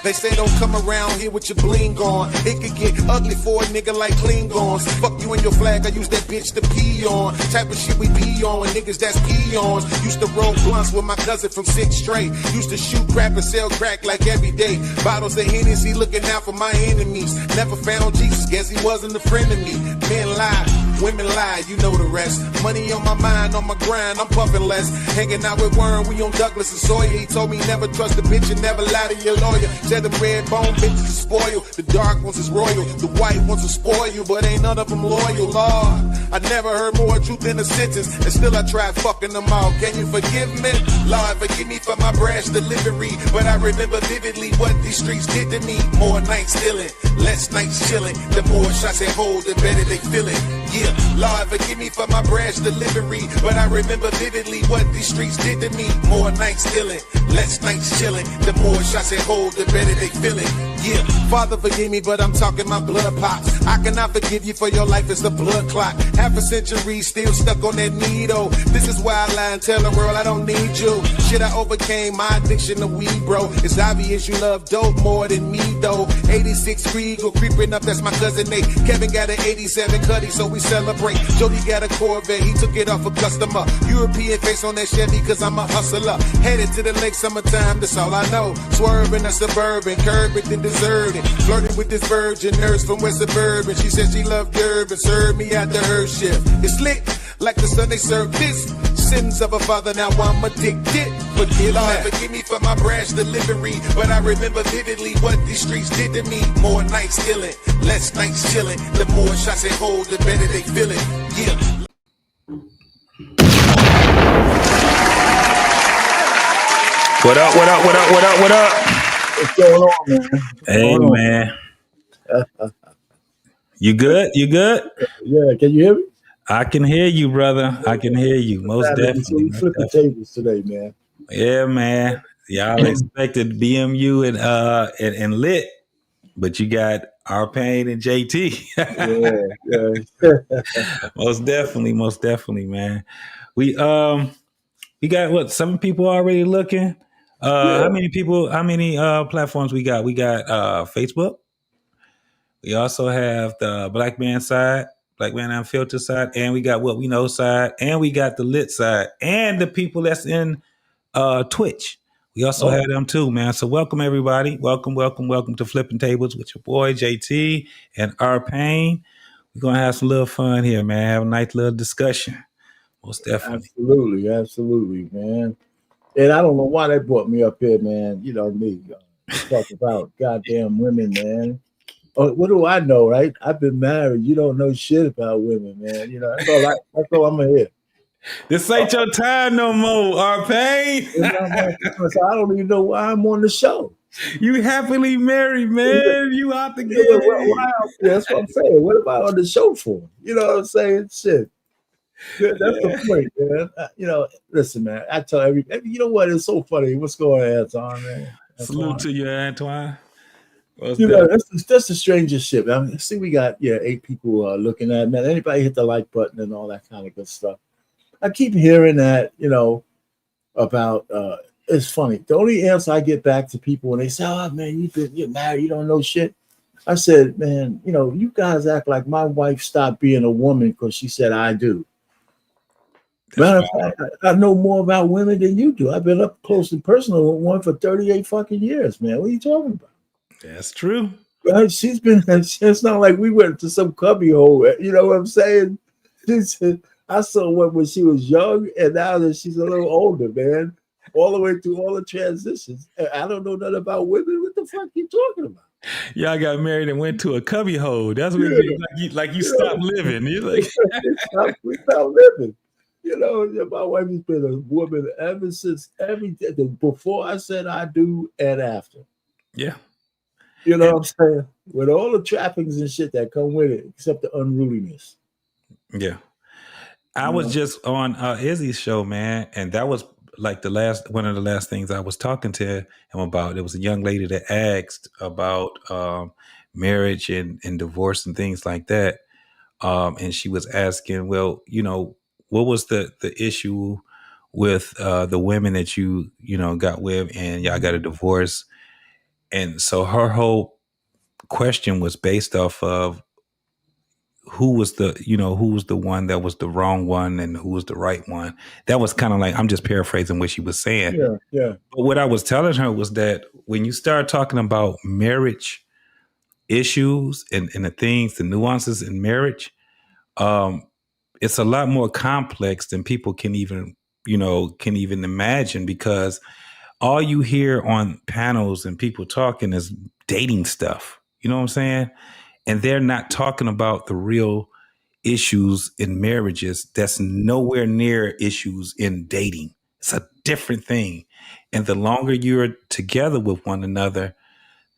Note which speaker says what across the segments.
Speaker 1: They say don't come around here with your bling on. It could get ugly for a nigga like Klingons. Fuck you and your flag, I use that bitch to pee on. Type of shit we be on with niggas that's peons. Used to roll blunts with my cousin from 6th straight. Used to shoot crap and sell crack like every day. Bottles of Hennessy looking out for my enemies. Never found Jesus, guess he wasn't a friend of me. Men lie, women lie, you know the rest. Money on my mind, on my grind, I'm puffing less. Hanging out with Warren, we on Douglas and Sawyer. He told me never trust a bitch and never lie to your lawyer. Said the red bone bitches is spoiled. The dark ones is royal. The white ones will spoil you, but ain't none of them loyal. Lord, I never heard more truth in a sentence, and still I tried fucking them all. Can you forgive me? Lord, forgive me for my brash delivery, but I remember vividly what these streets did to me. More nights stealing, less nights chilling. The more shots they hold, the better they feel it. Yeah, Lord, forgive me for my brash delivery, but I remember vividly what these streets did to me. More nights stealing, less nights chilling. The more shots they hold, the better they feel it. Yeah, Father, forgive me, but I'm talking my blood pops. I cannot forgive you for your life, it's a blood clot. Half a century still stuck on that needle. This is why I lie and tell the world I don't need you. Shit, I overcame my addiction to weed, bro. It's obvious you love dope more than me, though. 86 Kriegel creeping up, that's my cousin Nate. Kevin got an 87 Cuddy, so we celebrate. Jody got a Corvette, he took it off a customer. European face on that Chevy, cause I'm a hustler. Headed to the lake, summertime, that's all I know. Swerving a Suburban, curb it then deserved it. Flirting with this virgin nurse from West Suburban. She said she loved Durban, served me after her shift. It's lit, like the Sunday service. Sins of a father, now I'm addicted. Forgive me for my brash delivery, but I remember vividly what these streets did to me. More nights stealing, less nights chilling. The more shots they hold, the better they feel it. Yeah.
Speaker 2: What up, what up, what up, what up, what up?
Speaker 3: What's going on, man?
Speaker 2: Hey, man. You good? You good?
Speaker 3: Yeah, can you hear me?
Speaker 2: I can hear you, brother. I can hear you. Most definitely.
Speaker 3: So we flip the tables today, man.
Speaker 2: Yeah, man. Y'all expected BMU and lit, but you got our Pain and JT.
Speaker 3: Yeah.
Speaker 2: Most definitely, man. We got what, 7 people already looking. How many people, how many platforms we got? We got Facebook. We also have the Black Man side, Black Man Unfiltered side, and we got What We Know side, and we got the lit side, and the people that's in Twitch. We also have them too, man. So welcome everybody. Welcome to Flipping Tables with your boy JT and our Pain. We're gonna have some little fun here, man. Have a nice little discussion. Most definitely.
Speaker 3: Absolutely, man. And I don't know why they brought me up here, man. You know me, talk about goddamn women, man. Oh, what do I know, right? I've been married. You don't know shit about women, man. You know, that's all I'm gonna hear.
Speaker 2: This ain't your time no more, our Pain.
Speaker 3: So I don't even know why I'm on the show.
Speaker 2: You happily married, man. You out the game.
Speaker 3: That's what I'm saying. What am I on the show for? You know what I'm saying? Shit. That's the point, man. You know, listen, man. I tell everybody, you know what? It's so funny. What's going on, Antoine, man?
Speaker 2: Salute to you, Antoine.
Speaker 3: You know, that's the strangest shit. I mean, see, we got 8 people looking at, man. Anybody hit the like button and all that kind of good stuff. I keep hearing that, you know, about it's funny. The only answer I get back to people when they say, "Oh man, you're married, you don't know shit." I said, "Man, you know, you guys act like my wife stopped being a woman because she said I do." Matter of fact, I know more about women than you do. I've been up close and personal with one for 38 fucking years, man. What are you talking about?
Speaker 2: That's true.
Speaker 3: Right? She's been. It's not like we went to some cubby hole. You know what I'm saying? I saw one when she was young, and now that she's a little older, man. All the way through all the transitions. I don't know nothing about women. What the fuck are you talking about?
Speaker 2: Y'all got married and went to a cubby hole. That's what it means. Like you stopped living. You're like,
Speaker 3: we stopped living. You know, my wife has been a woman ever since before I said I do and after.
Speaker 2: Yeah.
Speaker 3: You know what I'm saying? With all the trappings and shit that come with it, except the unruliness.
Speaker 2: Yeah. I was just on Izzy's show, man, and that was like one of the last things I was talking to him about. There was a young lady that asked about marriage and divorce and things like that. And she was asking, well, you know, what was the issue with the women that you know, got with and y'all got a divorce? And so her whole question was based off of who was the one that was the wrong one and who was the right one. That was kind of like, I'm just paraphrasing what she was saying.
Speaker 3: Yeah, yeah.
Speaker 2: But what I was telling her was that when you start talking about marriage issues and the things, the nuances in marriage, it's a lot more complex than people can even imagine, because all you hear on panels and people talking is dating stuff. You know what I'm saying? And they're not talking about the real issues in marriages that's nowhere near issues in dating. It's a different thing. And the longer you're together with one another,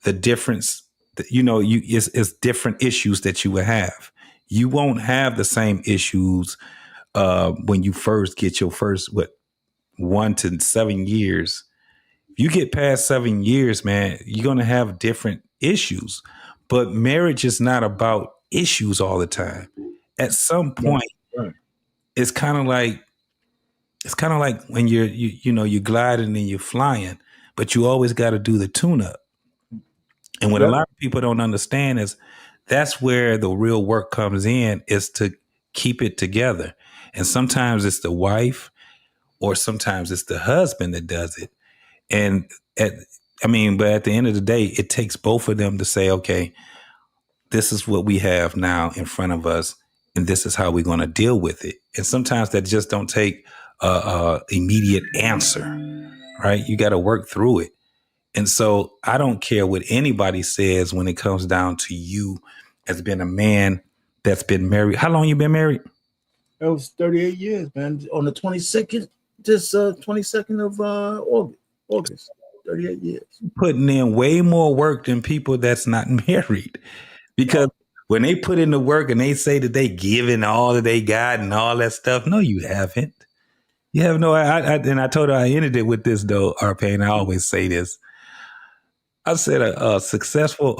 Speaker 2: the difference that is different issues that you will have. You won't have the same issues when you first get your first 1 to 7 years. If you get past 7 years, man, you're gonna have different issues. But marriage is not about issues all the time. At some
Speaker 3: Right,
Speaker 2: point,
Speaker 3: right.
Speaker 2: it's kind of like when you're gliding and you're flying, but you always got to do the tune up. And what a
Speaker 3: Yep.
Speaker 2: lot of people don't understand is that's where the real work comes in, is to keep it together. And sometimes it's the wife or sometimes it's the husband that does it. And but at the end of the day, it takes both of them to say, okay, this is what we have now in front of us, and this is how we're going to deal with it. And sometimes that just don't take a immediate answer, right? You got to work through it. And so I don't care what anybody says when it comes down to you as being a man that's been married. How long you been married?
Speaker 3: That was 38 years, man. On the 22nd, just 22nd of August. 38 years.
Speaker 2: Putting in way more work than people that's not married. Because when they put in the work and they say that they giving all that they got and all that stuff, no, you haven't. You have no. And I told her I ended it with this though, RP, and I always say this. I said a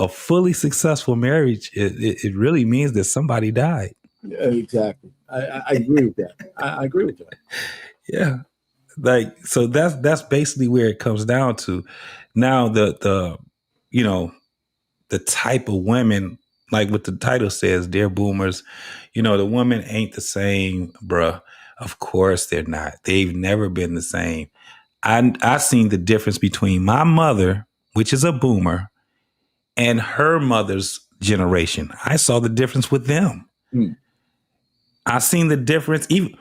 Speaker 2: fully successful marriage, it really means that somebody died.
Speaker 3: Yeah, exactly. I agree with that. I agree with that.
Speaker 2: Yeah, like so that's basically where it comes down to. Now the the type of women, like what the title says, they're boomers. The women ain't the same, bruh. Of course they're not. They've never been the same. I seen the difference between my mother, which is a boomer, and her mother's generation. I saw the difference with them.
Speaker 3: Mm.
Speaker 2: I seen the difference. Even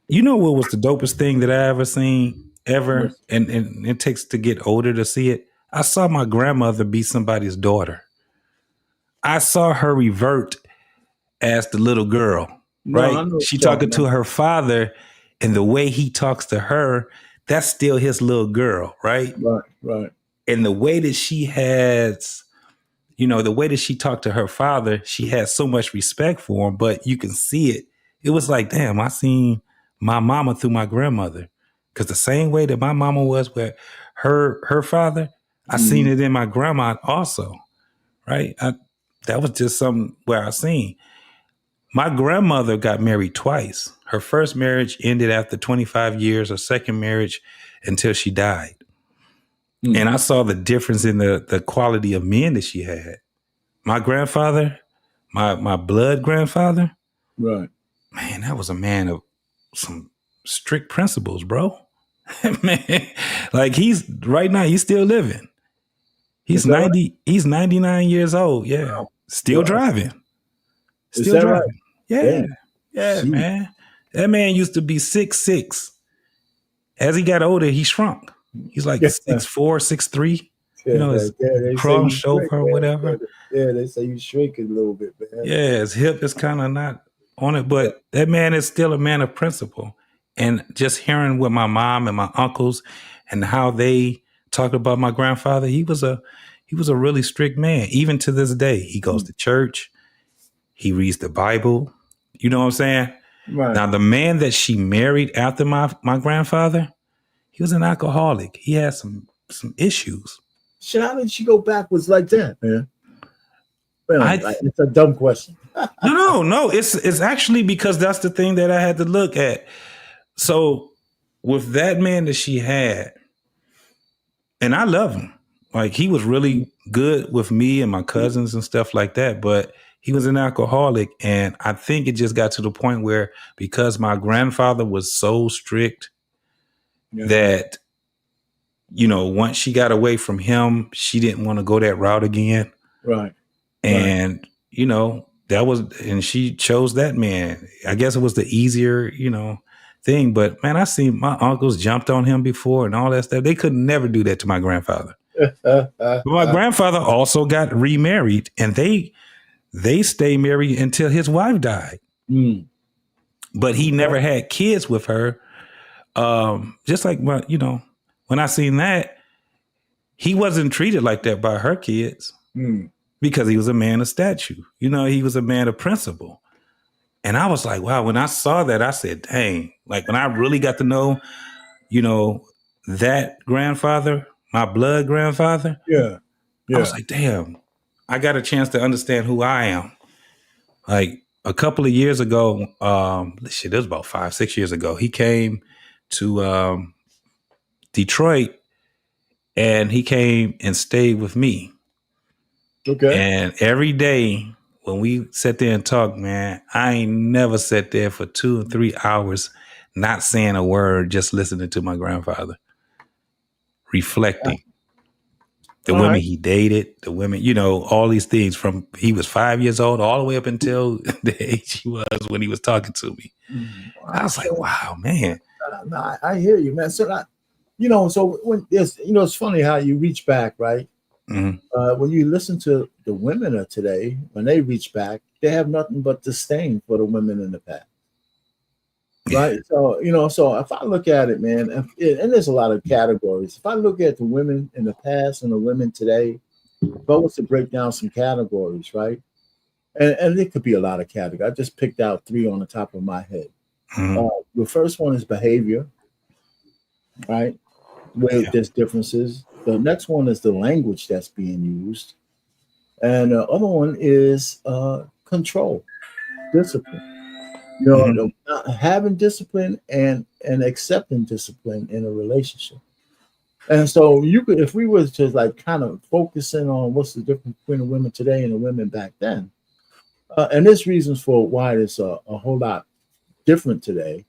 Speaker 2: what was the dopest thing that I ever seen ever, and it takes to get older to see it. I saw my grandmother be somebody's daughter. I saw her revert as the little girl,
Speaker 3: No,
Speaker 2: right?
Speaker 3: I know what
Speaker 2: She
Speaker 3: you're
Speaker 2: talking to her father, and the way he talks to her, that's still his little girl, right?
Speaker 3: Right.
Speaker 2: And the way that she has, the way that she talked to her father, she has so much respect for him, but you can see it. It was like, damn, I seen my mama through my grandmother. Because the same way that my mama was with her father, I seen it in my grandma also, right? That was just something where I seen. My grandmother got married twice. Her first marriage ended after 25 years, her second marriage until she died. And I saw the difference in the quality of men that she had. My grandfather, my blood grandfather,
Speaker 3: Right.
Speaker 2: man, that was a man of some strict principles, bro. Man, like he's still living. He's 90, he's 99 years old. Yeah.
Speaker 3: Wow.
Speaker 2: Still
Speaker 3: Wow.
Speaker 2: driving.
Speaker 3: Is
Speaker 2: Still
Speaker 3: that
Speaker 2: driving.
Speaker 3: right?
Speaker 2: Yeah. Yeah,
Speaker 3: Jeez.
Speaker 2: man. That man used to be 6'6". As he got older, he shrunk. He's like 6'4", 6'3". His
Speaker 3: they
Speaker 2: cross
Speaker 3: say
Speaker 2: shoulder or whatever.
Speaker 3: Yeah, they say you shrink a little bit, man.
Speaker 2: Yeah, his hip is kind of not on it, but that man is still a man of principle. And just hearing what my mom and my uncles and how they talked about my grandfather, he was a really strict man. Even to this day, he goes to church, he reads the Bible. You know what I'm saying?
Speaker 3: Right.
Speaker 2: Now, the man that she married after my grandfather, he was an alcoholic. He had some issues.
Speaker 3: Shit, how did she go backwards like that, man? Well, it's a dumb question.
Speaker 2: No. It's actually because that's the thing that I had to look at. So with that man that she had, and I love him, Like he was really good with me and my cousins and stuff like that, but he was an alcoholic. And I think it just got to the point where because my grandfather was so strict that, once she got away from him, she didn't want to go that route again.
Speaker 3: Right.
Speaker 2: And, that was, and she chose that man. I guess it was the easier, thing. But man, I seen my uncles jumped on him before and all that stuff. They could never do that to my grandfather. But my grandfather also got remarried, and they stayed married until his wife died.
Speaker 3: Mm.
Speaker 2: But he never had kids with her. Just like when I seen that, he wasn't treated like that by her kids because he was a man of stature. He was a man of principle. And I was like, wow, when I saw that, I said, dang, like when I really got to know, that grandfather, my blood grandfather.
Speaker 3: Yeah.
Speaker 2: I was like, damn, I got a chance to understand who I am. Like a couple of years ago, it was about 5-6 years ago, he came to Detroit and he came and stayed with me.
Speaker 3: Okay.
Speaker 2: And every day when we sat there and talked, man, I ain't never sat there for 2 or 3 hours not saying a word, just listening to my grandfather, reflecting. The
Speaker 3: All
Speaker 2: women
Speaker 3: right.
Speaker 2: he dated, the women, all these things from he was 5 years old all the way up until the age he was when he was talking to me. I was like, wow, man.
Speaker 3: I hear you, man. So, so when it's funny how you reach back, right?
Speaker 2: Mm-hmm.
Speaker 3: When you listen to the women of today, when they reach back, they have nothing but disdain for the women in the past. Right.
Speaker 2: Yeah.
Speaker 3: So, so if I look at it, man, and there's a lot of categories. If I look at the women in the past and the women today, if I was to break down some categories, right? And it could be a lot of categories. I just picked out 3 on the top of my head.
Speaker 2: Mm-hmm.
Speaker 3: The first one is behavior, right? Where there's differences. The next one is the language that's being used. And the other one is control, discipline. Having discipline and accepting discipline in a relationship. And so if we were to like kind of focus in on what's the difference between the women today and the women back then, and there's reasons for why it's a whole lot different today.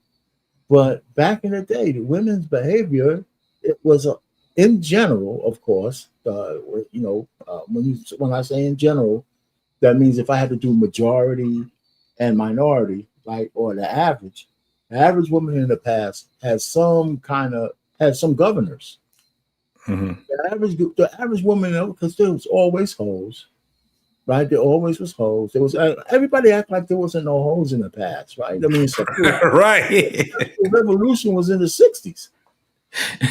Speaker 3: But back in the day, the women's behavior, it was in general, of course. When I say in general, that means if I had to do majority and minority, like or the average woman in the past had some governors.
Speaker 2: Mm-hmm.
Speaker 3: The average woman, because there was always hoes, right? There always was hoes. There was everybody act like there wasn't no hoes in the past, right? I mean,
Speaker 2: right.
Speaker 3: The revolution was in the 60s.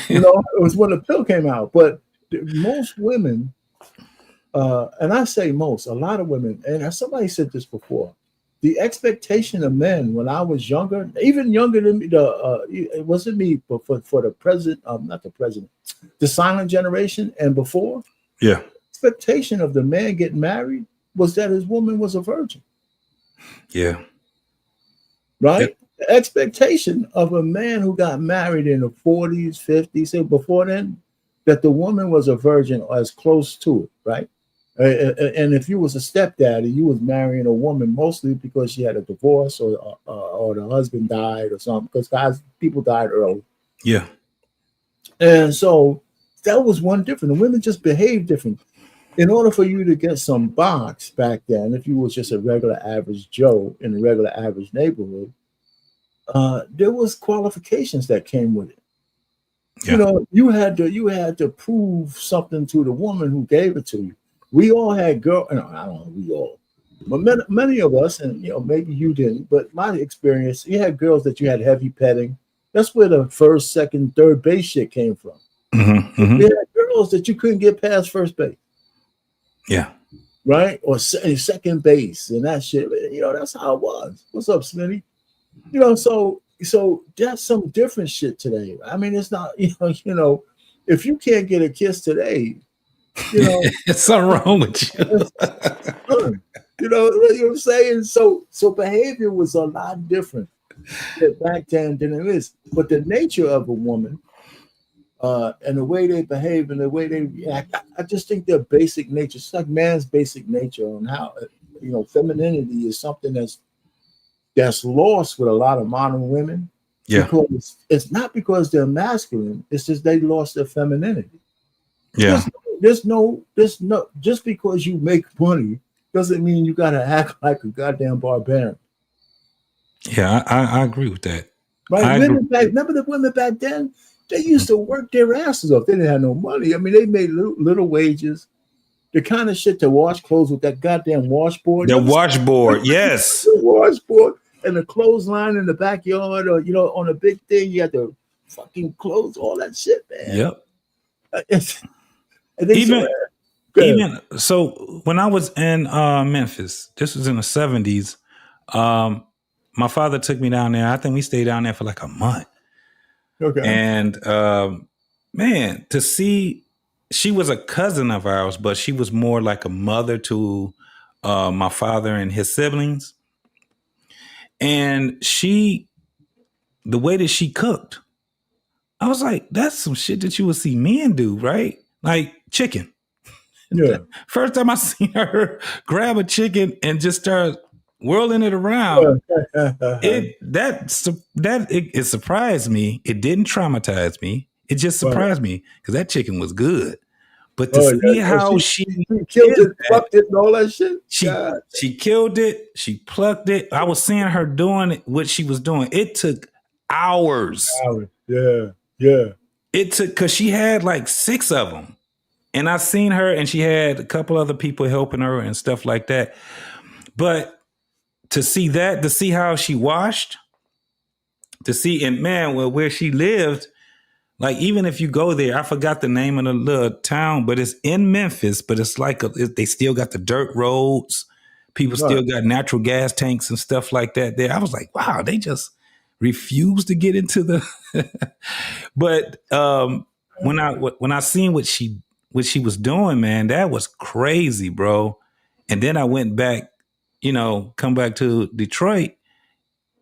Speaker 3: It was when the pill came out. But most women, and I say most, a lot of women, and somebody said this before, the expectation of men when I was younger, even younger than me, it wasn't me, but for the president, not the president, the silent generation and before, expectation of the man getting married was that his woman was a virgin.
Speaker 2: Yeah.
Speaker 3: Right?
Speaker 2: Yep.
Speaker 3: The expectation of a man who got married in the 40s, 50s, and before then, that the woman was a virgin or as close to it, right? And if you was a stepdaddy, you was marrying a woman mostly because she had a divorce or the husband died or something, because people died early.
Speaker 2: Yeah.
Speaker 3: And so that was one different. The women just behaved different. In order for you to get some box back then, if you was just a regular average Joe in a regular average neighborhood, there was qualifications that came with it. Yeah. You had to prove something to the woman who gave it to you. We all had I don't know, we all, but many of us, and maybe you didn't, but my experience, you had girls that you had heavy petting. That's where the first, second, third base shit came from.
Speaker 2: Mm-hmm.
Speaker 3: You had girls that you couldn't get past first base.
Speaker 2: Yeah.
Speaker 3: Right? Or second base and that shit. That's how it was. What's up, Smitty? So that's some different shit today. I mean, it's not, if you can't get a kiss today,
Speaker 2: it's something wrong with you.
Speaker 3: You know what I'm saying? So behavior was a lot different back then than it is. But the nature of a woman and the way they behave and the way they react. I just think their basic nature, it's like man's basic nature on how, femininity is something that's lost with a lot of modern women.
Speaker 2: Yeah.
Speaker 3: Because it's not because they're masculine, it's just they lost their femininity.
Speaker 2: Yeah.
Speaker 3: There's no, just because you make money doesn't mean you gotta act like a goddamn barbarian.
Speaker 2: Yeah, I agree with that.
Speaker 3: Right? Remember the women back then? They used to work their asses off. They didn't have no money. I mean, they made little wages. The kind of shit to wash clothes with that goddamn washboard.
Speaker 2: The washboard, yes.
Speaker 3: The washboard and the clothesline in the backyard, or on a big thing, you had to fucking clothes, all that shit, man.
Speaker 2: Yep. Even so, when I was in Memphis, this was in the 70s. My father took me down there. I think we stayed down there for like a month.
Speaker 3: Okay.
Speaker 2: And man, to see, she was a cousin of ours, but she was more like a mother to my father and his siblings. And the way that she cooked, I was like, that's some shit that you would see men do, right? Like chicken.
Speaker 3: Yeah.
Speaker 2: First time I seen her grab a chicken and just start whirling it around, it surprised me. It didn't traumatize me. It just surprised me because that chicken was good. But to see how she
Speaker 3: killed it, plucked it, and all that shit.
Speaker 2: She killed it. She plucked it. I was seeing her doing what she was doing. It took hours.
Speaker 3: Yeah.
Speaker 2: It took, because she had like 6 of them. And I seen her, and she had a couple other people helping her and stuff like that. But to see how she washed, and man, where she lived, like even if you go there, I forgot the name of the little town, but it's in Memphis, but it's like they still got the dirt roads. People still got natural gas tanks and stuff like that there. I was like, wow, they just refuse to get into the. But when I seen what she was doing, man, that was crazy, bro. And then I went back, come back to Detroit,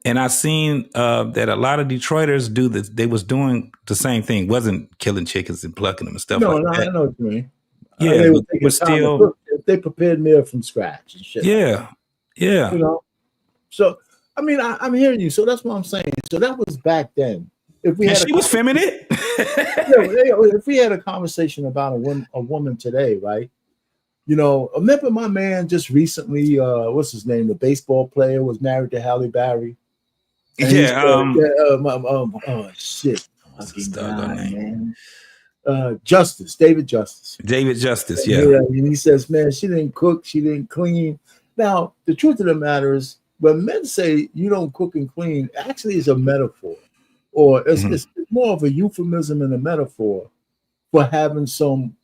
Speaker 2: and I seen that a lot of Detroiters do this. They was doing the same thing, wasn't killing chickens and plucking them and stuff like that.
Speaker 3: I know what you mean.
Speaker 2: Yeah, but still,
Speaker 3: they prepared meal from scratch and shit.
Speaker 2: Yeah.
Speaker 3: So I mean, I'm hearing you. So that's what I'm saying. So that was back then. If we
Speaker 2: she was feminine.
Speaker 3: If we had a conversation about a woman today, right? Remember my man just recently, what's his name? The baseball player was married to Halle Berry. And shit. Fucking guy, man. David Justice.
Speaker 2: Yeah.
Speaker 3: And he says, man, she didn't cook, she didn't clean. Now, the truth of the matter is, when men say you don't cook and clean, actually is a metaphor, or it's more of a euphemism and a metaphor for having some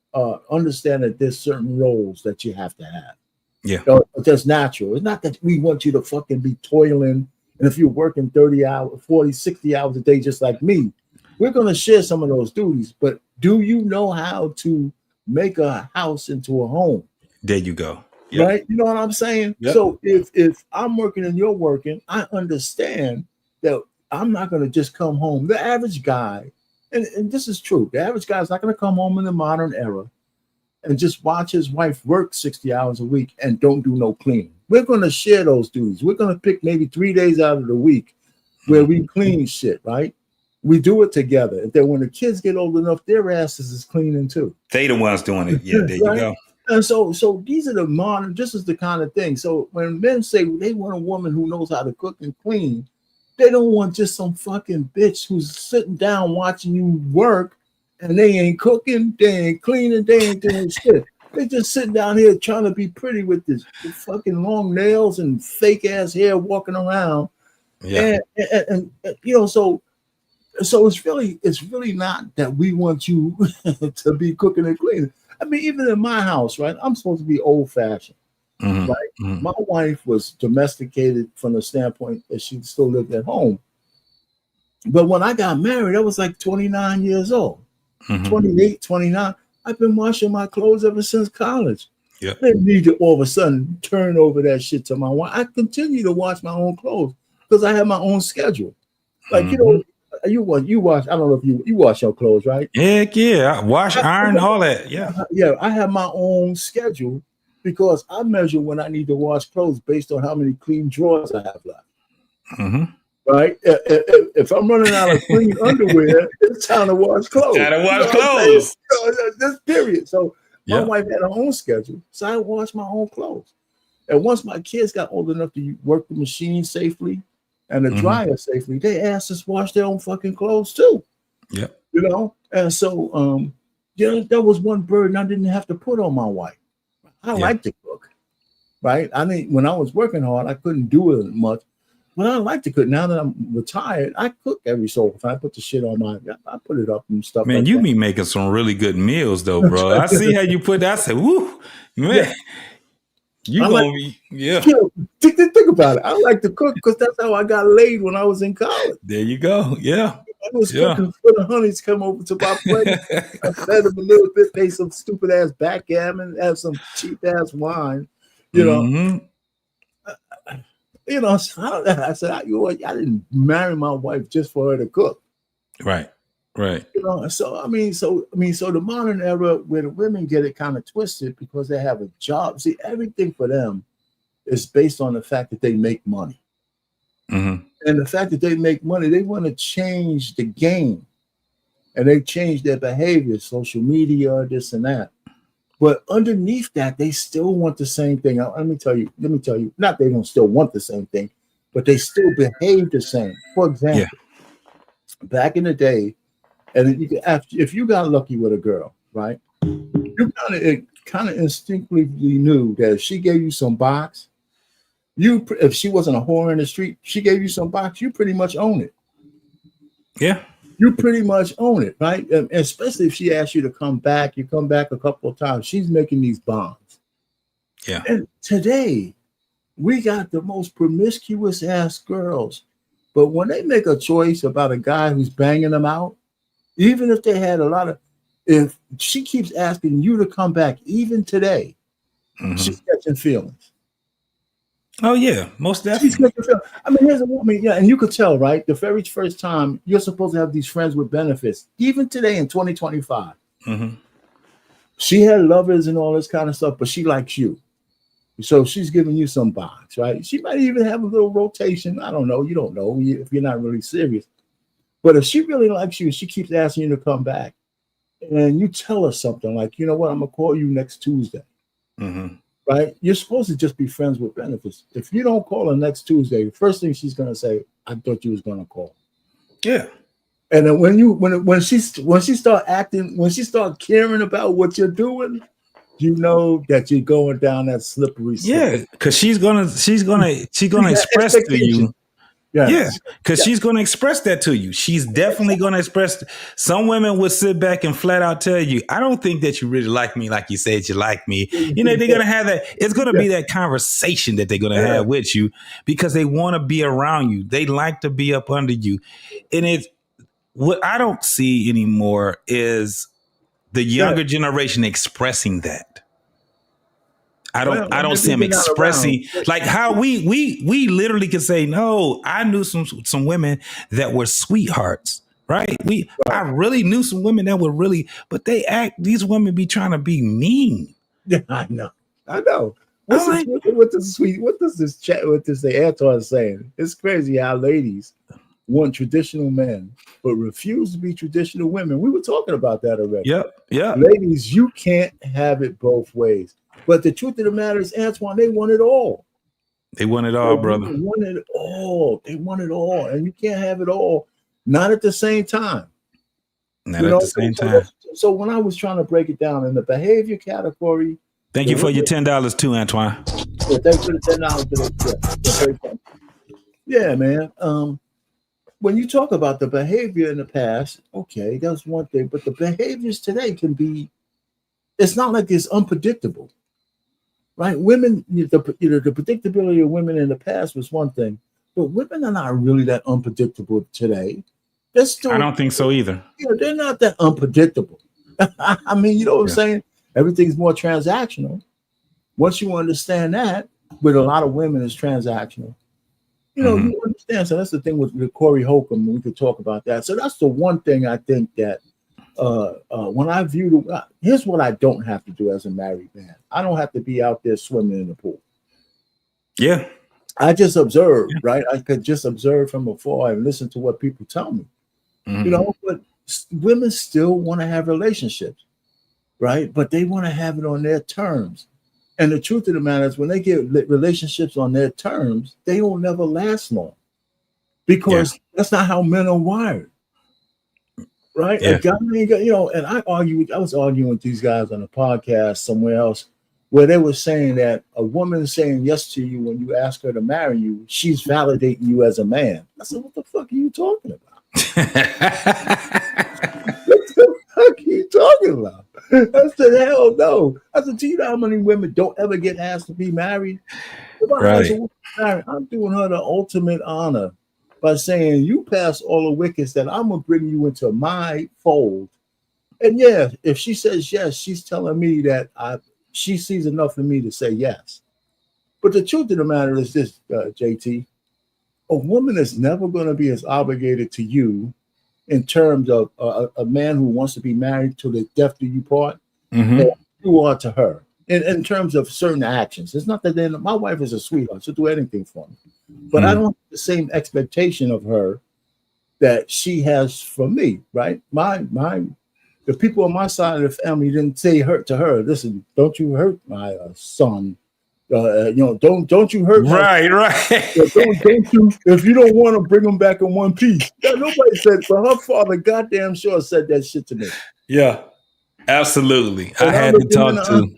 Speaker 3: understand that there's certain roles that you have to have.
Speaker 2: Yeah.
Speaker 3: That's natural. It's not that we want you to fucking be toiling. And if you're working 30 hours, 40, 60 hours a day, just like me, we're going to share some of those duties. But do you know how to make a house into a home?
Speaker 2: There you go. Yep.
Speaker 3: Right? You know what I'm saying?
Speaker 2: Yep.
Speaker 3: So if I'm working and you're working, I understand that I'm not going to just come home. The average guy, and this is true, the average guy is not going to come home in the modern era and just watch his wife work 60 hours a week and don't do no cleaning. We're going to share those duties. We're going to pick maybe 3 days out of the week where we clean shit, right? We do it together. And then when the kids get old enough, their asses is cleaning too.
Speaker 2: They the ones doing it. Yeah, there right? You go.
Speaker 3: And so these are the modern, this is the kind of thing. So when men say they want a woman who knows how to cook and clean, they don't want just some fucking bitch who's sitting down watching you work and they ain't cooking, they ain't cleaning, they ain't doing shit. They just sitting down here trying to be pretty with this fucking long nails and fake ass hair walking around.
Speaker 2: Yeah.
Speaker 3: And so it's really not that we want you to be cooking and cleaning. I mean, even in my house, right? I'm supposed to be old fashioned.
Speaker 2: Mm-hmm.
Speaker 3: Right? Mm-hmm. My wife was domesticated from the standpoint that she still lived at home. But when I got married, I was like 29 years old, 28, 29. I've been washing my clothes ever since college.
Speaker 2: Yeah.
Speaker 3: I didn't need to all of a sudden turn over that shit to my wife. I continue to wash my own clothes because I have my own schedule. Like, You wash. I don't know if you wash your clothes, right?
Speaker 2: Heck yeah. Wash, iron, all that. Yeah.
Speaker 3: Yeah, I have my own schedule because I measure when I need to wash clothes based on how many clean drawers I have left.
Speaker 2: Mm-hmm.
Speaker 3: Right? If I'm running out of clean underwear, it's time to wash clothes.
Speaker 2: Gotta
Speaker 3: You
Speaker 2: wash
Speaker 3: know what I'm saying?
Speaker 2: clothes.
Speaker 3: This period. So my
Speaker 2: Yeah.
Speaker 3: wife had her own schedule, so I wash my own clothes. And once my kids got old enough to work the machine safely and the dryer safely, they asked us to wash their own fucking clothes too.
Speaker 2: Yeah.
Speaker 3: You know? And so that was one burden I didn't have to put on my wife. I like to cook. Right? I mean, when I was working hard, I couldn't do it much. But I like to cook. Now that I'm retired, I cook every so often. I put the shit on I put it up and stuff.
Speaker 2: Man,
Speaker 3: like
Speaker 2: you
Speaker 3: that.
Speaker 2: be making some really good meals though, bro. I see how you put that. I said, woo, man. Yeah. You gonna be,
Speaker 3: think about it. I like to cook because that's how I got laid when I was in college.
Speaker 2: There you go. Yeah.
Speaker 3: I was cooking for the honeys come over to my place. I fed them a little bit, pay some stupid ass backgammon, have some cheap ass wine, you know. You know, I said, I didn't marry my wife just for her to cook.
Speaker 2: Right. Right.
Speaker 3: You know, so the modern era where the women get it kind of twisted because they have a job. See, everything for them is based on the fact that they make money.
Speaker 2: Mm-hmm.
Speaker 3: And the fact that they make money, they want to change the game. And they change their behavior, social media, this and that. But underneath that, they still want the same thing. Let me tell you, not they don't still want the same thing, but they still behave the same. For example, back in the day, and if you got lucky with a girl, right, you kind of instinctively knew that if she gave you some box, if she wasn't a whore in the street, she gave you some box, you pretty much own it.
Speaker 2: Yeah.
Speaker 3: You pretty much own it, right? And especially if she asks you to come back, you come back a couple of times. She's making these bonds.
Speaker 2: Yeah.
Speaker 3: And today, we got the most promiscuous ass girls. But when they make a choice about a guy who's banging them out, even if they had if she keeps asking you to come back, even today, she's catching feelings.
Speaker 2: Oh yeah, most definitely.
Speaker 3: I mean, here's a woman, and you could tell, right? The very first time you're supposed to have these friends with benefits, even today in 2025. She had lovers and all this kind of stuff, but she likes you. So she's giving you some box, right? She might even have a little rotation. I don't know. You don't know if you're not really serious. But if she really likes you, she keeps asking you to come back. And you tell her something like, you know what, I'm going to call you next Tuesday. Right? You're supposed to just be friends with benefits. If you don't call her next Tuesday, the first thing she's going to say, I thought you was going to call.
Speaker 2: Yeah.
Speaker 3: And then when she start caring about what you're doing, you know that you're going down that slippery slope.
Speaker 2: Yeah, because she's gonna express to you. Yeah, because she's going to express that to you. She's definitely going to express. Some women would sit back and flat out tell you, I don't think that you really like me like you said you like me. You know, they're going to have that. It's going to be that conversation that they're going to have with you because they want to be around you. They like to be up under you. And it's what I don't see anymore is the younger generation expressing that. I don't see him expressing like how we literally can say, no, I knew some women that were sweethearts, right? I really knew some women that were really, but these women be trying to be mean.
Speaker 3: Yeah, I know. What does this Antoine saying? It's crazy how ladies want traditional men, but refuse to be traditional women. We were talking about that already.
Speaker 2: Yep.
Speaker 3: Ladies, you can't have it both ways. But the truth of the matter is, Antoine, they want it all.
Speaker 2: They want it all, brother.
Speaker 3: They want it all. They want it all. And you can't have it all, not at the same time.
Speaker 2: Not at the same time.
Speaker 3: So when I was trying to break it down in the behavior category.
Speaker 2: Thank you for your $10 too, Antoine.
Speaker 3: Yeah, thanks for the $10. Yeah, man. When you talk about the behavior in the past, okay, that's one thing. But the behaviors today can be, it's not like it's unpredictable. Right, women, the predictability of women in the past was one thing, but women are not really that unpredictable today. I
Speaker 2: don't think so either.
Speaker 3: They're not that unpredictable. I mean, you know what I'm saying? Everything's more transactional. Once you understand that, with a lot of women, it's transactional. You know, you understand. So that's the thing with Corey Holcomb. We could talk about that. So that's the one thing I think that when I view here's what I don't have to do as a married man. I don't have to be out there swimming in the pool.
Speaker 2: Yeah.
Speaker 3: I just observe, right? I could just observe from afar and listen to what people tell me. You know, but women still want to have relationships, right? But they want to have it on their terms. And the truth of the matter is, when they get relationships on their terms, they will never last long, because that's not how men are wired, right?
Speaker 2: Yeah.
Speaker 3: A guy, you know, and I was arguing with these guys on a podcast somewhere else, where they were saying that a woman saying yes to you when you ask her to marry you, she's validating you as a man. I said, what the fuck are you talking about? What the fuck are you talking about? I said, hell no. I said, do you know how many women don't ever get asked to be married? If I ask a woman to marry, I'm doing her the ultimate honor by saying, you pass all the wickets, that I'm going to bring you into my fold. And yeah, if she says yes, she's telling me that she sees enough in me to say yes. But the truth of the matter is this, JT, a woman is never going to be as obligated to you in terms of a man who wants to be married to the death do you part, that you are to her. In terms of certain actions. It's not that my wife is a sweetheart. She'll do anything for me. But I don't have the same expectation of her that she has for me, right? The people on my side of the family didn't say hurt to her. Listen, don't you hurt my son. You know, don't you hurt
Speaker 2: right.
Speaker 3: don't you, if you don't want to bring them back in one piece. Nobody said, but her father goddamn sure said that shit to me.
Speaker 2: Yeah, absolutely. I had to talk to.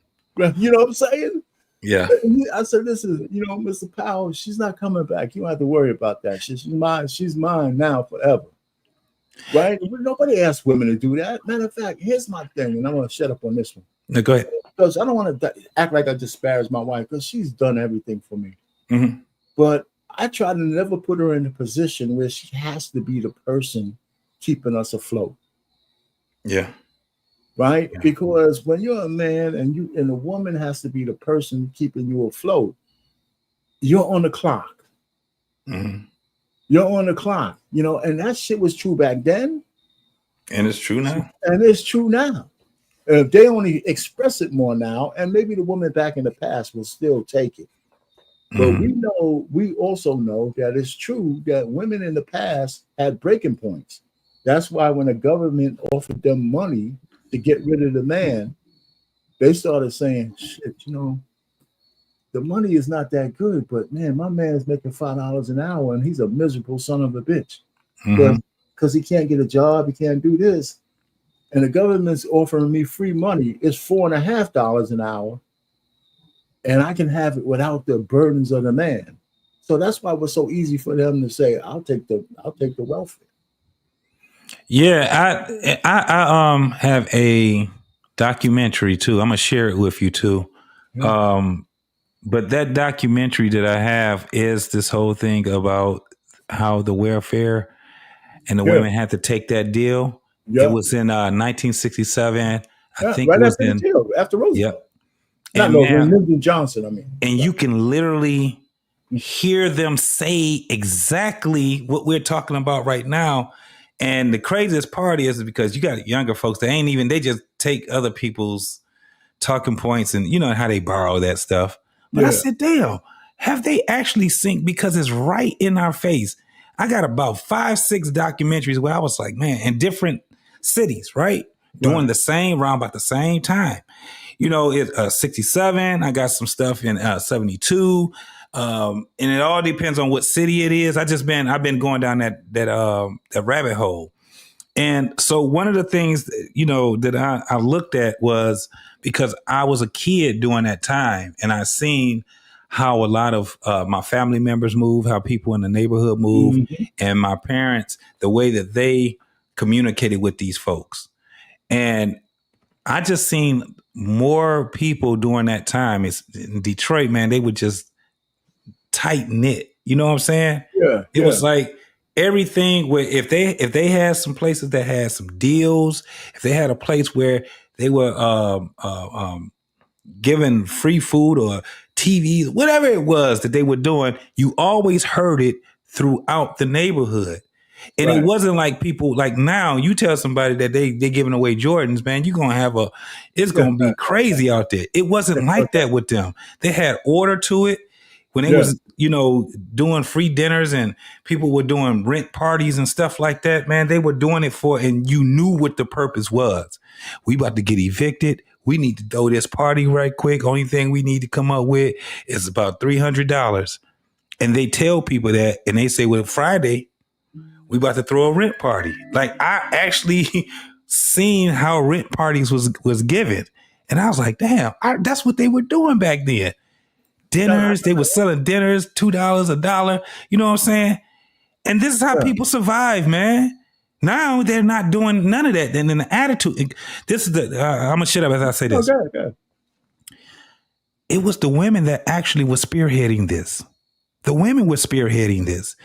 Speaker 3: You know what I'm saying?
Speaker 2: Yeah.
Speaker 3: I said, listen, you know, Mr. Powell, she's not coming back. You don't have to worry about that. She's mine. She's mine now forever. Right? Nobody asks women to do that. Matter of fact, here's my thing, and I'm going to shut up on this one.
Speaker 2: No, go ahead.
Speaker 3: Because I don't want to act like I disparage my wife, because she's done everything for me. But I try to never put her in a position where she has to be the person keeping us afloat.
Speaker 2: Yeah.
Speaker 3: Right? Yeah. Because when you're a man and a woman has to be the person keeping you afloat, you're on the clock. You're on the clock, you know, and that shit was true back then.
Speaker 2: And it's true now.
Speaker 3: And it's true now. If they only express it more now, and maybe the woman back in the past will still take it. But we also know that it's true that women in the past had breaking points. That's why when the government offered them money to get rid of the man, they started saying, shit, you know, the money is not that good, but man, my man is making $5 an hour and he's a miserable son of a bitch. Because he can't get a job, he can't do this. And the government's offering me free money. It's $4.50 an hour. And I can have it without the burdens of the man. So that's why it was so easy for them to say, I'll take the welfare.
Speaker 2: Yeah, I have a documentary too. I'm gonna share it with you too. But that documentary that I have is this whole thing about how the welfare and the women had to take that deal. It was in 1967. I think
Speaker 3: right
Speaker 2: it was
Speaker 3: after Roosevelt.
Speaker 2: Yep.
Speaker 3: Not Lyndon Johnson, I mean.
Speaker 2: And you can literally hear them say exactly what we're talking about right now. And the craziest part is because you got younger folks that they just take other people's talking points and you know how they borrow that stuff. But I said, damn, have they actually synced? Because it's right in our face. I got about 5-6 documentaries where I was like, man, in different cities, right? Doing the same round about the same time. You know, it's 67. I got some stuff in 72. And it all depends on what city it is. I've been going down that rabbit hole. And so one of the things, you know, that I looked at was because I was a kid during that time and I seen how a lot of my family members move, how people in the neighborhood move, and my parents, the way that they communicated with these folks. And I just seen more people during that time. It's in Detroit, man, they would just tight knit. You know what I'm saying? It was like everything where if they had some places that had some deals, if they had a place where they were giving free food or TV, whatever it was that they were doing, you always heard it throughout the neighborhood. And it
Speaker 3: Right.
Speaker 2: wasn't like people like now you tell somebody that they giving away Jordans, man, you're going to have it's going to be crazy out there. It wasn't like that with them. They had order to it when they was, doing free dinners and people were doing rent parties and stuff like that, man. They were doing it and you knew what the purpose was. We about to get evicted. We need to throw this party right quick. Only thing we need to come up with is about $300. And they tell people that, and they say, well, Friday, we about to throw a rent party. Like I actually seen how rent parties was given. And I was like, damn, that's what they were doing back then. Dinners, they were selling dinners, $2, $1. You know what I'm saying? And this is how people survive, man. Now they're not doing none of that. And then the attitude, this is I'm gonna shut up as I say this.
Speaker 3: Okay.
Speaker 2: It was the women that actually was spearheading this. The women were spearheading this.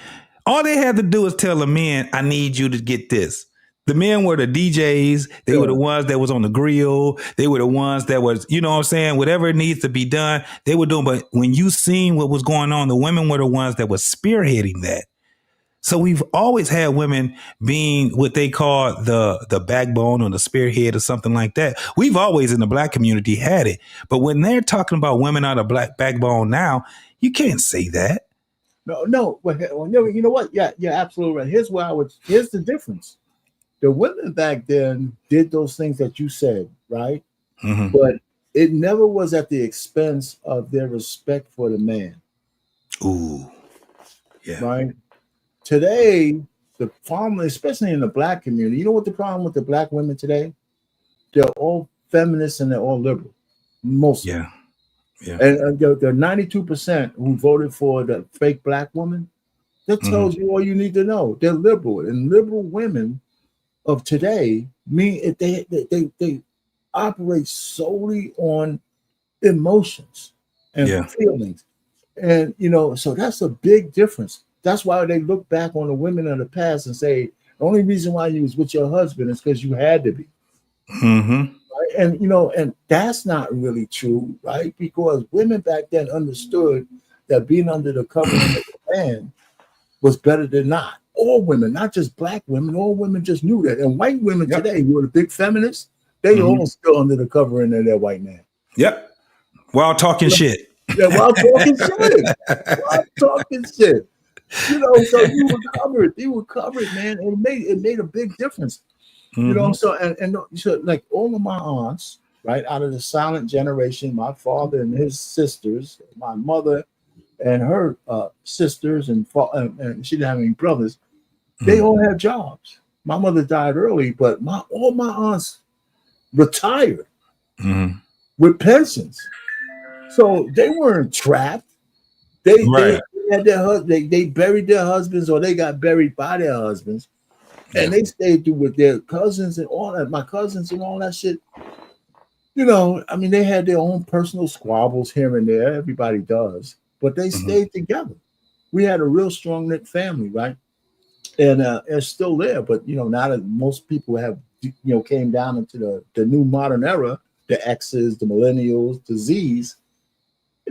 Speaker 2: All they had to do is tell the men, I need you to get this. The men were the DJs. They were the ones that was on the grill. They were the ones that was, you know what I'm saying? Whatever it needs to be done, they were doing. But when you seen what was going on, the women were the ones that was spearheading that. So we've always had women being what they call the backbone or the spearhead or something like that. We've always in the black community had it. But when they're talking about women are the black backbone now, you can't say that.
Speaker 3: No. You know what? Yeah, you're absolutely right. Here's the difference. The women back then did those things that you said, right?
Speaker 2: Mm-hmm.
Speaker 3: But it never was at the expense of their respect for the man.
Speaker 2: Ooh. Yeah.
Speaker 3: Right? Today, the problem, especially in the black community, you know what the problem with the black women today? They're all feminists and they're all liberal. Most of them.
Speaker 2: Yeah.
Speaker 3: And the 92% who voted for the fake black woman, that tells you all you need to know. They're liberal. And liberal women of today mean they operate solely on emotions and feelings. And, so that's a big difference. That's why they look back on the women of the past and say, the only reason why you was with your husband is because you had to be.
Speaker 2: Mm-hmm.
Speaker 3: Right? And, and that's not really true, right? Because women back then understood that being under the covering of the man was better than not. All women, not just black women, all women just knew that. And white women today, who are the big feminists, they all still under the covering of their white man.
Speaker 2: Yep. While talking shit.
Speaker 3: Yeah, while talking shit. So you were covered, man. And it made a big difference. So so like all of my aunts, right, out of the silent generation, my father and his sisters, my mother and her sisters, and she didn't have any brothers, they all had jobs. My mother died early, but all my aunts retired with pensions. So they weren't trapped. They had they buried their husbands, or they got buried by their husbands, and they stayed through with their cousins and all that. My cousins and all that shit. They had their own personal squabbles here and there. Everybody does, but they stayed together. We had a real strong knit family, right? And it's still there. But now that most people have came down into the new modern era, the X's, the millennials, the Z's.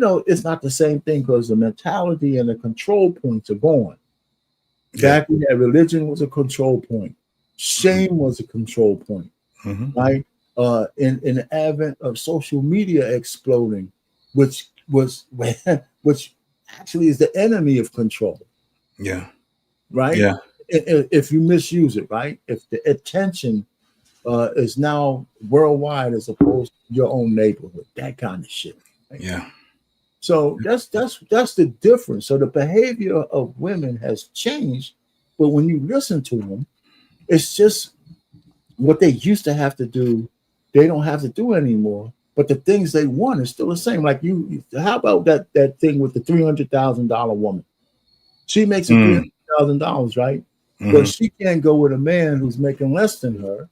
Speaker 3: It's not the same thing because the mentality and the control points are gone. Back when religion was a control point, shame was a control point, right? In the advent of social media exploding, which actually is the enemy of control.
Speaker 2: Yeah.
Speaker 3: Right.
Speaker 2: Yeah.
Speaker 3: If you misuse it, right? If the attention is now worldwide as opposed to your own neighborhood, that kind of shit. Right?
Speaker 2: Yeah.
Speaker 3: So that's the difference. So the behavior of women has changed, but when you listen to them, it's just what they used to have to do, they don't have to do anymore. But the things they want is still the same. Like how about that thing with the $300,000 woman? She makes $300,000, right? But she can't go with a man who's making less than her.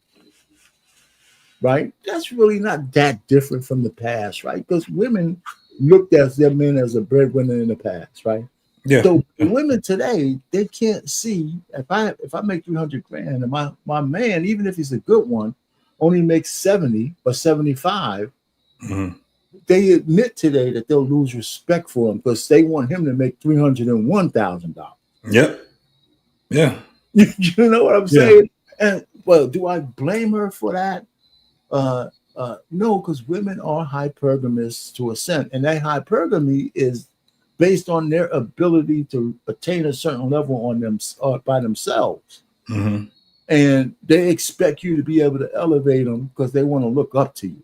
Speaker 3: Right? That's really not that different from the past, right? Because women looked at their men as a breadwinner in the past, right?
Speaker 2: Yeah.
Speaker 3: So women today, they can't see if I make $300,000 and my man, even if he's a good one, only makes 70 or 75. they admit today that they'll lose respect for him because they want him to make $301,000.
Speaker 2: Yep. Yeah.
Speaker 3: You know what I'm
Speaker 2: Yeah.
Speaker 3: saying? And well, do I blame her for that? No, because women are hypergamous to a extent, and that hypergamy is based on their ability to attain a certain level on them by themselves,
Speaker 2: Mm-hmm.
Speaker 3: and they expect you to be able to elevate them because they want to look up to you.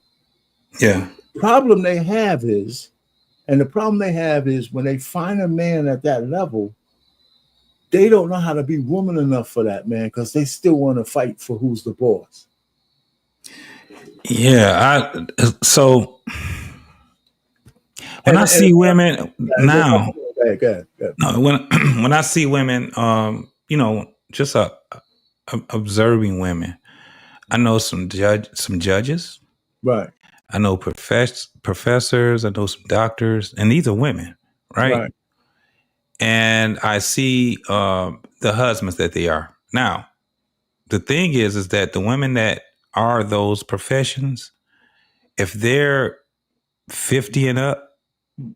Speaker 2: Yeah.
Speaker 3: The problem they have is when they find a man at that level, they don't know how to be woman enough for that man because they still want to fight for who's the boss.
Speaker 2: Yeah. So when I see women now,
Speaker 3: go ahead.
Speaker 2: no, when I see women, just observing women, I know some judges.
Speaker 3: Right,
Speaker 2: I know professors. I know some doctors, and these are women, right?
Speaker 3: right,
Speaker 2: And I see the husbands that they are now. The thing is that the women that are those professions, if they're 50 and up,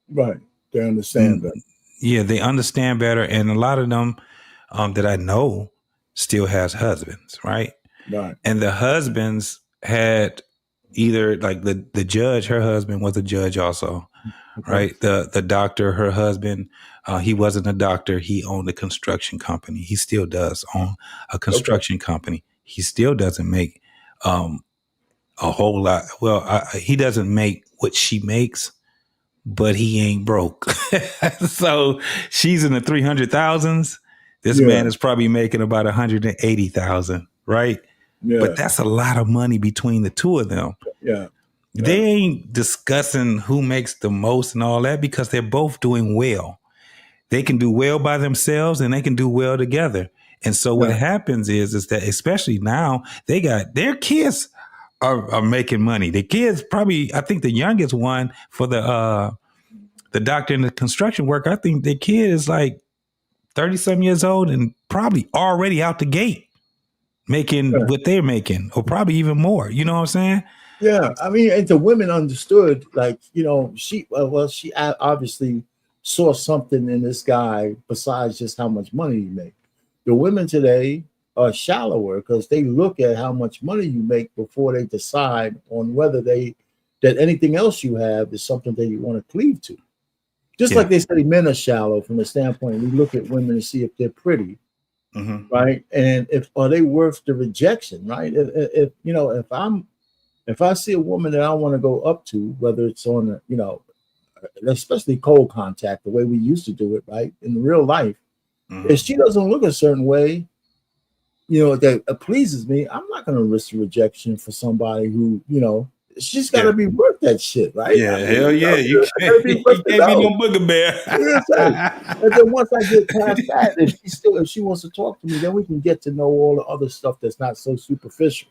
Speaker 3: right. They understand that.
Speaker 2: yeah, they understand better, and a lot of them that I know still has husbands, right?
Speaker 3: Right.
Speaker 2: And the husbands had either like the judge, her husband was a judge also,
Speaker 3: Okay.
Speaker 2: right? The doctor, her husband, he wasn't a doctor. He owned a construction company. He still does own a construction company. He still doesn't make a whole lot. Well, he doesn't make what she makes, but he ain't broke. So she's in the 300,000s. This
Speaker 3: Yeah.
Speaker 2: man is probably making about 180,000, right?
Speaker 3: Yeah.
Speaker 2: But that's a lot of money between the two of them.
Speaker 3: Yeah.
Speaker 2: They ain't discussing who makes the most and all that because they're both doing well. They can do well by themselves and they can do well together. And so what happens is that especially now they got their kids are making money. The kids probably, I think the youngest one for the doctor in the construction work, I think the kid is like 30 some years old and probably already out the gate making what they're making or probably even more. You know what I'm saying?
Speaker 3: Yeah. I mean, and the women understood, like, she obviously saw something in this guy besides just how much money he made. The women today are shallower because they look at how much money you make before they decide on whether that anything else you have is something that you want to cleave to. Just like they say men are shallow from the standpoint, we look at women to see if they're pretty, right? And are they worth the rejection, right? If I see a woman that I want to go up to, whether it's on especially cold contact, the way we used to do it, right? In real life, if she doesn't look a certain way, that pleases me, I'm not going to risk the rejection for somebody who, she's got to be worth that shit, right?
Speaker 2: Yeah, hell yeah. You can't be no booger bear.
Speaker 3: And then once I get past that, if she wants to talk to me, then we can get to know all the other stuff that's not so superficial.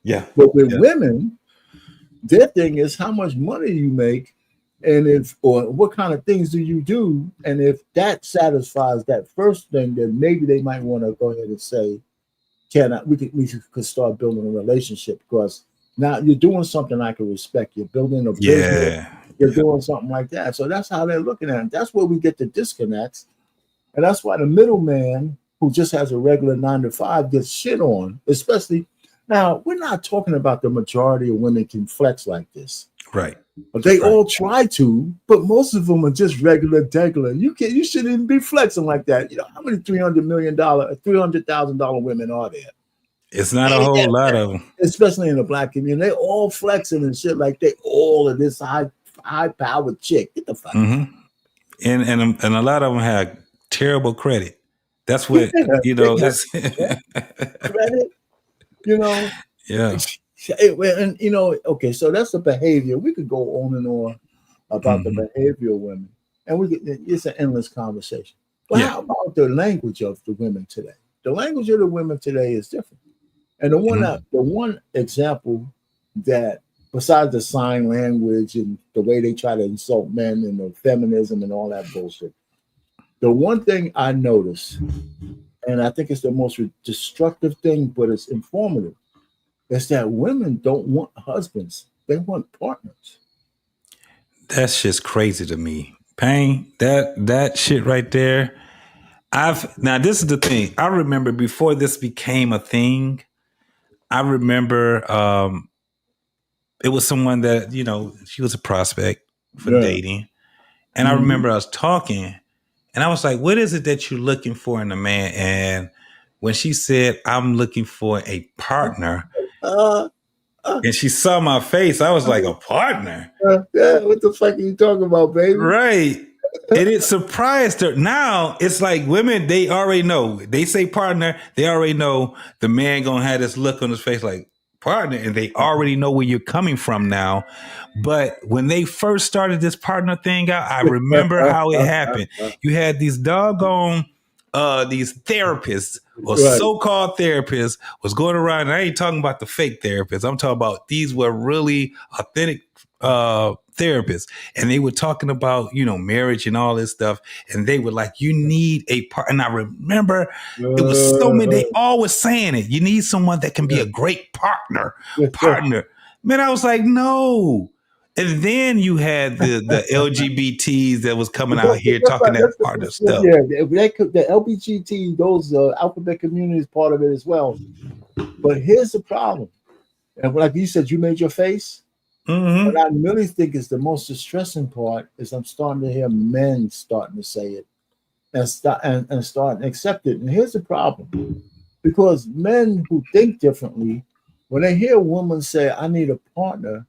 Speaker 2: Yeah.
Speaker 3: But with women, their thing is how much money you make, and or what kind of things do you do, and if that satisfies that first thing, then maybe they might want to go ahead and say, we could start building a relationship because now you're doing something I can respect. You're building a business. You're doing something like that. So that's how they're looking at it. That's where we get the disconnects. And that's why the middleman who just has a regular 9-to-5 gets shit on, especially now. We're not talking about the majority of women can flex like this.
Speaker 2: Right.
Speaker 3: But they all try to, but most of them are just regular. You shouldn't even be flexing like that. How many $300,000 women are there?
Speaker 2: It's not a whole lot of them.
Speaker 3: Especially in the black community. They all flexing and shit like they all of this high powered chick. Get the fuck out.
Speaker 2: And a lot of them have terrible credit. That's what it's
Speaker 3: credit,
Speaker 2: Yeah.
Speaker 3: And okay, so that's the behavior. We could go on and on about the behavior of women, and it's an endless conversation. But how about the language of the women today? The language of the women today is different. And the one example that, besides the sign language and the way they try to insult men and the feminism and all that bullshit, the one thing I notice, and I think it's the most destructive thing, but it's informative, is that women don't want husbands. They want partners.
Speaker 2: That's just crazy to me. Pain, that shit right there. Now this is the thing. I remember before this became a thing, I remember it was someone that, she was a prospect for
Speaker 3: Yeah.
Speaker 2: dating. And I remember us talking and I was like, what is it that you're looking for in a man? And when she said, I'm looking for a partner,
Speaker 3: Uh, uh,
Speaker 2: and she saw my face, I was like, a partner?
Speaker 3: yeah, what the fuck are you talking about, baby?
Speaker 2: Right. And it surprised her. Now it's like women, they already know. They say partner, they already know the man gonna have this look on his face like partner, and they already know where you're coming from now. But when they first started this partner thing out, I remember how it happened. You had these doggone these therapists or
Speaker 3: Right.
Speaker 2: so-called therapists was going around, and I ain't talking about the fake therapists. I'm talking about these were really authentic therapists, and they were talking about marriage and all this stuff, and they were like, you need a part. And I remember it was so many, they always saying it, you need someone that can be a great partner. Man, I was like, no. And then you had the LGBTs that was coming out here talking that partner stuff.
Speaker 3: Yeah, the LBGT, those alphabet community is part of it as well. But here's the problem, and like you said, you made your face.
Speaker 2: Mm-hmm.
Speaker 3: What I really think is the most distressing part is I'm starting to hear men starting to say it and starting to accept it. And here's the problem, because men who think differently, when they hear a woman say, I need a partner,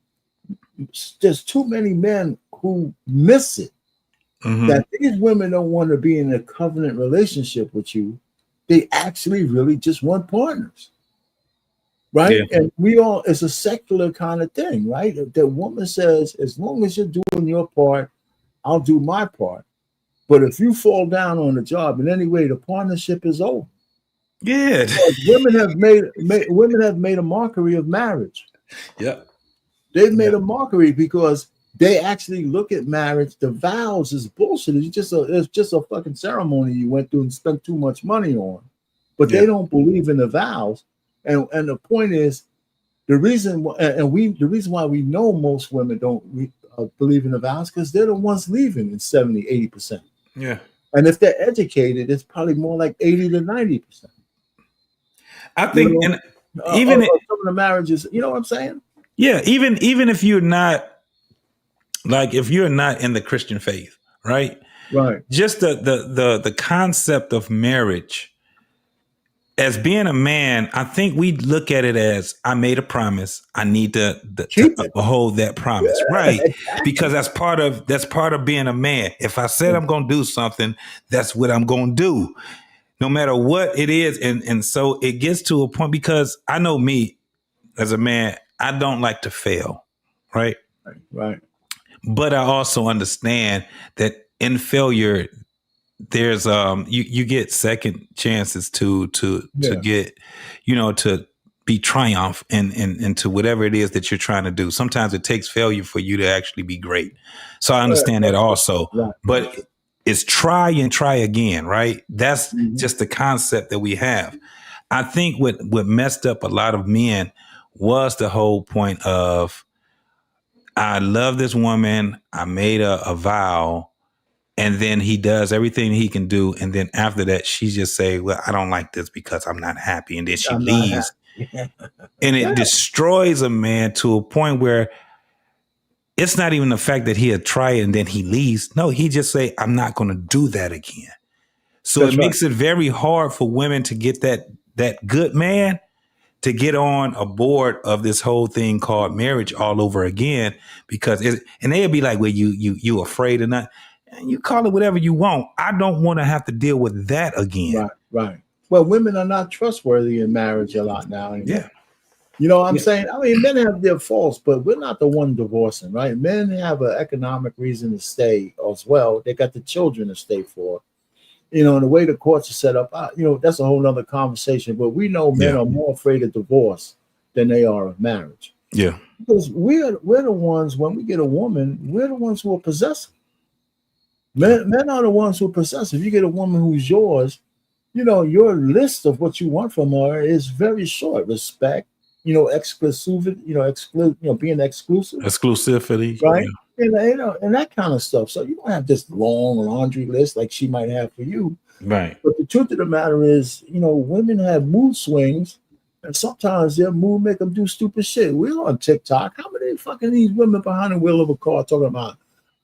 Speaker 3: there's too many men who miss it.
Speaker 2: Mm-hmm.
Speaker 3: That these women don't want to be in a covenant relationship with you. They actually really just want partners. Right.
Speaker 2: Yeah.
Speaker 3: And we all, it's a secular kind of thing, right? The woman says, as long as you're doing your part, I'll do my part. But if you fall down on the job in any way, the partnership is over.
Speaker 2: Yeah.
Speaker 3: Women have made a mockery of marriage.
Speaker 2: Yeah.
Speaker 3: They've made a mockery because they actually look at marriage. The vows is bullshit. It's just a fucking ceremony you went through and spent too much money on. But they don't believe in the vows. And the point is, the reason why we know most women don't believe in the vows, because they're the ones leaving in 70, 80%.
Speaker 2: Yeah.
Speaker 3: And if they're educated, it's probably more like 80 to 90%.
Speaker 2: I think,
Speaker 3: and even some of the marriages, you know what I'm saying?
Speaker 2: Yeah, even if you're not, like, if you're not in the Christian faith, right?
Speaker 3: Right.
Speaker 2: Just the concept of marriage. As being a man, I think we look at it as, I made a promise. I need to uphold that promise, right? Exactly. Because that's part of being a man. If I said I'm going to do something, that's what I'm going to do, no matter what it is. And so it gets to a point, because I know me as a man, I don't like to fail, right?
Speaker 3: Right.
Speaker 2: But I also understand that in failure, there's you get second chances to get, to be triumph into whatever it is that you're trying to do. Sometimes it takes failure for you to actually be great. So I understand that also. Right. But it's try and try again, right? That's just the concept that we have. I think what messed up a lot of men was the whole point of, I love this woman, I made a vow, and then he does everything he can do. And then after that, she just say, well, I don't like this because I'm not happy. And then she leaves. And it destroys a man to a point where it's not even the fact that he'll try it and then he leaves. No, he just say, I'm not going to do that again. So it makes it very hard for women to get that good man to get on a board of this whole thing called marriage all over again, because and they'll be like, well, you afraid or not. And you call it whatever you want. I don't want to have to deal with that again.
Speaker 3: Right. Well, women are not trustworthy in marriage a lot now anymore.
Speaker 2: Yeah.
Speaker 3: You know what I'm saying? I mean, men have their faults, but we're not the one divorcing, right? Men have an economic reason to stay as well. They got the children to stay for. And the way the courts are set up, that's a whole nother conversation. But we know men are more afraid of divorce than they are of marriage.
Speaker 2: Yeah.
Speaker 3: Because we're the ones, when we get a woman, we're the ones who are possessive. Men are the ones who are possessive. You get a woman who's yours, your list of what you want from her is very short. Respect, exclusivity, being exclusive.
Speaker 2: Exclusivity.
Speaker 3: Right? and that kind of stuff. So you don't have this long laundry list like she might have for you.
Speaker 2: Right.
Speaker 3: But the truth of the matter is, women have mood swings, and sometimes their mood make them do stupid shit. We're on TikTok. How many fucking these women behind the wheel of a car talking about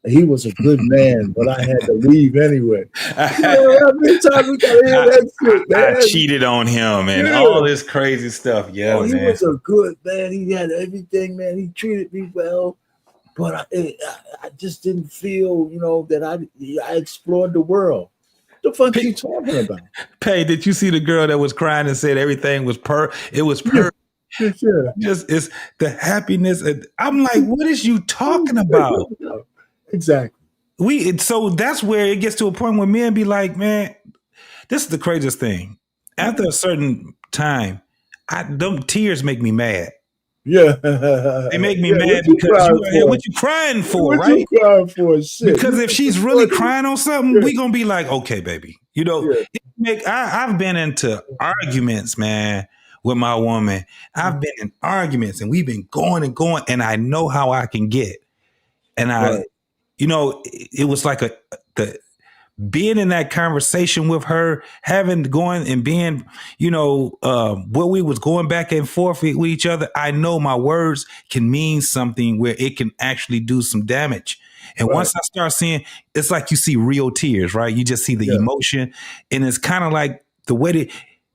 Speaker 3: he was a good man, but I had to leave anyway? How many times we gotta hear that shit, man?
Speaker 2: I cheated on him and
Speaker 3: Yeah.
Speaker 2: all this crazy stuff. Yeah,
Speaker 3: he
Speaker 2: man.
Speaker 3: was a good man. He had everything, man. He treated me well, but I just didn't feel, that I explored the world. The fuck you talking about?
Speaker 2: Pay, did you see the girl that was crying and said everything was it was perfect?
Speaker 3: Yeah.
Speaker 2: Just it's the happiness. I'm like, what is you talking about?
Speaker 3: Exactly.
Speaker 2: So that's where it gets to a point where men be like, man, this is the craziest thing. After a certain time, them tears make me mad.
Speaker 3: Yeah.
Speaker 2: They make me mad because what you crying for,
Speaker 3: what
Speaker 2: right?
Speaker 3: You crying for shit.
Speaker 2: Because if she's really crying on something, we gonna be like, okay, baby. I've been into arguments, man, with my woman. I've been in arguments and we've been going and going, and I know how I can get. And it was like being in that conversation with her, going and being, where we was going back and forth with each other. I know my words can mean something where it can actually do some damage. And once I start seeing, it's like you see real tears, right? You just see the emotion, and it's kind of like the way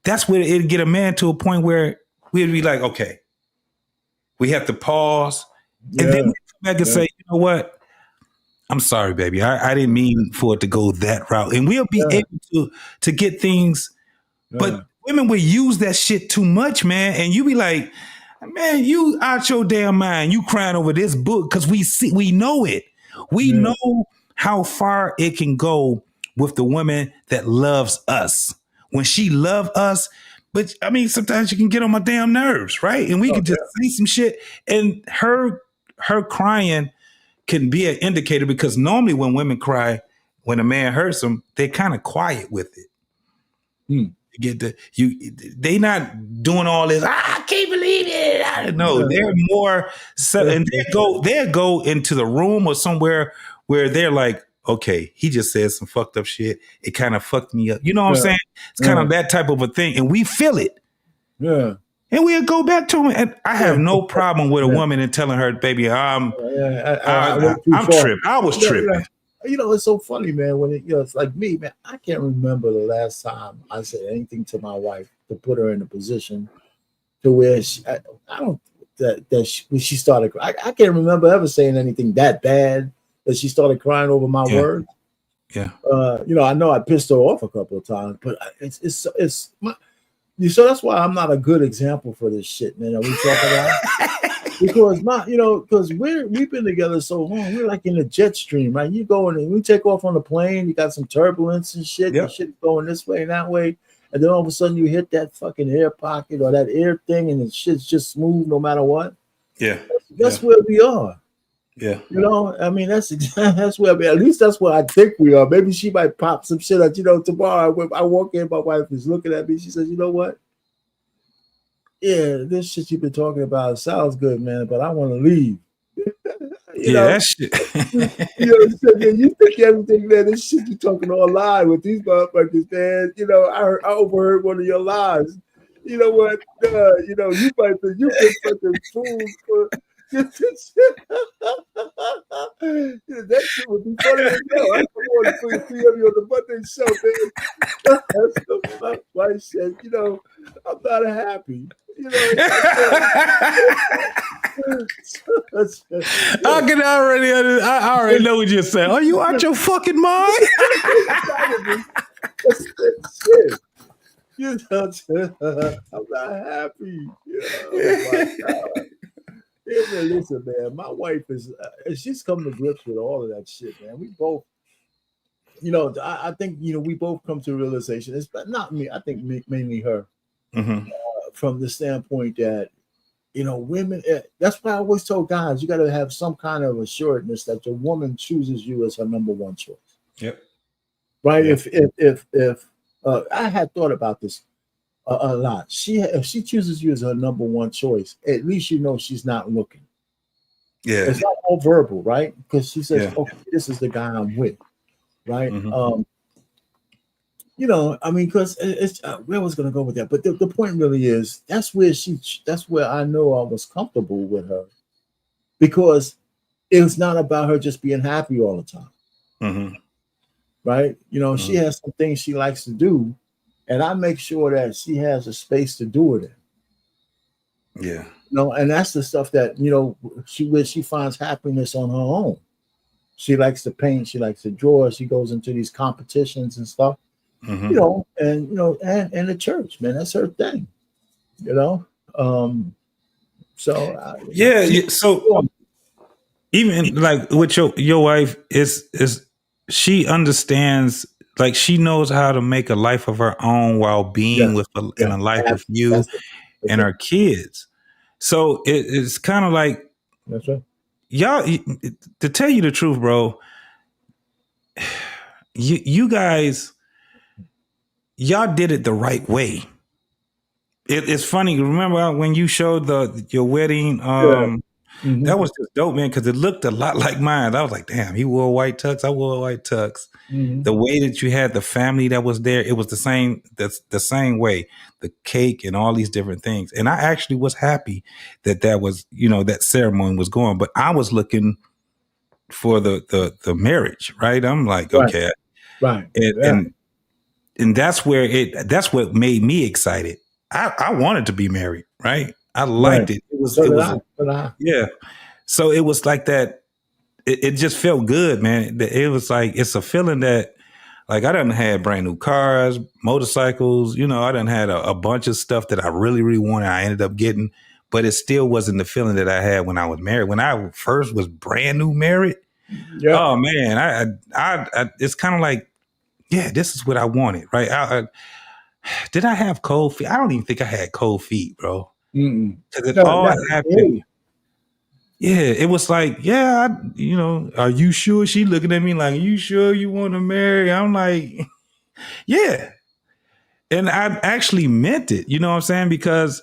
Speaker 2: that's where it'd get a man to a point where we'd be like, okay, we have to pause, and then we come back and say, you know what? I'm sorry, baby. I didn't mean for it to go that route. And we'll be able to get things. But women will use that shit too much, man. And you be like, man, you out your damn mind. You crying over this book because we know it. We know how far it can go with the woman that loves us. When she love us, but I mean, sometimes you can get on my damn nerves, right? And we can just say some shit. And her crying can be an indicator, because normally when women cry, when a man hurts them, they kind of quiet with it. They not doing all this. I can't believe it. I don't know. They're more, and they'll go into the room or somewhere where they're like, okay, he just said some fucked up shit. It kind of fucked me up. You know what I'm saying? It's kind of that type of a thing, and we feel it.
Speaker 3: Yeah.
Speaker 2: And we'll go back to him. And I have no problem with a woman and telling her, baby, I'm tripping. I was tripping.
Speaker 3: It's so funny, man, when it's like me, man, I can't remember the last time I said anything to my wife to put her in a position to where when she started, I can't remember ever saying anything that bad that she started crying over my words.
Speaker 2: Yeah.
Speaker 3: I know I pissed her off a couple of times, but it's my. So that's why I'm not a good example for this shit, man. That we talk about because we've been together so long. We're like in the jet stream, right? You go and we take off on the plane. You got some turbulence and shit. Yep. And shit going this way and that way, and then all of a sudden you hit that fucking air pocket or that air thing, and the shit's just smooth no matter what.
Speaker 2: Yeah,
Speaker 3: that's where we are.
Speaker 2: Yeah,
Speaker 3: I mean that's where at least that's where I think we are. Maybe she might pop some shit out. Tomorrow I walk in, my wife is looking at me. She says, "You know what? Yeah, this shit you've been talking about sounds good, man, but I want to leave."
Speaker 2: That shit.
Speaker 3: You think everything, man? This shit you talking online with these motherfuckers, man. I overheard one of your lies. You know what? You might think you've been fucking fooled for. That shit would be funny as hell. I come on for 3 of you on the Monday show, man. That's the fuck my shit. I'm not happy.
Speaker 2: I already know what you're saying. Are you out your fucking mind?
Speaker 3: That's shit. I'm not happy. Oh my God. Yeah, listen, man. My wife she's come to grips with all of that shit, man. We both, I think, we both come to a realization. It's not me. I think mainly her, from the standpoint that, women. That's why I always tell guys, you got to have some kind of assuredness that your woman chooses you as her number one choice.
Speaker 2: Yep.
Speaker 3: Right. Yep. If I had thought about this a lot. If she chooses you as her number one choice, at least she's not looking.
Speaker 2: Yeah.
Speaker 3: It's not all verbal, right? Because she says,
Speaker 2: Yeah.
Speaker 3: "Okay, this is the guy I'm with," right?
Speaker 2: Mm-hmm.
Speaker 3: I mean, because it's where I was going to go with that, but the point really is that's where I know I was comfortable with her because it was not about her just being happy all the time,
Speaker 2: Mm-hmm.
Speaker 3: right? She
Speaker 2: Mm-hmm.
Speaker 3: has some things she likes to do, and I make sure that she has a space to do it in.
Speaker 2: Yeah.
Speaker 3: And that's the stuff that where she finds happiness on her own. She likes to paint, she likes to draw, she goes into these competitions and stuff,
Speaker 2: Mm-hmm.
Speaker 3: and the church, man, that's her thing, you know. So
Speaker 2: Yeah.
Speaker 3: she,
Speaker 2: So even like with your wife is she understands, like she knows how to make a life of her own while being
Speaker 3: yes,
Speaker 2: in
Speaker 3: yeah,
Speaker 2: a life with you
Speaker 3: that's it. That's
Speaker 2: and
Speaker 3: it.
Speaker 2: her kids. So it's kind of like
Speaker 3: That's right.
Speaker 2: y'all. To tell you the truth, bro, you guys, y'all did it the right way. It's funny. Remember when you showed your wedding?
Speaker 3: Yeah. Mm-hmm.
Speaker 2: That was just dope, man, because it looked a lot like mine. I was like, damn, he wore white tux. I wore white tux.
Speaker 3: Mm-hmm.
Speaker 2: The way that you had the family that was there, it was the same. That's the same way. The cake and all these different things. And I actually was happy that was, that ceremony was going. But I was looking for the marriage, right? I'm like,
Speaker 3: Right.
Speaker 2: okay,
Speaker 3: Right.
Speaker 2: and
Speaker 3: Yeah.
Speaker 2: and that's what made me excited. I wanted to be married, right? I
Speaker 3: Right.
Speaker 2: liked it.
Speaker 3: So
Speaker 2: It
Speaker 3: did
Speaker 2: was
Speaker 3: I. So did I.
Speaker 2: yeah. So it was like that. It just felt good, man. It was like it's a feeling that, like, I done had brand new cars, motorcycles. I done had a bunch of stuff that I really, really wanted. I ended up getting, but it still wasn't the feeling that I had when I was married. When I first was brand new married,
Speaker 3: Yeah.
Speaker 2: oh man, I it's kind of like, yeah, this is what I wanted, right? Did I have cold feet? I don't even think I had cold feet, bro.
Speaker 3: Mm-mm.
Speaker 2: Because it
Speaker 3: No,
Speaker 2: all
Speaker 3: no,
Speaker 2: happened.
Speaker 3: hey.
Speaker 2: Yeah, it was like, yeah, are you sure? She looking at me like, you sure you want to marry? I'm like, yeah. And I actually meant it, you know what I'm saying? Because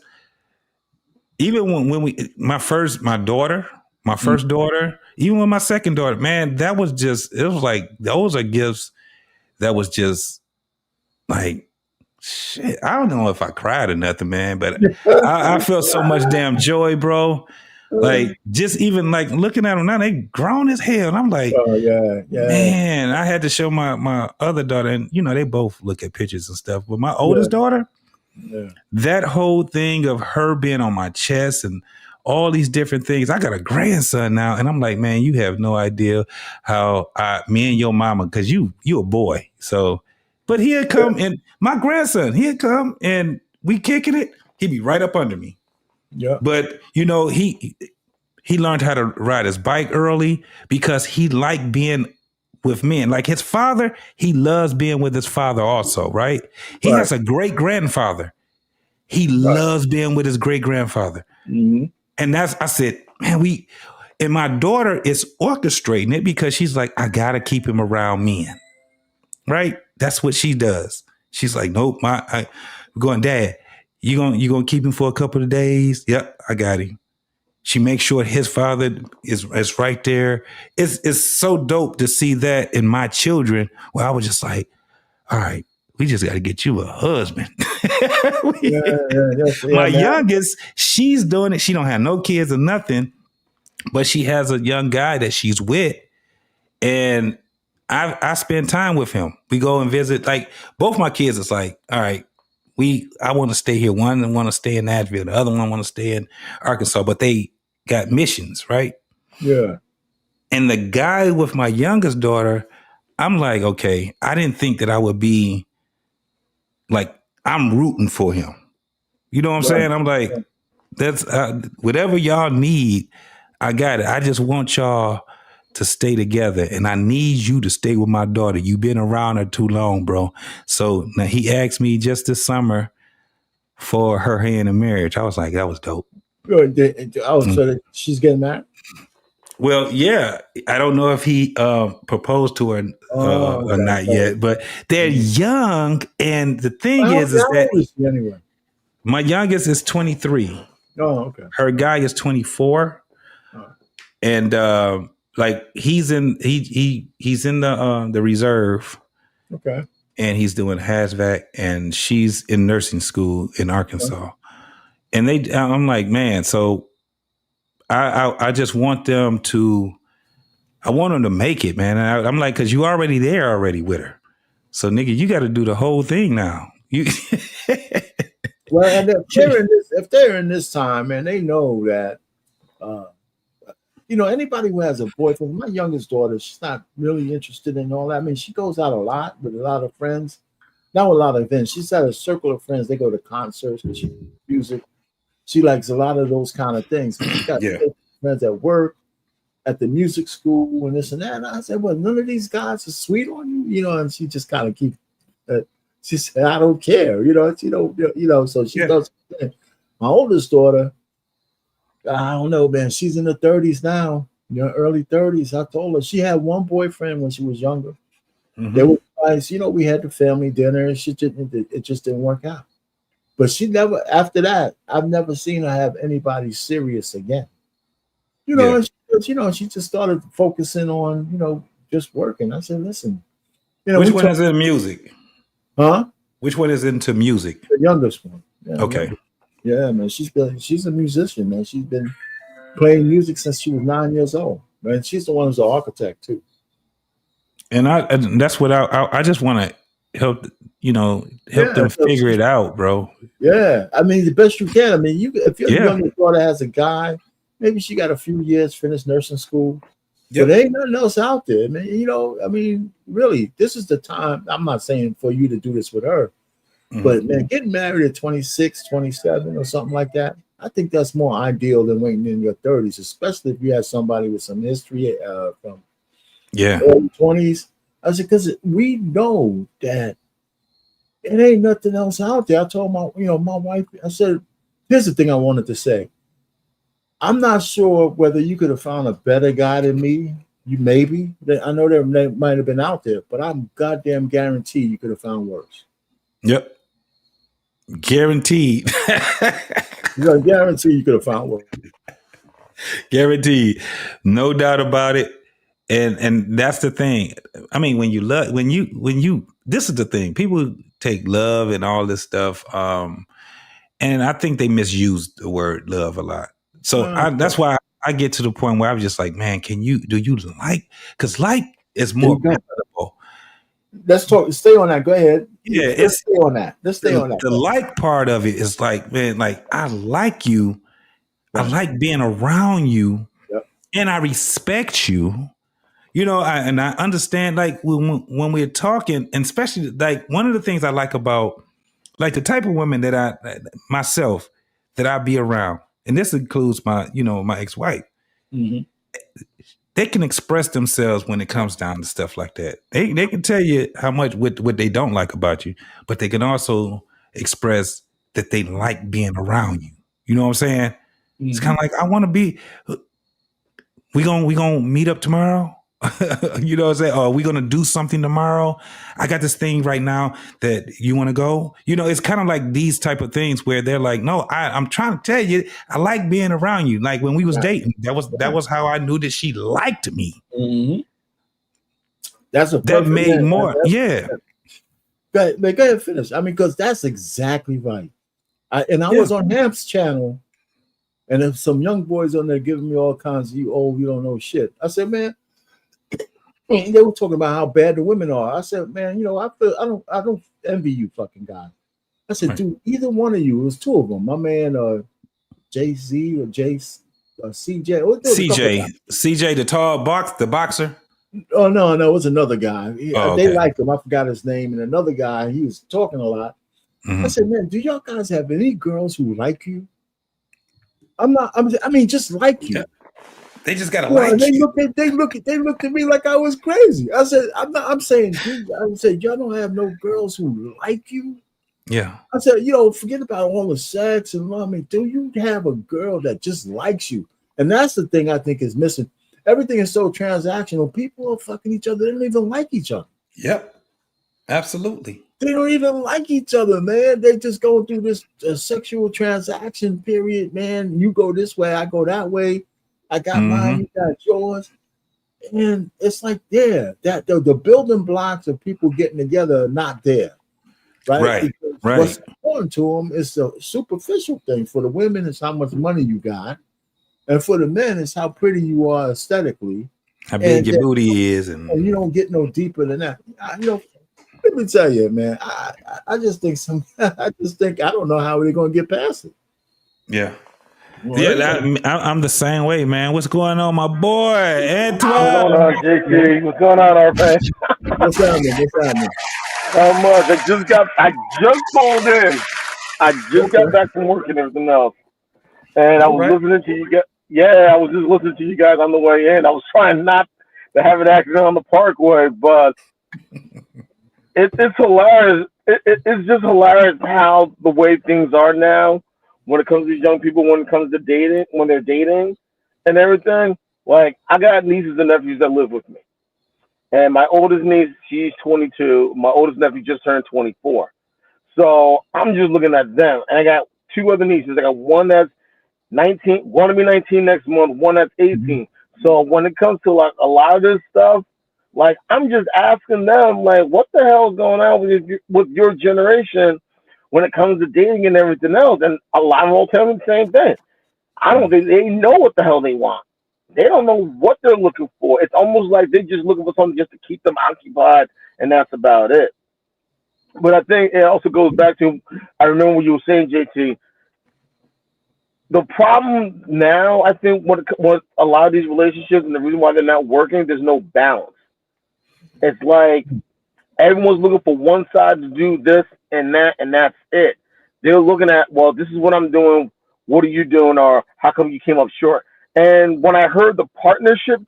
Speaker 2: even my
Speaker 3: Mm.
Speaker 2: first daughter, even with my second daughter, man, it was like, those are gifts that was just like, shit. I don't know if I cried or nothing, man, but I felt so much damn joy, bro. Like, just even like looking at them now, they grown as hell. And I'm like,
Speaker 3: Oh yeah, yeah,
Speaker 2: man, I had to show my other daughter, and they both look at pictures and stuff. But my
Speaker 3: yeah,
Speaker 2: oldest daughter,
Speaker 3: yeah.
Speaker 2: that whole thing of her being on my chest and all these different things. I got a grandson now, and I'm like, man, you have no idea how me and your mama, because you a boy. So, but he'd come and my grandson, he'd come and we kicking it. He'd be right up under me.
Speaker 3: Yeah.
Speaker 2: But he learned how to ride his bike early because he liked being with men. Like his father, he loves being with his father also, right? He
Speaker 3: Right.
Speaker 2: has a great grandfather. He
Speaker 3: Right.
Speaker 2: loves being with his great grandfather.
Speaker 3: Mm-hmm.
Speaker 2: And I said, man, and my daughter is orchestrating it because she's like, I got to keep him around men, right? That's what she does. She's like, nope, we're going, Dad, you gonna keep him for a couple of days? Yep, I got him. She makes sure his father is right there. It's so dope to see that in my children. Where I was just like, all right, we just got to get you a husband.
Speaker 3: Yeah, yes, yeah,
Speaker 2: My
Speaker 3: man.
Speaker 2: youngest, she's doing it. She don't have no kids or nothing, but she has a young guy that she's with, and I spend time with him. We go and visit. Like both my kids, it's like, all right, I want to stay here. One want to stay in Nashville. The other one want to stay in Arkansas, but they got missions, right?
Speaker 3: Yeah.
Speaker 2: And the guy with my youngest daughter, I'm like, okay, I didn't think that I would be like, I'm rooting for him. You know what I'm
Speaker 3: Right.
Speaker 2: saying? I'm like,
Speaker 3: Yeah.
Speaker 2: that's whatever y'all need, I got it. I just want y'all to stay together, and I need you to stay with my daughter. You've been around her too long, bro. So now he asked me just this summer for her hand in marriage. I was like, that was dope.
Speaker 3: Good. Oh,
Speaker 2: Mm.
Speaker 3: so she's getting married?
Speaker 2: Well, yeah, I don't know if he proposed to her
Speaker 3: Oh,
Speaker 2: or
Speaker 3: okay.
Speaker 2: not
Speaker 3: So,
Speaker 2: yet, but they're young, and the thing
Speaker 3: how
Speaker 2: is that
Speaker 3: old is she anyway?
Speaker 2: my youngest is 23.
Speaker 3: Oh, okay.
Speaker 2: Her guy is 24.
Speaker 3: Oh.
Speaker 2: and like he's in he's in the reserve.
Speaker 3: Okay.
Speaker 2: And he's doing HAZVAC, and she's in nursing school in Arkansas. And I'm like, man, so I just want them to, I want them to make it, man. And I'm like, because you already there already with her. So nigga, you got to do the whole thing now. You
Speaker 3: Well, and if they're in this time, man, they know that, anybody who has a boyfriend, my youngest daughter, she's not really interested in all that. I mean, she goes out a lot with a lot of friends, not a lot of events. She's got a circle of friends. They go to concerts and she music. She likes a lot of those kind of things. She got friends at work, at the music school, and this and that. And I said, well, none of these guys are sweet on you, and she just kind of keep. She said, I don't care, so she does. My oldest daughter, I don't know, man. She's in the 30s now, early 30s. I told her she had one boyfriend when she was younger. Mm-hmm. They were nice, we had the family dinner, and it just didn't work out. But she never, after that, I've never seen her have anybody serious again. And she just started focusing on, just working. I said, listen,
Speaker 2: which one is in music?
Speaker 3: Huh?
Speaker 2: Which one is into music?
Speaker 3: The youngest one. Yeah,
Speaker 2: okay.
Speaker 3: Yeah, man. She's a musician, man. She's been playing music since she was 9 years old. Man, she's the one who's an architect too.
Speaker 2: And that's what I just want to help them figure it out, bro.
Speaker 3: Yeah, I mean the best you can. I mean, if your youngest daughter has a guy, maybe she got a few years, finished nursing school. But there ain't nothing else out there, man. I mean, really, this is the time. I'm not saying for you to do this with her, but man, getting married at 26, 27 or something like that, I think that's more ideal than waiting in your 30s, especially if you have somebody with some history from early 20s. I said, because we know that it ain't nothing else out there. I told my wife, I said, here's the thing I wanted to say. I'm not sure whether you could have found a better guy than me. You maybe. I know they might have been out there, but I'm goddamn guaranteed you could have found worse.
Speaker 2: Yep. Guaranteed.
Speaker 3: You're guaranteed you could have found worse.
Speaker 2: Guaranteed. No doubt about it. And that's the thing. I mean, when you this is the thing. People take love and all this stuff. And I think they misuse the word love a lot. So that's why I get to the point where I'm just like, man, do you like? Because like is more comfortable.
Speaker 3: Let's talk. Stay on that. Go ahead.
Speaker 2: Yeah,
Speaker 3: let's stay on that. Let's stay on that.
Speaker 2: The like part of it is like, man, like I like you. Right. I like being around you, and I respect you. And I understand like when we're talking, and especially like one of the things I like about like the type of women that I be around. And this includes my ex-wife. Mm-hmm. They can express themselves when it comes down to stuff like that. They can tell you how much what they don't like about you, but they can also express that they like being around you. You know what I'm saying? Mm-hmm. It's kind of like I want to be. We gonna meet up tomorrow. You know what I'm saying? Are we gonna do something tomorrow? I got this thing right now that you want to go. It's kind of like these type of things where they're like, no, I'm trying to tell you, I like being around you. Like when we was dating, that was how I knew that she liked me.
Speaker 3: Mm-hmm. That's
Speaker 2: that made more.
Speaker 3: Yeah. Go ahead, finish. I mean, because that's exactly right. I was on Hamp's channel, and if some young boys on there giving me all kinds of you don't know shit. I said, man. They were talking about how bad the women are. I said, man, I don't envy you fucking guys. I said, right. Dude, either one of you, it was two of them. My man, Jay-Z or CJ.
Speaker 2: CJ, the tall the boxer.
Speaker 3: Oh, no, it was another guy. They liked him. I forgot his name. And another guy, he was talking a lot. Mm-hmm. I said, man, do y'all guys have any girls who like you? Just like you.
Speaker 2: Yeah. They just gotta like
Speaker 3: you. They looked at me like I was crazy. I said, I'm saying, dude, I said, y'all don't have no girls who like you.
Speaker 2: Yeah.
Speaker 3: I said, forget about all the sex and I mean, do you have a girl that just likes you? And that's the thing I think is missing. Everything is so transactional. People are fucking each other. They don't even like each other.
Speaker 2: Yep. Absolutely.
Speaker 3: They don't even like each other, man. They just go through this sexual transaction period, man. You go this way, I go that way. I got mine, you got yours. And it's like, yeah, that the building blocks of people getting together are not there, right?
Speaker 2: Right.
Speaker 3: Because what's
Speaker 2: Right.
Speaker 3: important to them is the superficial thing. For the women, it's how much money you got, and for the men, it's how pretty you are aesthetically,
Speaker 2: How big
Speaker 3: and
Speaker 2: your booty is,
Speaker 3: and you don't get no deeper than that. Let me tell you, man. I just think I just think I don't know how they're gonna get past it.
Speaker 2: yeah.
Speaker 3: Well,
Speaker 2: Yeah,
Speaker 3: everybody-
Speaker 2: I'm the same way, man. What's going on, my boy
Speaker 4: What's
Speaker 2: Antoine?
Speaker 4: going on, JT? What's going on, RP?
Speaker 3: what's happening? What's happening?
Speaker 4: Not much. I just called in. I just got
Speaker 3: Okay.
Speaker 4: back from work and everything else, and I
Speaker 2: All
Speaker 4: was
Speaker 2: right.
Speaker 4: listening to you guys. Yeah, I was just listening to you guys on the way in. I was trying not to have an accident on the Parkway, but it's hilarious. It's just hilarious how the way things are now when it comes to young people, when it comes to dating, when they're dating and everything. Like, I got nieces and nephews that live with me. And my oldest niece, she's 22. My oldest nephew just turned 24. So I'm just looking at them. And I got two other nieces. I got one that's 19, going to be 19 next month, one that's
Speaker 3: Mhm.
Speaker 4: 18. So when it comes to like a lot of this stuff, like I'm just asking them, like, what the hell is going on with your generation when it comes to dating and everything else? And a lot of them will tell me the same thing. I don't think they know what the hell they want. They don't know what they're looking for. It's almost like they're just looking for something just to keep them occupied, and that's about it. But I think it also goes back to, I remember what you were saying, JT. The problem now, I think, what a lot of these relationships and the reason why they're not working, there's no balance. It's like everyone's looking for one side to do this and that, and that's it. They're looking at, well, this is what I'm doing. What are you doing? Or how come you came up short? And when I heard the partnership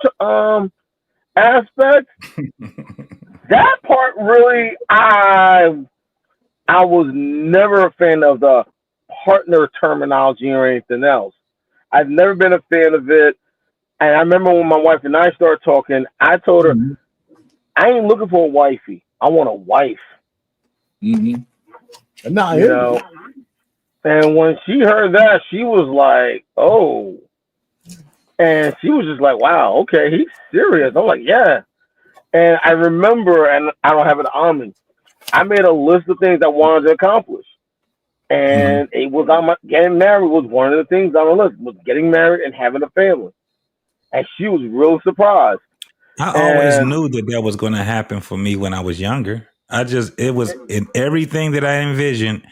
Speaker 4: aspect, that part really, I was never a fan of the partner terminology or anything else. I've never been a fan of it. And I remember when my wife and I started talking, I told her,
Speaker 3: Mhm.
Speaker 4: I ain't looking for a wifey. I want a wife,
Speaker 3: Mhm. No, I
Speaker 4: you
Speaker 3: hear you.
Speaker 4: know? And when she heard that, she was like, oh. And she was just like, wow, okay, he's serious. I'm like, yeah. And I remember, and I don't have it on me, I made a list of things I wanted to accomplish.
Speaker 2: Mhm.
Speaker 4: And it was on my getting married was one of the things on the list was getting married and having a family. And she was real surprised.
Speaker 2: I always
Speaker 4: And
Speaker 2: knew that that was going to happen for me when I was younger. It was in everything that I envisioned.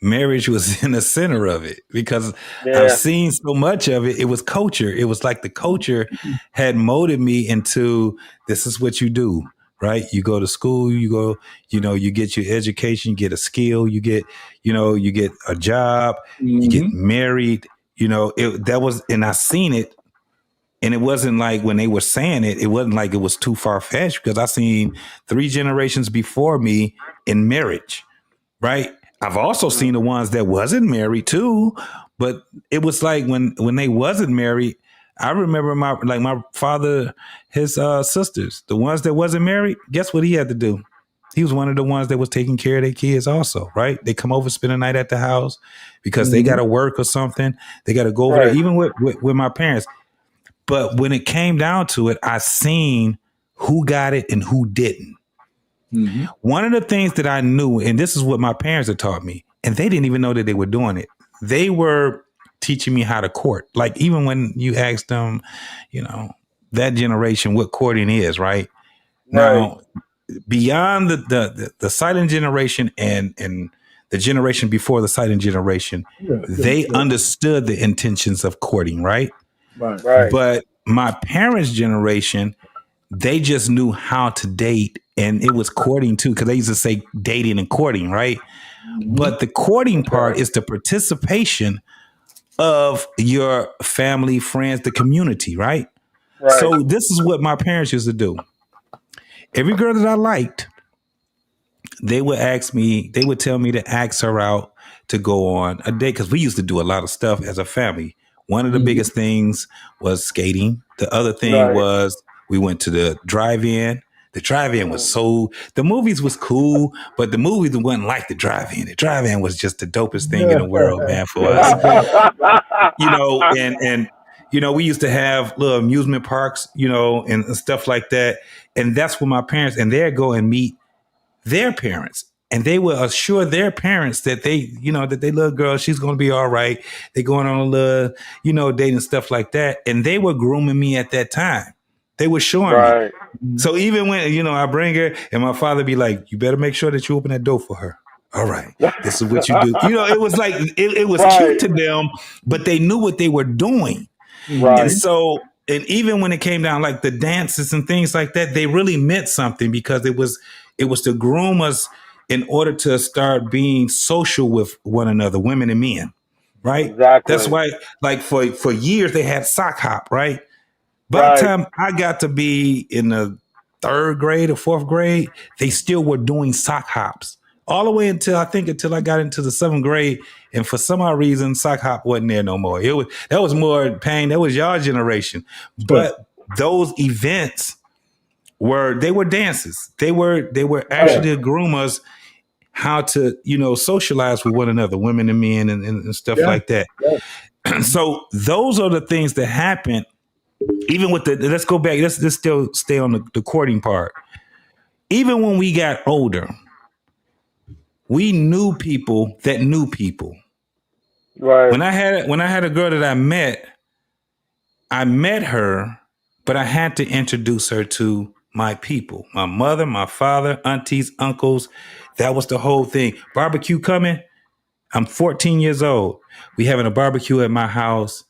Speaker 2: Marriage was in the center of it because I've
Speaker 4: yeah,
Speaker 2: seen so much of it. It was culture. It was like the culture had molded me into this is what you do, right? You go to school, you get your education, you get a skill, you get a job, you get
Speaker 3: Mhm.
Speaker 2: married. And I seen it, and it wasn't like when they were saying it wasn't like it was too far fetched because I seen three generations before me in marriage, right? I've also seen the ones that wasn't married too, but it was like when they wasn't married. I remember my father, his sisters, the ones that wasn't married. Guess what he had to do? He was one of the ones that was taking care of their kids also, right? They come over, spend the night at the house because they got
Speaker 3: Mhm.
Speaker 2: to work or something. They got to go over there.
Speaker 4: right,
Speaker 2: Even with my parents, but when it came down to it, I seen who got it and who didn't.
Speaker 3: Mhm.
Speaker 2: One of the things that I knew, and this is what my parents had taught me, and they didn't even know that they were doing it. They were teaching me how to court. Like even when you ask them, you know, that generation what courting is, right?
Speaker 4: right,
Speaker 2: Now, beyond the silent generation and the generation before the silent generation,
Speaker 3: Yeah,
Speaker 2: they understood the intentions of courting, right?
Speaker 3: right.
Speaker 4: right,
Speaker 2: But my parents' generation, they just knew how to date, and it was courting too, because they used to say dating and courting, right?
Speaker 3: Mhm.
Speaker 2: But the courting part
Speaker 4: okay,
Speaker 2: is the participation of your family, friends, the community, right?
Speaker 4: right,
Speaker 2: So this is what my parents used to do. Every girl that I liked, they would tell me to ask her out to go on a date because we used to do a lot of stuff as a family. One of the
Speaker 3: Mhm.
Speaker 2: biggest things was skating. The other thing
Speaker 4: right.
Speaker 2: was we went to the drive-in. The drive-in was the movies was cool, but the movies wasn't like the drive-in. The drive-in was just the dopest thing in the world, man, for us.
Speaker 3: Yeah, I bet.
Speaker 2: You know, and you know, we used to have little amusement parks, you know, and stuff like that. And that's where my parents, and they'd go and meet their parents. And they would assure their parents that they, you know, that they little girl, she's going to be all right. They're going on a little, you know, date and stuff like that. And they were grooming me at that time. They were showing
Speaker 4: Right.
Speaker 2: me. So even when, you know, I bring her and my father be like, you better make sure that you open that door for her. All right, this is what you do. You know, it was like, it was
Speaker 4: Right.
Speaker 2: cute to them, but they knew what they were doing.
Speaker 4: Right.
Speaker 2: And so, and even when it came down like the dances and things like that, they really meant something because it was to groom us in order to start being social with one another, women and men, right?
Speaker 4: Exactly.
Speaker 2: That's why, like for years they had sock hop, right? By
Speaker 4: Right.
Speaker 2: the time I got to be in the 3rd grade or 4th grade, they still were doing sock hops all the way until I got into the 7th grade. And for some odd reason, sock hop wasn't there no more. That was more pain. That was your generation. But those events were dances. They were actually to groom us how to, you know, socialize with one another, women and men and stuff like that.
Speaker 3: Yeah.
Speaker 2: So those are the things that happen. Even with let's go back. Let's still stay on the courting part. Even when we got older, we knew people that knew people.
Speaker 4: Right.
Speaker 2: When I had a girl that I met her, but I had to introduce her to my people, my mother, my father, aunties, uncles. That was the whole thing. Barbecue coming. I'm 14 years old. We having a barbecue at my house.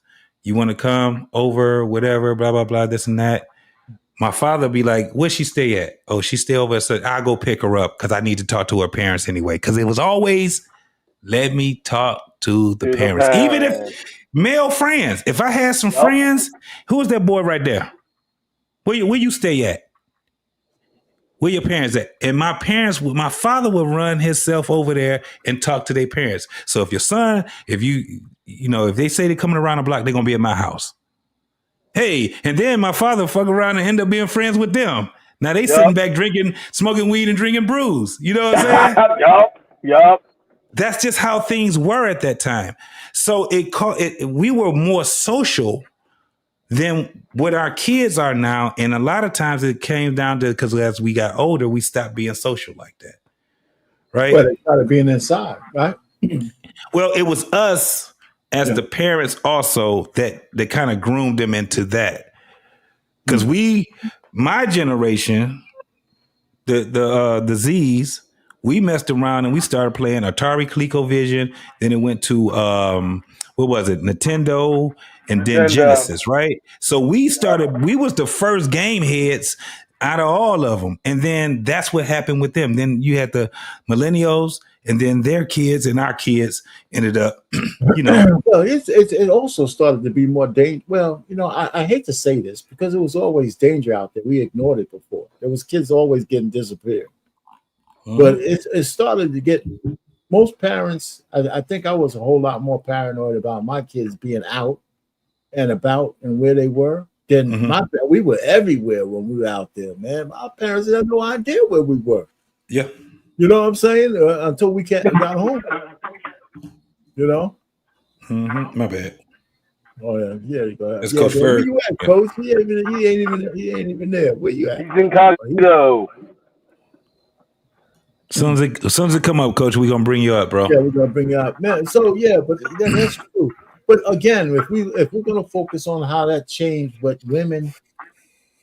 Speaker 2: You want to come over, whatever, blah, blah, blah, this and that. My father be like, where she stay at? Oh, she stay over. So I'll go pick her up because I need to talk to her parents anyway. Because it was always, let me talk to the parents. Even if male friends, if I had some friends, who was that boy right there? Where you stay at? Where your parents at? And my father would run himself over there and talk to their parents. So if your son, if they say they're coming around the block, they're going to be at my house. Hey, and then my father fuck around and end up being friends with them. Now they sitting back drinking, smoking weed and drinking brews. You know what I'm saying?
Speaker 4: Yup.
Speaker 2: That's just how things were at that time. So we were more social than what our kids are now. And a lot of times it came down to, because as we got older, we stopped being social like that. Right?
Speaker 3: Well, they started being inside, right?
Speaker 2: Well, it was us as the parents also that kind of groomed them into that. Because my generation, the Z's, we messed around and we started playing Atari, ColecoVision. Then it went to what was it, Nintendo, and then Genesis, right? So we was the first game heads out of all of them, and then that's what happened with them. Then you had the millennials, and then their kids and our kids ended up, you know.
Speaker 3: Well, it also started to be more dangerous. Well, you know, I hate to say this because it was always danger out there. We ignored it before. There was kids always getting disappeared. But it started to get, most parents, I think I was a whole lot more paranoid about my kids being out and about and where they were than we were everywhere when we were out there, man. My parents had no idea where we were.
Speaker 2: Yeah.
Speaker 3: You know what I'm saying? Until we got home. You know?
Speaker 2: My bad.
Speaker 3: Oh yeah, you go.
Speaker 2: It's
Speaker 3: Coach where you at, Coach? He ain't even there. Where you at?
Speaker 4: He's incognito.
Speaker 2: As soon as it come up, Coach, we're gonna bring you up, bro.
Speaker 3: Yeah, we're gonna bring you up, man. So yeah, but that's true. But again, if we're gonna focus on how that changed what women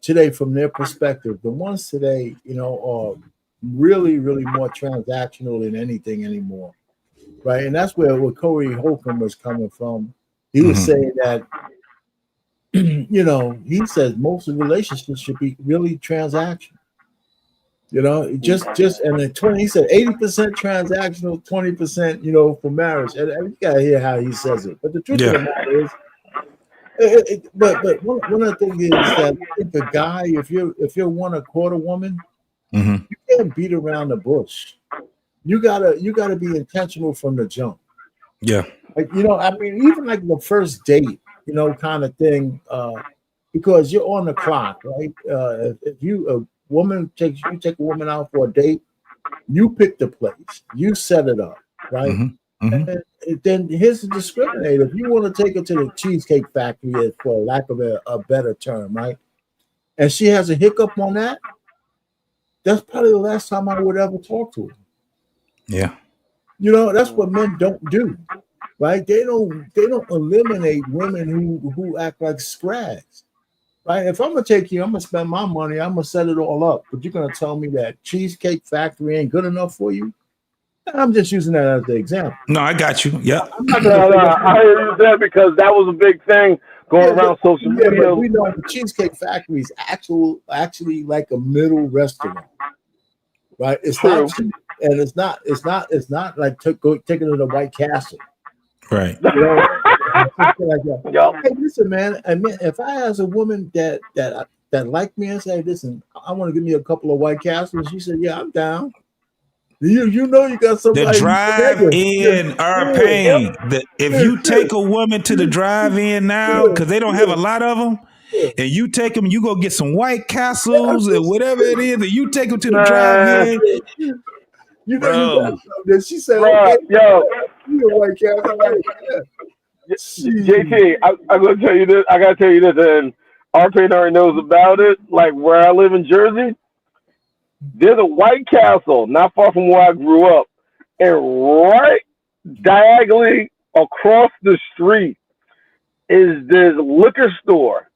Speaker 3: today from their perspective, the ones today, you know, are really, really more transactional than anything anymore, right? And that's where Corey Holcomb was coming from. He was saying that, you know, he says most of relationships should be really transactional. You know, just and then 20. He said 80% transactional, 20%, you know, for marriage. And you gotta hear how he says it. But the truth of the matter is, but one of the things is that if a guy, if you're 1/4 woman, you can't beat around the bush. You gotta be intentional from the jump.
Speaker 2: Yeah.
Speaker 3: Like, you know, I mean, even like the first date, you know, kind of thing, because you're on the clock, right? If you take a woman out for a date, you pick the place, you set it up, right? And then here's the discriminator. If you want to take her to the Cheesecake Factory, for lack of a better term, right? And she has a hiccup on that, that's probably the last time I would ever talk to her.
Speaker 2: Yeah.
Speaker 3: You know, that's what men don't do, right? They don't eliminate women who act like scrags. Right? If I'm gonna take you, I'm gonna spend my money, I'm gonna set it all up. But you're gonna tell me that Cheesecake Factory ain't good enough for you? I'm just using that as the example.
Speaker 2: No, I got you. Yep.
Speaker 3: I'm not gonna
Speaker 4: I heard that because that was a big thing going around social media.
Speaker 3: But we know the Cheesecake Factory is actually like a middle restaurant, right? It's
Speaker 4: True.
Speaker 3: not cheap, and it's not like taking it to the White Castle.
Speaker 2: Right.
Speaker 3: You know, like that.
Speaker 4: Yep.
Speaker 3: Hey, listen, man. I mean, if I ask a woman that like me and say, "Listen, I want to give me a couple of White Castles," she said, "Yeah, I'm down." You know, you got somebody.
Speaker 2: The drive-in are paying. If you take a woman to the drive-in now, because they don't have a lot of them, and you take them, you go get some White Castles and whatever it is, and you take them to the drive-in.
Speaker 3: You know,
Speaker 2: Bro.
Speaker 3: you got something. She said,
Speaker 4: Right,
Speaker 3: "Okay,
Speaker 4: yo,
Speaker 3: you a White Castle."
Speaker 4: JT, I'm gonna tell you this. I gotta tell you this, and RP already knows about it. Like where I live in Jersey, there's a White Castle not far from where I grew up, and right diagonally across the street is this liquor store.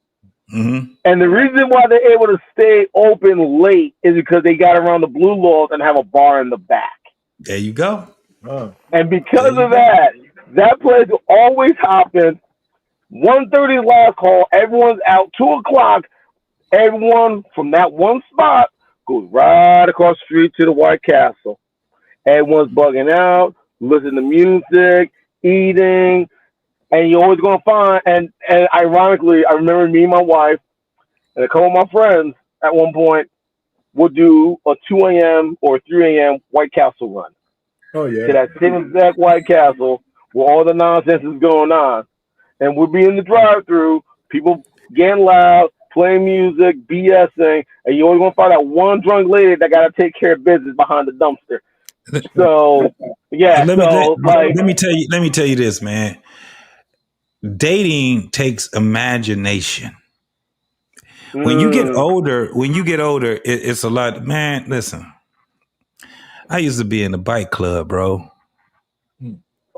Speaker 2: Mm-hmm.
Speaker 4: And the reason why they're able to stay open late is because they got around the blue laws and have a bar in the back.
Speaker 2: There you go.
Speaker 4: And because of that, that place will always happen. 1:30 last call. Everyone's out. 2:00. Everyone from that one spot goes right across the street to the White Castle. Everyone's bugging out, listening to music, eating, and you're always gonna find. And ironically, I remember me and my wife and a couple of my friends at one point would do a 2 a.m. or 3 a.m. White Castle run.
Speaker 3: Oh yeah.
Speaker 4: To that same exact White Castle where all the nonsense is going on. And we'll be in the drive-thru, people getting loud, playing music, BSing, and you're always gonna find that one drunk lady that gotta take care of business behind the dumpster. So yeah,
Speaker 2: let me tell you this, man. Dating takes imagination. When you get older, it's a lot. Man, listen. I used to be in the bike club, bro.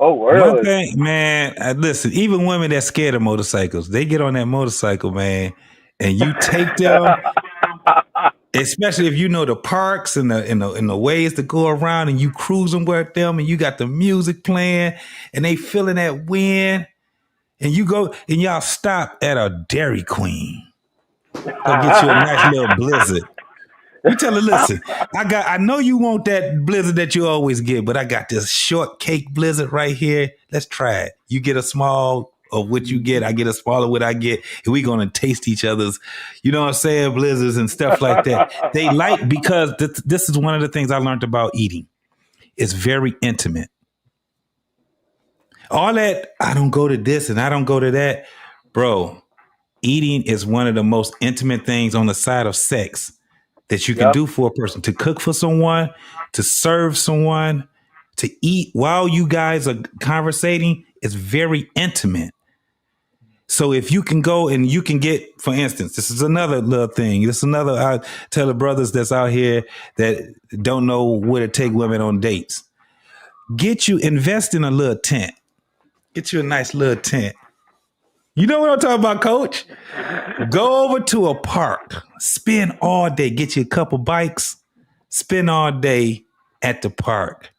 Speaker 4: Oh, really?
Speaker 2: One thing, man, listen, even women that scared of motorcycles, they get on that motorcycle, man, and you take them, especially if you know the parks and the ways to go around, and you cruising with them, and you got the music playing, and they feeling that wind, and you go and y'all stop at a Dairy Queen. Go get you a nice little blizzard. You tell her, listen, I know you want that blizzard that you always get, but I got this shortcake blizzard right here. Let's try it. You get a small of what you get, I get a small of what I get, and we're gonna taste each other's, you know what I'm saying, blizzards and stuff like that. They like, because this is one of the things I learned about eating. It's very intimate. All that, I don't go to this and I don't go to that. Bro, eating is one of the most intimate things on the side of sex that you can do for a person. To cook for someone, to serve someone, to eat while you guys are conversating is very intimate. So if you can go and you can get, for instance, this is another little thing. This is another, I tell the brothers that's out here that don't know where to take women on dates. Invest in a little tent. Get you a nice little tent. You know what I'm talking about, Coach? Go over to a park, spend all day, get you a couple bikes, spend all day at the park.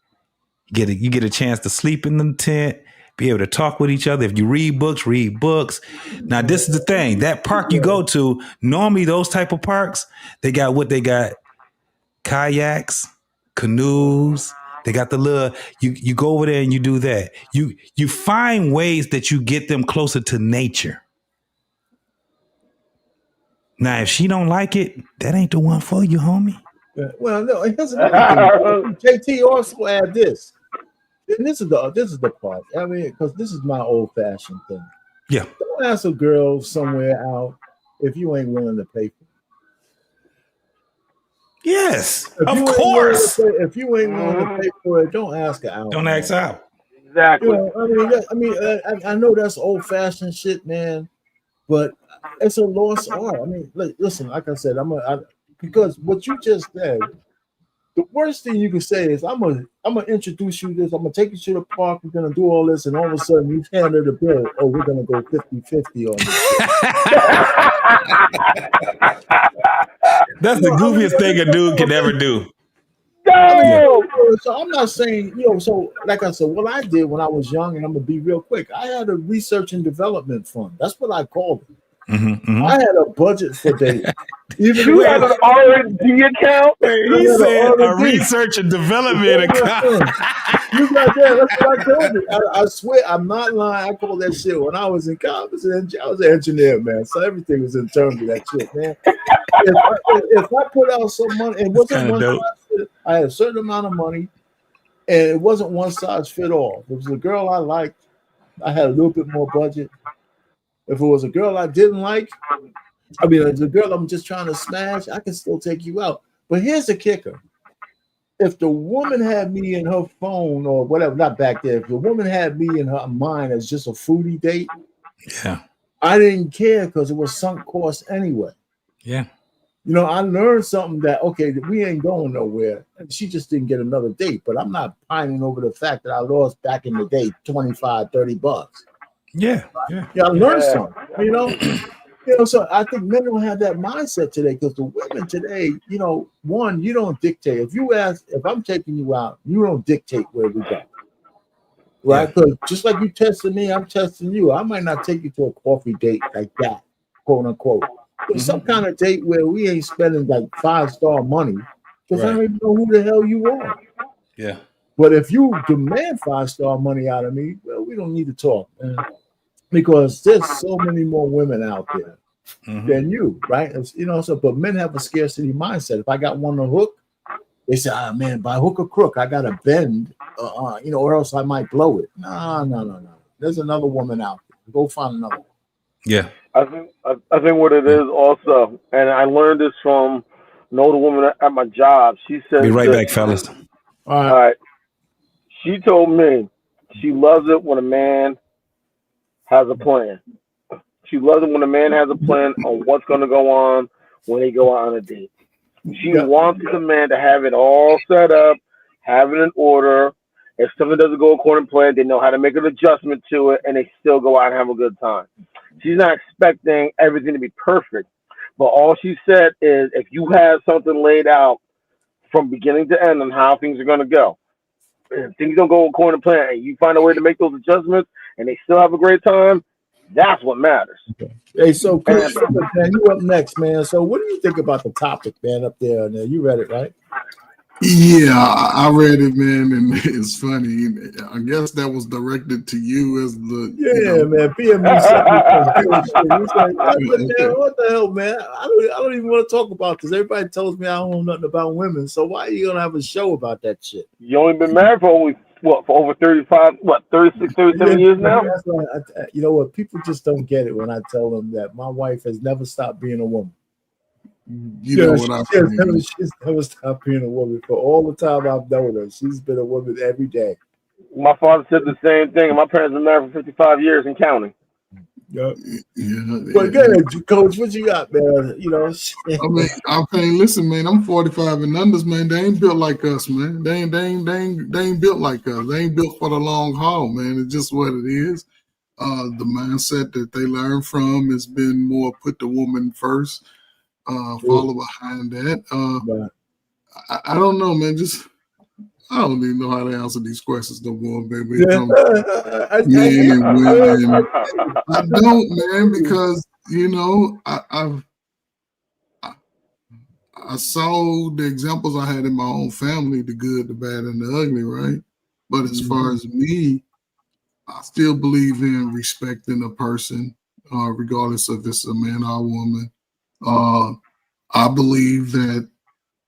Speaker 2: You get a chance to sleep in the tent, be able to talk with each other. If you read books, read books. Now, this is the thing. That park you go to, normally those type of parks, they got kayaks, canoes. They got the little, you go over there and you do that. You find ways that you get them closer to nature. Now, if she don't like it, that ain't the one for you, homie.
Speaker 3: Well, no, it doesn't. JT also add this. And this is the part. I mean, because this is my old fashioned thing.
Speaker 2: Yeah.
Speaker 3: Don't ask a girl somewhere out if you ain't willing to pay for it.
Speaker 2: Yes, of course.
Speaker 3: If you ain't willing to pay for it, don't ask her out.
Speaker 2: Don't ask out.
Speaker 4: Exactly.
Speaker 3: I know that's old fashioned shit, man, but it's a lost art. I mean, listen, like I said, because what you just said, the worst thing you can say is I'm gonna introduce you to this, I'm gonna take you to the park, we're gonna do all this, and all of a sudden you hand her the bill. Oh, we're gonna go 50-50 on this shit.
Speaker 2: That's the goofiest thing a dude can ever do. Yeah.
Speaker 4: No.
Speaker 3: So I'm not saying, so like I said, what I did when I was young, and I'm gonna be real quick, I had a research and development fund. That's what I called it. I had a budget for dating.
Speaker 4: You have an R&D account?
Speaker 2: He said a research and development account.
Speaker 3: You got that? That's what I called it. I swear, I'm not lying. I called that shit when I was in college. I was an engineer, man. So everything was in terms of that shit, man. If I put out some money, it wasn't one size fit. I had a certain amount of money, and it wasn't one size fit all. If it was a girl I liked, I had a little bit more budget. If it was a girl I didn't like, I mean, if the girl I'm just trying to smash, I can still take you out. But here's the kicker. If the woman had me in her phone or whatever, not back there, if the woman had me in her mind as just a fruity date,
Speaker 2: yeah,
Speaker 3: I didn't care because it was sunk cost anyway.
Speaker 2: Yeah.
Speaker 3: I learned something that, okay, we ain't going nowhere. And she just didn't get another date. But I'm not pining over the fact that I lost back in the day $25-$30.
Speaker 2: Yeah.
Speaker 3: I learned something, so I think men don't have that mindset today because the women today, one, you don't dictate. If I'm taking you out, you don't dictate where we go. Right? Because just like you testing me, I'm testing you. I might not take you to a coffee date like that, quote unquote. But some kind of date where we ain't spending like 5-star money because I don't even know who the hell you are.
Speaker 2: Yeah.
Speaker 3: But if you demand 5-star money out of me, well, we don't need to talk, man. Because there's so many more women out there than you, right? But men have a scarcity mindset. If I got one on the hook, they say, man, by hook or crook, I got to bend, or else I might blow it. No. There's another woman out there. Go find another one.
Speaker 2: Yeah.
Speaker 4: I think what it is also, and I learned this from an older woman at my job. She said,
Speaker 2: "Be right back, fellas."
Speaker 4: All right. She told me she loves it when a man has a plan. She loves it when a man has a plan on what's going to go on when they go out on a date. She wants the man to have it all set up, have it in order. If something doesn't go according to plan, they know how to make an adjustment to it, and they still go out and have a good time. She's not expecting everything to be perfect, but all she said is if you have something laid out from beginning to end on how things are going to go, and things don't go according to plan, and you find a way to make those adjustments, and they still have a great time, that's what matters.
Speaker 3: Okay. Hey, so Chris, man, you up next, man. So what do you think about the topic, man, up there? You read it, right?
Speaker 5: Yeah, I read it, man, and it's funny. I guess that was directed to you as the
Speaker 3: man. What the hell, man? I don't even want to talk about this. Everybody tells me I don't know nothing about women. So why are you gonna have a show about that shit?
Speaker 4: You only been married for over 36, 37 years now?
Speaker 3: That's why you know what? People just don't get it when I tell them that my wife has never stopped being a woman.
Speaker 5: You know what I mean?
Speaker 3: She's never stopped being a woman for all the time I've known her. She's been a woman every day.
Speaker 4: My father said the same thing. My parents been married for 55 years and counting.
Speaker 3: Yeah. But go ahead, Coach. What you got, man?
Speaker 5: I mean, listen, man. I'm 45 and unders, man. They ain't built like us, man. They ain't built like us. They ain't built for the long haul, man. It's just what it is. The mindset that they learn from has been more put the woman first. Follow behind that. I don't know, man. I don't even know how to answer these questions no more, baby. Men and women. I don't, man, because I saw the examples I had in my own family, the good, the bad, and the ugly, right? But as far as me, I still believe in respecting a person, regardless if it's a man or a woman. I believe that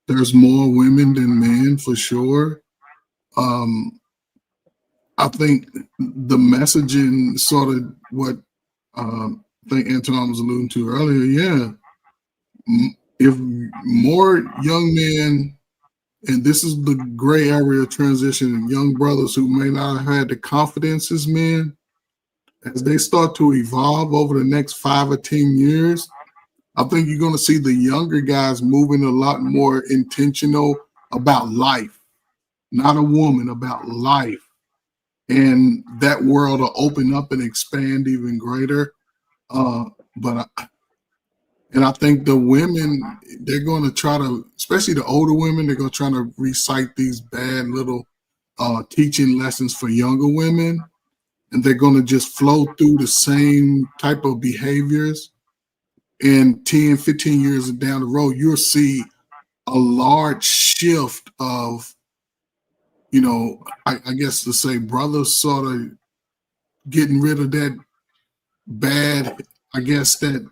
Speaker 5: there's more women than men for sure. I think the messaging sort of what I think Antoine was alluding to earlier. Yeah, if more young men and this is the gray area transition, young brothers who may not have had the confidence as men, as they start to evolve over the next 5 or 10 years, I think you're going to see the younger guys moving a lot more intentional about life, not a woman, about life. And that world will open up and expand even greater. And I think the women, they're going to try to, especially the older women, they're going to try to recite these bad little teaching lessons for younger women. And they're going to just flow through the same type of behaviors. And 10, 15 years down the road, you'll see a large shift of, I guess to say brothers sort of getting rid of that bad, I guess that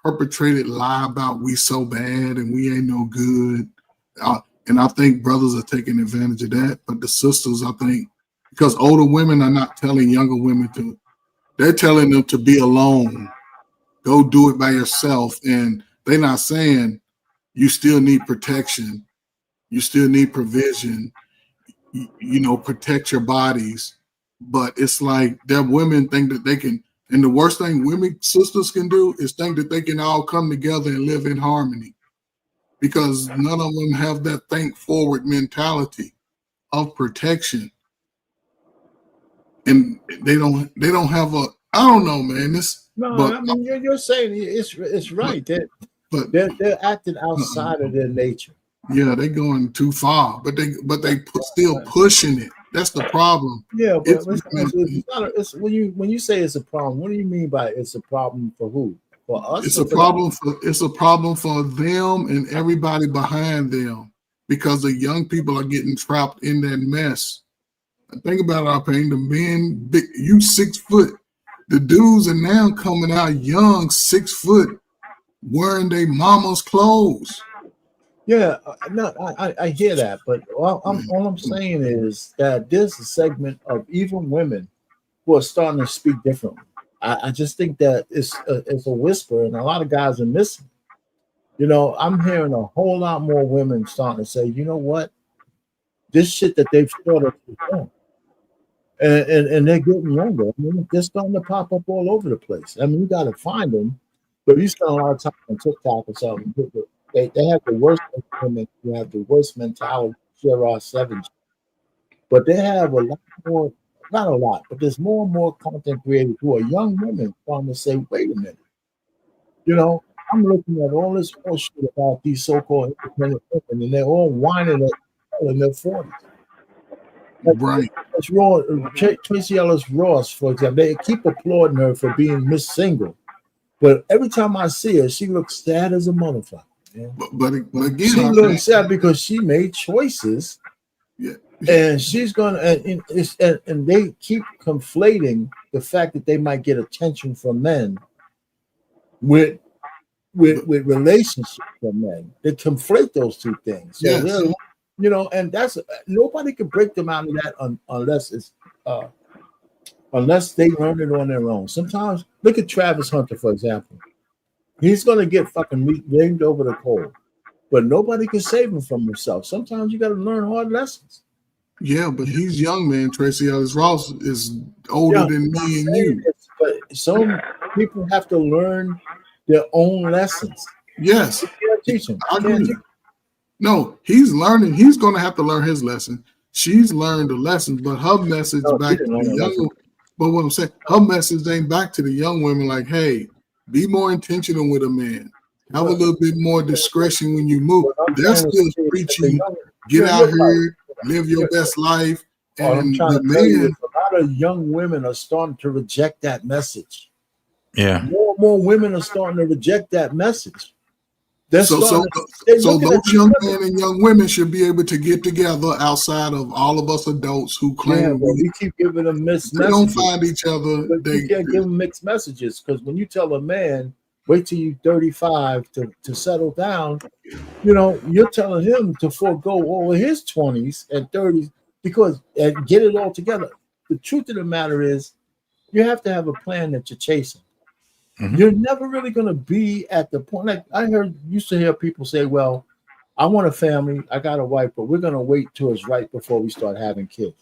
Speaker 5: perpetrated lie about we so bad and we ain't no good. And I think brothers are taking advantage of that. But the sisters, I think, because older women are not telling younger women to, they're telling them to be alone. Go do it by yourself. And they're not saying you still need protection. You still need provision. Protect your bodies. But it's like that women think that they can, and the worst thing women sisters can do is think that they can all come together and live in harmony, because none of them have that think forward mentality of protection, and they don't have a. I don't know, man.
Speaker 3: I mean you're saying it's right.
Speaker 5: But
Speaker 3: They're acting outside of their nature.
Speaker 5: Yeah, they're going too far, but they still pushing it. That's the problem.
Speaker 3: Yeah, but it's when you say it's a problem, what do you mean by it's a problem for who? For us?
Speaker 5: It's a problem for them and everybody behind them, because the young people are getting trapped in that mess. Think about our pain. The men, big, you 6 foot. The dudes are now coming out young, 6 foot, wearing their mama's clothes.
Speaker 3: Yeah, no, I hear that, but all I'm saying is that there's a segment of even women who are starting to speak differently. I just think that it's a whisper, and a lot of guys are missing. I'm hearing a whole lot more women starting to say, you know what, this shit that they've thought of before, and they're getting younger. I mean, they're starting to pop up all over the place. I mean, you got to find them, but you spend a lot of time on TikTok or something. They have the worst women who have the worst mentality, Shira 7. But they have a lot more, not a lot, but there's more and more content creators who are young women trying to say, wait a minute. I'm looking at all this bullshit about these so-called independent women, and they're all whining in their 40s.
Speaker 5: Right.
Speaker 3: It's raw. Tracy Ellis Ross, for example, they keep applauding her for being Miss Single. But every time I see her, she looks sad as a motherfucker. Yeah.
Speaker 5: But again,
Speaker 3: she looks sad because she made choices, and she's gonna and they keep conflating the fact that they might get attention from men with relationships from men. They conflate those two things. So yes. And that's nobody can break them out of that unless they learn it on their own. Sometimes look at Travis Hunter, for example. He's going to get fucking rained over the coal, but nobody can save him from himself. Sometimes you got to learn hard lessons.
Speaker 5: Yeah, but he's young, man. Tracy Ellis Ross is older than me and you.
Speaker 3: But some people have to learn their own lessons.
Speaker 5: Yes.
Speaker 3: You can't teach him.
Speaker 5: I agree. No, he's learning. He's going to have to learn his lesson. She's learned the lesson, but her message back to the young. But what I'm saying, her message ain't back to the young women like, hey, be more intentional with a man. Have a little bit more discretion when you move. They're still preaching, get out here, live your best life. And the man,
Speaker 3: a lot of young women are starting to reject that message.
Speaker 2: Yeah.
Speaker 3: More and more women are starting to reject that message.
Speaker 5: So those young men and young women should be able to get together outside of all of us adults who claim
Speaker 3: we keep giving them mixed messages.
Speaker 5: They don't find each other.
Speaker 3: You can't give them mixed messages, because when you tell a man, wait till you're 35 to settle down, you're telling him to forego all of his 20s and 30s and get it all together. The truth of the matter is, you have to have a plan that you're chasing. Mm-hmm. You're never really going to be at the point. Like I used to hear people say, well, I want a family. I got a wife, but we're gonna wait till it's right before we start having kids.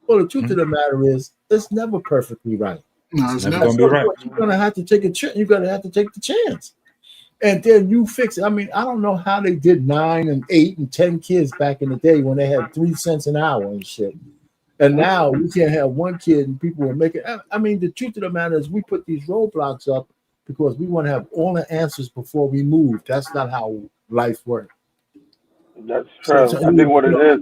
Speaker 3: Well, the truth of the matter is, it's never perfectly right.
Speaker 5: No, it's
Speaker 2: Never
Speaker 5: not.
Speaker 2: gonna be right.
Speaker 3: You're gonna have to take a chance. You're gonna have to take the chance, and then you fix it. I mean, I don't know how they did 9 and 8 and 10 kids back in the day when they had 3 cents an hour and shit. And now we can't have one kid and people will make it. I mean, the truth of the matter is, we put these roadblocks up because we want to have all the answers before we move. That's not how life works.
Speaker 4: That's true. I think what it is.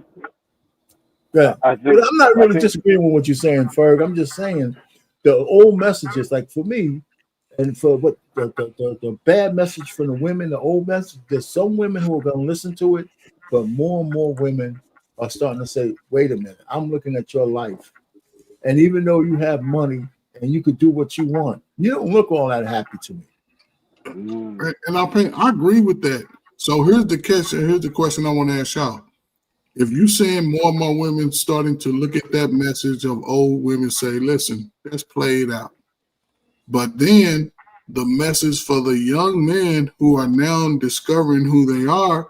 Speaker 3: Yeah,
Speaker 4: I
Speaker 3: but
Speaker 4: think
Speaker 3: I'm not
Speaker 4: I
Speaker 3: really
Speaker 4: think
Speaker 3: disagreeing with what you're saying, Ferg. I'm just saying the old messages, like for me, and for what the bad message for the women, the old message. There's some women who are going to listen to it, but more and more women are starting to say, "Wait a minute, I'm looking at your life, and even though you have money and you could do what you want, you don't look all that happy to me."
Speaker 5: And I agree with that. So here's the catch, and here's the question I want to ask y'all. If you're seeing more and more women starting to look at that message of old women say, listen, let's play it out. But then the message for the young men who are now discovering who they are,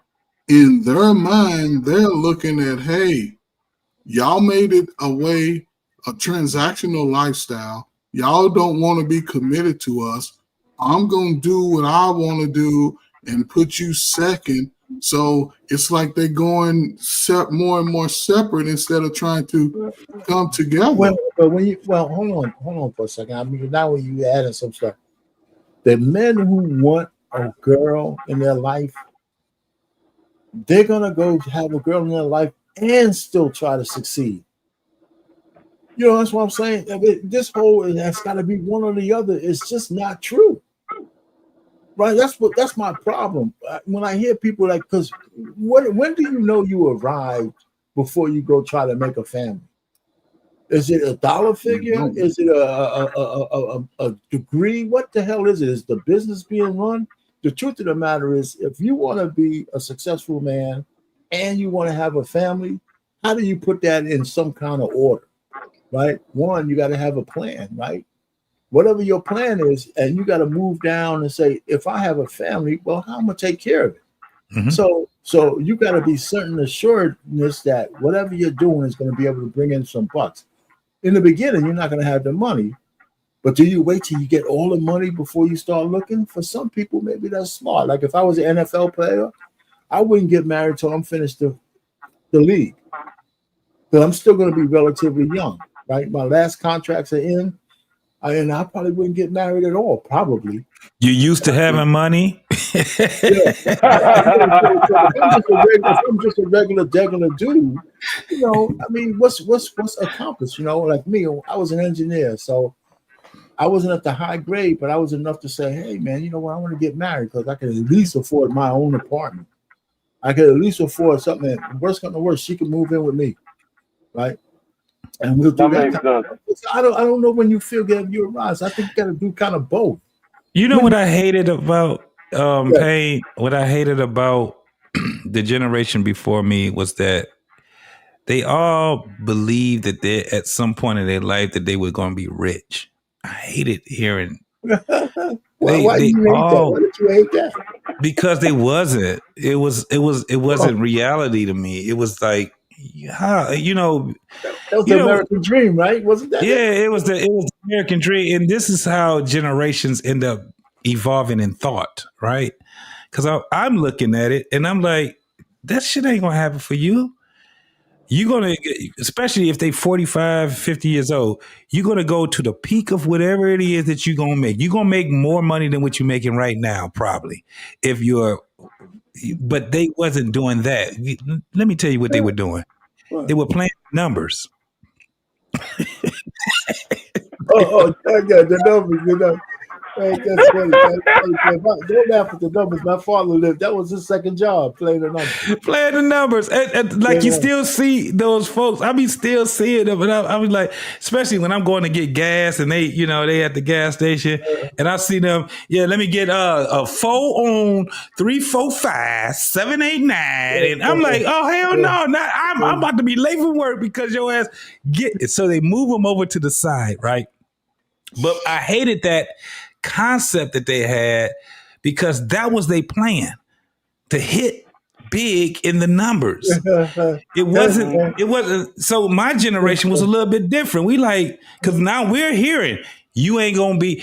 Speaker 5: in their mind, they're looking at, hey, y'all made it a transactional lifestyle. Y'all don't want to be committed to us. I'm going to do what I want to do and put you second. So it's like they're going more and more separate instead of trying to come together.
Speaker 3: Hold on for a second. I mean, now when you adding some stuff, the men who want a girl in their life, they're gonna go have a girl in their life and still try to succeed. You know, that's what I'm saying. I mean, this whole that's got to be one or the other. It's just not true, right? That's my problem. When I hear people like, because when do you know you arrived before you go try to make a family? Is it a dollar figure? Is it a degree? What the hell is it? Is the business being run? The truth of the matter is, if you want to be a successful man and you want to have a family, how do you put that in some kind of order? Right? One, you got to have a plan, right? Whatever your plan is, and you got to move down and say, if I have a family, well, how am I gonna take care of it? Mm-hmm. So you got to be certain assuredness that whatever you're doing is going to be able to bring in some bucks. In the beginning, you're not going to have the money, but do you wait till you get all the money before you start looking? For some people, maybe that's smart. Like if I was an NFL player, I wouldn't get married till I'm finished the league. But I'm still going to be relatively young, right? My last contracts are in, and I probably wouldn't get married at all, probably.
Speaker 2: You used to having money?
Speaker 3: Yeah. If I'm just a regular dude, you know, I mean, what's accomplished? You know, like me, I was an engineer, so I wasn't at the high grade, but I was enough to say, hey, man, you know what? I want to get married because I can at least afford my own apartment. I could at least afford something. And worst come to worst, she can move in with me, right? And we'll do that. I don't know when you feel that you arise. I think you got to do kind of both.
Speaker 2: You know what I hated about Payne? What I hated about the generation before me was that they all believed that they at some point in their life that they were going to be rich. I hated hearing.
Speaker 3: Why did you hate that? Why did you hate that?
Speaker 2: Because they wasn't. It wasn't reality to me. It was like, how, you know,
Speaker 3: that was the American dream, right? Wasn't that?
Speaker 2: Yeah, it was the American dream, and this is how generations end up evolving in thought, right? Because I'm looking at it and I'm like, that shit ain't gonna happen for you. You're gonna, especially if they 45, 50 years old, you're gonna go to the peak of whatever it is that you're gonna make. You're gonna make more money than what you're making right now, probably. But they wasn't doing that. Let me tell you what they were doing. They were playing numbers.
Speaker 3: The numbers, you know. Man, that's funny. Don't laugh at the numbers. My father lived. That was his second job, playing the numbers.
Speaker 2: Playing the numbers. And like you still see those folks. I be still seeing them. And I was like, especially when I'm going to get gas and they at the gas station and I see them, let me get a 4 on 3, 4, 5, 7, 8, 9. And I'm like, oh, hell no. I'm about to be late for work because your ass get it. So they move them over to the side, right? But I hated that concept that they had because that was their plan, to hit big in the numbers. It wasn't. So my generation was a little bit different. We like, because now we're hearing you ain't gonna be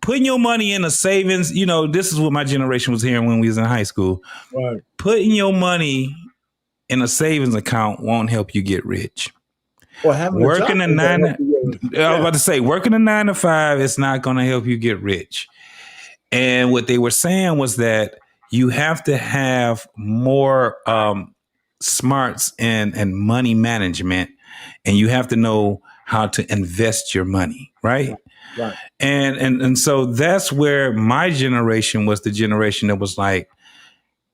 Speaker 2: putting your money in a savings. You know, this is what my generation was hearing when we was in high school.
Speaker 3: Right.
Speaker 2: Putting your money in a savings account won't help you get rich.
Speaker 3: Or having
Speaker 2: Working
Speaker 3: a
Speaker 2: a
Speaker 3: job
Speaker 2: nine,
Speaker 3: I was
Speaker 2: about to say, working a 9 to 5 is not going to help you get rich. And what they were saying was that you have to have more smarts and money management, and you have to know how to invest your money, right?
Speaker 3: Right.
Speaker 2: And so that's where my generation was the generation that was like,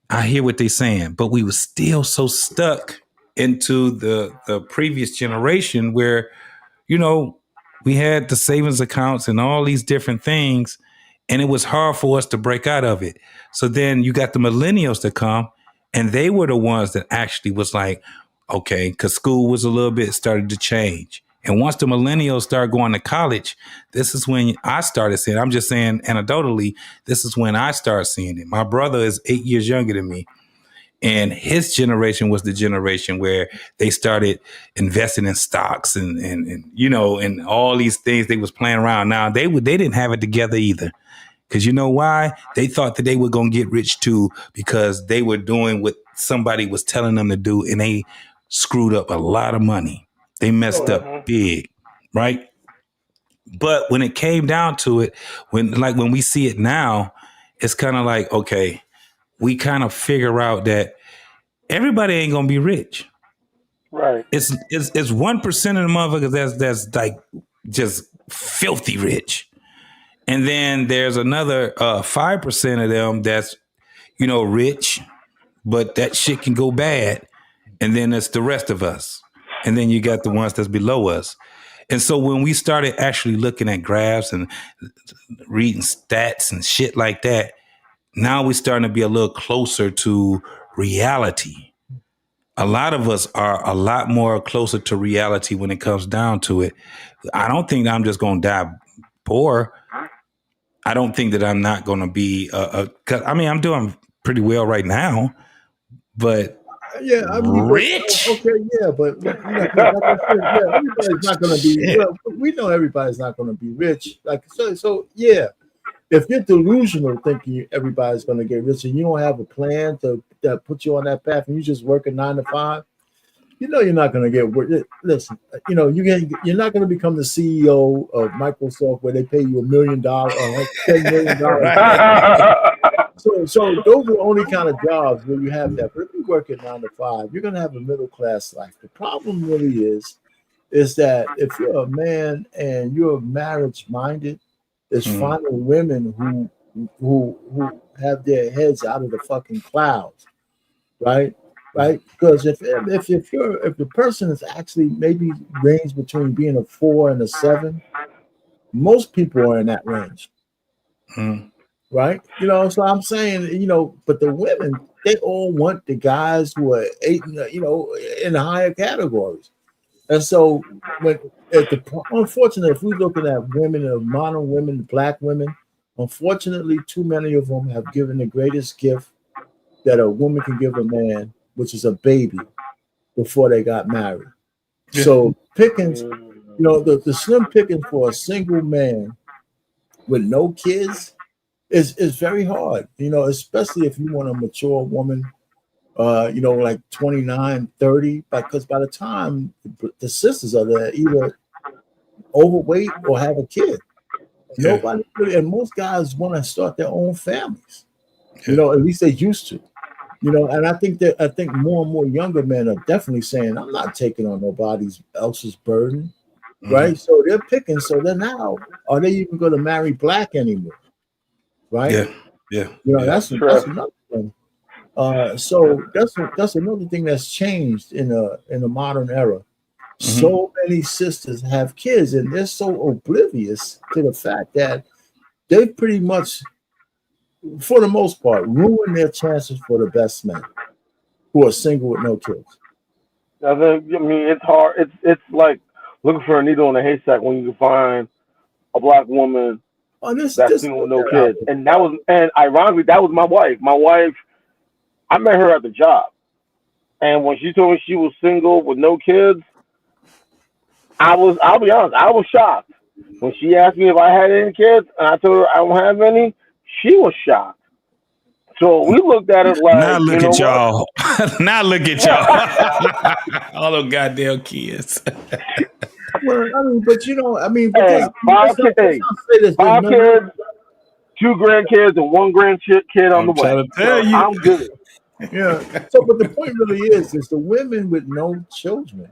Speaker 2: I hear what they're saying, but we were still so stuck into the previous generation where, you know, we had the savings accounts and all these different things, and it was hard for us to break out of it. So then you got the millennials to come, and they were the ones that actually was like, okay, because school was a little bit started to change. And once the millennials started going to college, this is when I started seeing, I'm just saying anecdotally, this is when I started seeing it. My brother is 8 years younger than me. And his generation was the generation where they started investing in stocks and you know, and all these things they was playing around. Now they didn't have it together either. Because you know why? They thought that they were going to get rich too because they were doing what somebody was telling them to do, and they screwed up a lot of money. They messed up big, right? But when it came down to it, when we see it now, it's kind of like, okay, we kind of figure out that everybody ain't gonna be rich.
Speaker 4: Right.
Speaker 2: It's 1% of the motherfuckers that's like just filthy rich. And then there's another 5% of them that's, you know, rich, but that shit can go bad. And then it's the rest of us. And then you got the ones that's below us. And so when we started actually looking at graphs and reading stats and shit like that, now we're starting to be a little closer to reality. A lot of us are a lot more closer to reality when it comes down to it. I don't think I'm just going to die poor. I don't think that I'm not going to be I mean, I'm doing pretty well right now, but
Speaker 3: yeah, I mean,
Speaker 2: rich.
Speaker 3: Okay, yeah, but you know, like I said, yeah, everybody's not going to be. Well, we know everybody's not going to be rich. Like so, yeah. If you're delusional thinking everybody's going to get rich and you don't have a plan that put you on that path and you just work a 9 to 5, you know you're not going to get work. Listen, you know you're not going to become the CEO of Microsoft where they pay you $1 million or $10 million. So those are the only kind of jobs where you have that. But if you work at 9 to 5, you're going to have a middle class life. The problem really is that if you're a man and you're marriage minded, is finding women who have their heads out of the fucking clouds, right? Because if the person is actually maybe range between being a 4 and a 7, most people are in that range, right? You know, so I'm saying, you know, but the women, they all want the guys who are 8, you know, in the higher categories. And so, unfortunately, if we're looking at women, modern women, black women, unfortunately, too many of them have given the greatest gift that a woman can give a man, which is a baby, before they got married. Yeah. So pickings, you know, the slim pickings for a single man with no kids is very hard. You know, especially if you want a mature woman. You know, like 29, 30, because by the time the sisters are there, either overweight or have a kid. Yeah. Nobody really, and most guys want to start their own families. Yeah. You know, at least they used to. You know, and I think more and more younger men are definitely saying, I'm not taking on nobody else's burden. Right. So they're picking. So then now, are they even going to marry black anymore? Right.
Speaker 2: Yeah. Yeah.
Speaker 3: You know, that's another thing. So that's another thing that's changed in the modern era. So many sisters have kids, and they're so oblivious to the fact that they pretty much, for the most part, ruin their chances for the best men who are single with no kids.
Speaker 4: I mean, it's hard. It's like looking for a needle in a haystack when you can find a black woman that's single with no kids. And ironically, that was my wife. My wife I met her at the job, and when she told me she was single with no kids, I'll be honest, I was shocked. When she asked me if I had any kids, and I told her I don't have any, she was shocked. So we looked at it
Speaker 2: Now
Speaker 4: like, you
Speaker 2: look
Speaker 4: know
Speaker 2: at
Speaker 4: what?
Speaker 2: y'all. Now look at y'all. All those goddamn kids.
Speaker 3: Well, I mean, but you know, I mean, but
Speaker 4: Hey, five
Speaker 3: let's not
Speaker 4: kids,
Speaker 3: say this.
Speaker 4: five kids, two grandkids, and one grandkid on the
Speaker 2: I'm
Speaker 4: way.
Speaker 2: trying to tell
Speaker 4: So
Speaker 2: you.
Speaker 4: I'm good.
Speaker 3: Yeah. So, but the point really is the women with no children.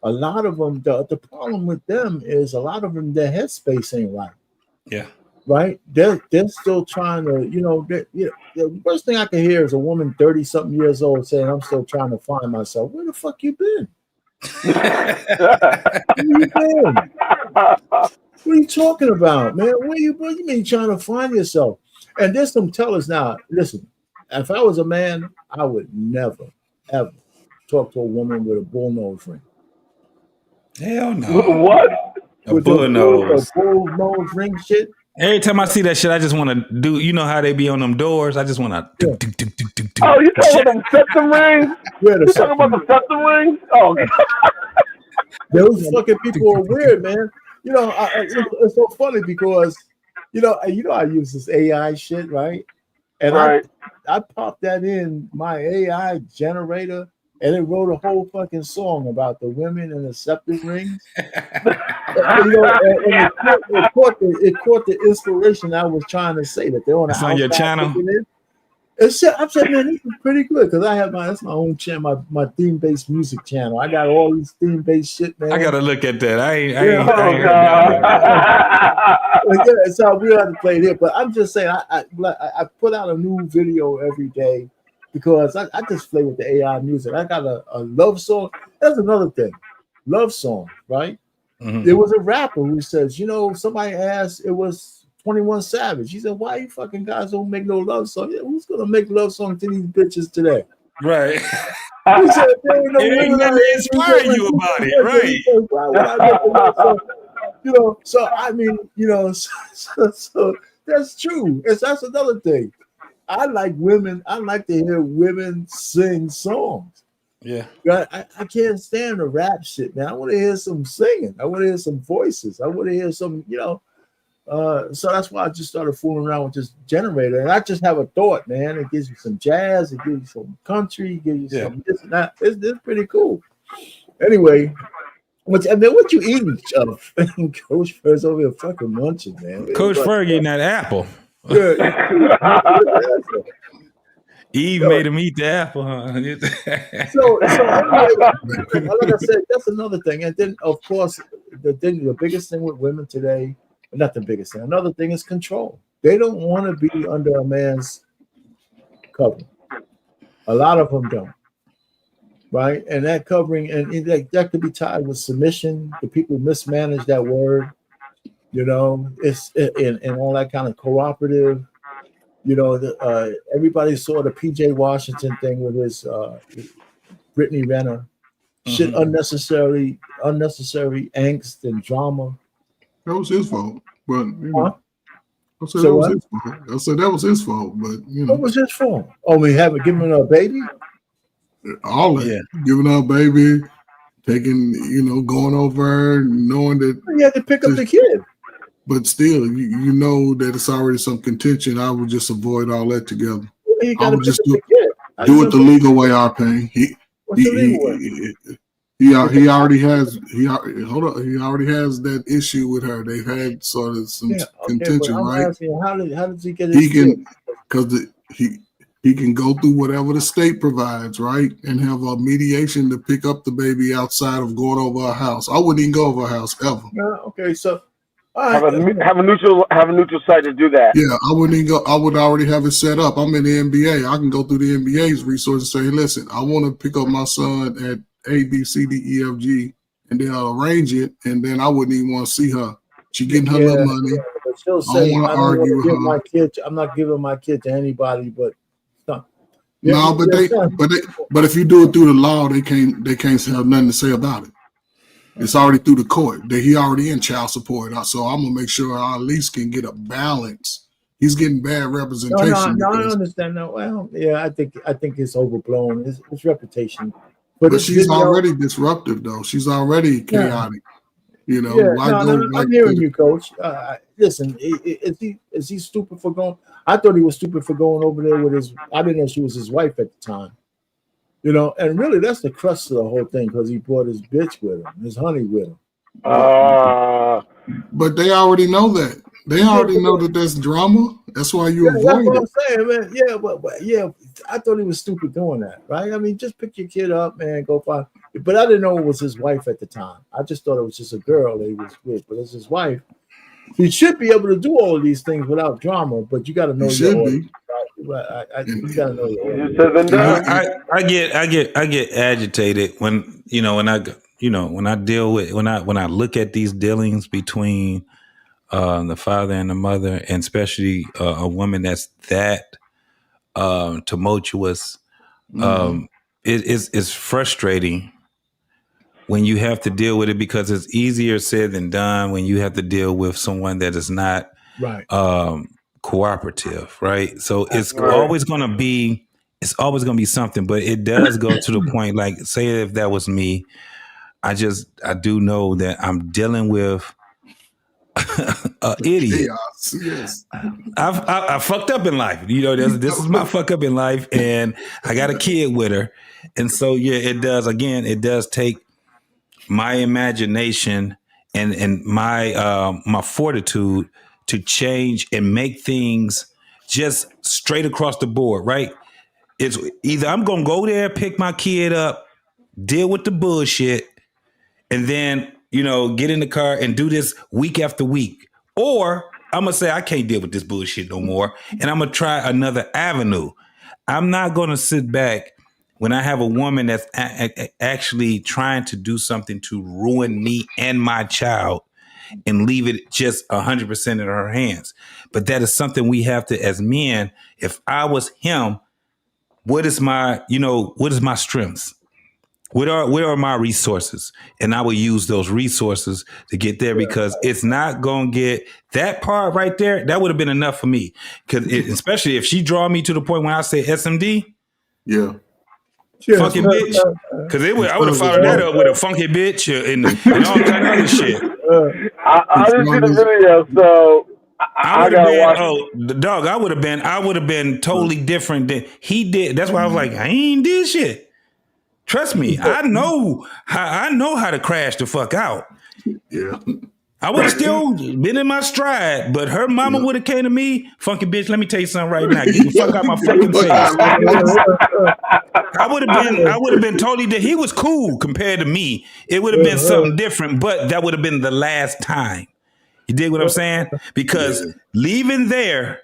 Speaker 3: A lot of them, the problem with them is a lot of them, their headspace ain't right.
Speaker 2: Yeah.
Speaker 3: Right? They're still trying to, the worst thing I can hear is a woman 30 something years old saying, "I'm still trying to find myself." Where the fuck you been? Where you been? What are you talking about, man? What you mean trying to find yourself? And there's some tellers now. Listen, if I was a man, I would never, ever talk to a woman with a bullnose ring.
Speaker 2: Hell no.
Speaker 4: What?
Speaker 2: A bull nose.
Speaker 3: A bull nose ring shit.
Speaker 2: Every time I see that shit, I just want to do. You know how they be on them doors? I just want to.
Speaker 4: Yeah. Oh, you talking about them septum rings?
Speaker 3: Yeah,
Speaker 4: You talking about the septum rings? Oh,
Speaker 3: those fucking people are weird, man. You know, it's so funny because I use this AI shit, right? And
Speaker 4: right.
Speaker 3: I popped that in my AI generator, and it wrote a whole fucking song about the women and the septum rings. And it caught the inspiration I was trying to say, that they're on the outside.
Speaker 2: On your channel.
Speaker 3: I said, man, this is pretty good because that's my own channel, my theme-based music channel. I got all these theme-based shit, man.
Speaker 2: I gotta look at that. I ain't
Speaker 3: Yeah, so we have to play it here. But I'm just saying, I put out a new video every day because I just play with the AI music. I got a love song. That's another thing, love song, right? Mm-hmm. There was a rapper who says, somebody asked, it was 21 Savage. He said, "Why you fucking guys don't make no love song?" Yeah, who's gonna make love songs to these bitches today?
Speaker 2: Right.
Speaker 3: He said, "There ain't no
Speaker 2: it ain't nothing to inspire you about it, right?"
Speaker 3: Said, "Why would I make a love song?" So I mean, so that's true. That's another thing. I like women. I like to hear women sing songs.
Speaker 2: Yeah.
Speaker 3: I can't stand the rap shit, man. I want to hear some singing. I want to hear some voices. I want to hear some, so that's why I just started fooling around with this generator. And I just have a thought, man. It gives you some jazz, it gives you some country, it gives you some this and that. It's pretty cool. Anyway, what you eating, Coach Ferg's over here fucking munching, man.
Speaker 2: Coach Ferg eating that apple. Eve made him eat the apple, huh?
Speaker 3: so anyway, like I said, that's another thing. And then, of course, the biggest thing with women today, not the biggest thing, another thing is control. They don't want to be under a man's covering. A lot of them don't. Right? And that covering, and that could be tied with submission. The people mismanage that word, it's and all that kind of cooperative. Everybody saw the PJ Washington thing with his Brittany Renner. Shit, unnecessary angst and drama.
Speaker 5: That was his fault, but I said that was his fault, but
Speaker 3: what was his fault? Oh, we haven't given her a baby.
Speaker 5: All that, giving her a baby, taking, going over, knowing that
Speaker 3: you had to pick up the kid.
Speaker 5: But still, you know that it's already some contention. I would just avoid all that together. I would just do it the legal way, R-Pain. He already has that issue with her. They've had sort of some contention, right?
Speaker 3: Asking, how did he get it?
Speaker 5: He can go through whatever the state provides, right, and have a mediation to pick up the baby outside of going over a house. I wouldn't even go over a house ever.
Speaker 3: Okay, so
Speaker 4: have a neutral site to do that.
Speaker 5: Yeah, I wouldn't even go. I would already have it set up. I'm in the NBA. I can go through the NBA's resources and say, "Listen, I want to pick up my son at A, B, C, D, E, F, G," and then I'll arrange it. And then I wouldn't even want to see her. She getting her little money.
Speaker 3: But she'll say, I don't want to argue with her. I'm not giving my kid to anybody, but.
Speaker 5: No, but if you do it through the law, they can't have nothing to say about it. It's already through the court. He already in child support, so I'm gonna make sure I at least can get a balance. he's getting bad representation.
Speaker 3: No, I understand. No, well, yeah, I think it's overblown. It's reputation. But
Speaker 5: she's already disruptive, though. She's already chaotic.
Speaker 3: Yeah.
Speaker 5: You know,
Speaker 3: I'm hearing you, Coach. Listen, is he stupid for going? I thought he was stupid for going over there with his. I didn't know she was his wife at the time. You know, and really, that's the crux of the whole thing because he brought his bitch with him, his honey with him.
Speaker 5: But they already know that. They already know that there's drama. That's why you avoid it.
Speaker 3: That's what I'm saying, man. Yeah, but I thought he was stupid doing that, right? I mean, just pick your kid up, man, go find. But I didn't know it was his wife at the time. I just thought it was just a girl that he was with, but it's his wife. He should be able to do all of these things without drama, but you got to know your audience. You got to know your audience.
Speaker 2: I get agitated when when I deal with when I look at these dealings between the father and the mother, and especially a woman that's that tumultuous. It's frustrating when you have to deal with it because it's easier said than done when you have to deal with someone that is not
Speaker 3: right
Speaker 2: cooperative, right? So it's always going to be something, but it does go to the point, like say if that was me, I do know that I'm dealing with an idiot.
Speaker 5: Yes.
Speaker 2: I fucked up in life. This is my fuck up in life, and I got a kid with her. And so it does take my imagination and my fortitude to change and make things just straight across the board, right? It's either I'm gonna go there, pick my kid up, deal with the bullshit, and then get in the car and do this week after week, or I'm gonna say I can't deal with this bullshit no more, and I'm gonna try another avenue. I'm not gonna sit back when I have a woman that's actually trying to do something to ruin me and my child and leave it just 100% in her hands. But that is something we have to, as men, if I was him, what is my strengths? Where are my resources? And I will use those resources to get there, because it's not going to get that part right there. That would have been enough for me. Because especially if she draw me to the point when I say SMD.
Speaker 5: Yeah.
Speaker 2: Funky bitch. Because I would have followed that up with a funky bitch and all kind of other shit.
Speaker 4: I didn't see the video, so I gotta watch.
Speaker 2: The dog. I would have been totally different than he did. That's why I was like, I ain't did shit. Trust me, I know how to crash the fuck out.
Speaker 5: Yeah.
Speaker 2: I would have still been in my stride, but her mama would have came to me, funky bitch, let me tell you something right now. Get the fuck out my fucking face. I would have been totally different. He was cool compared to me. It would have been something different, but that would have been the last time. You dig what I'm saying? Because leaving there,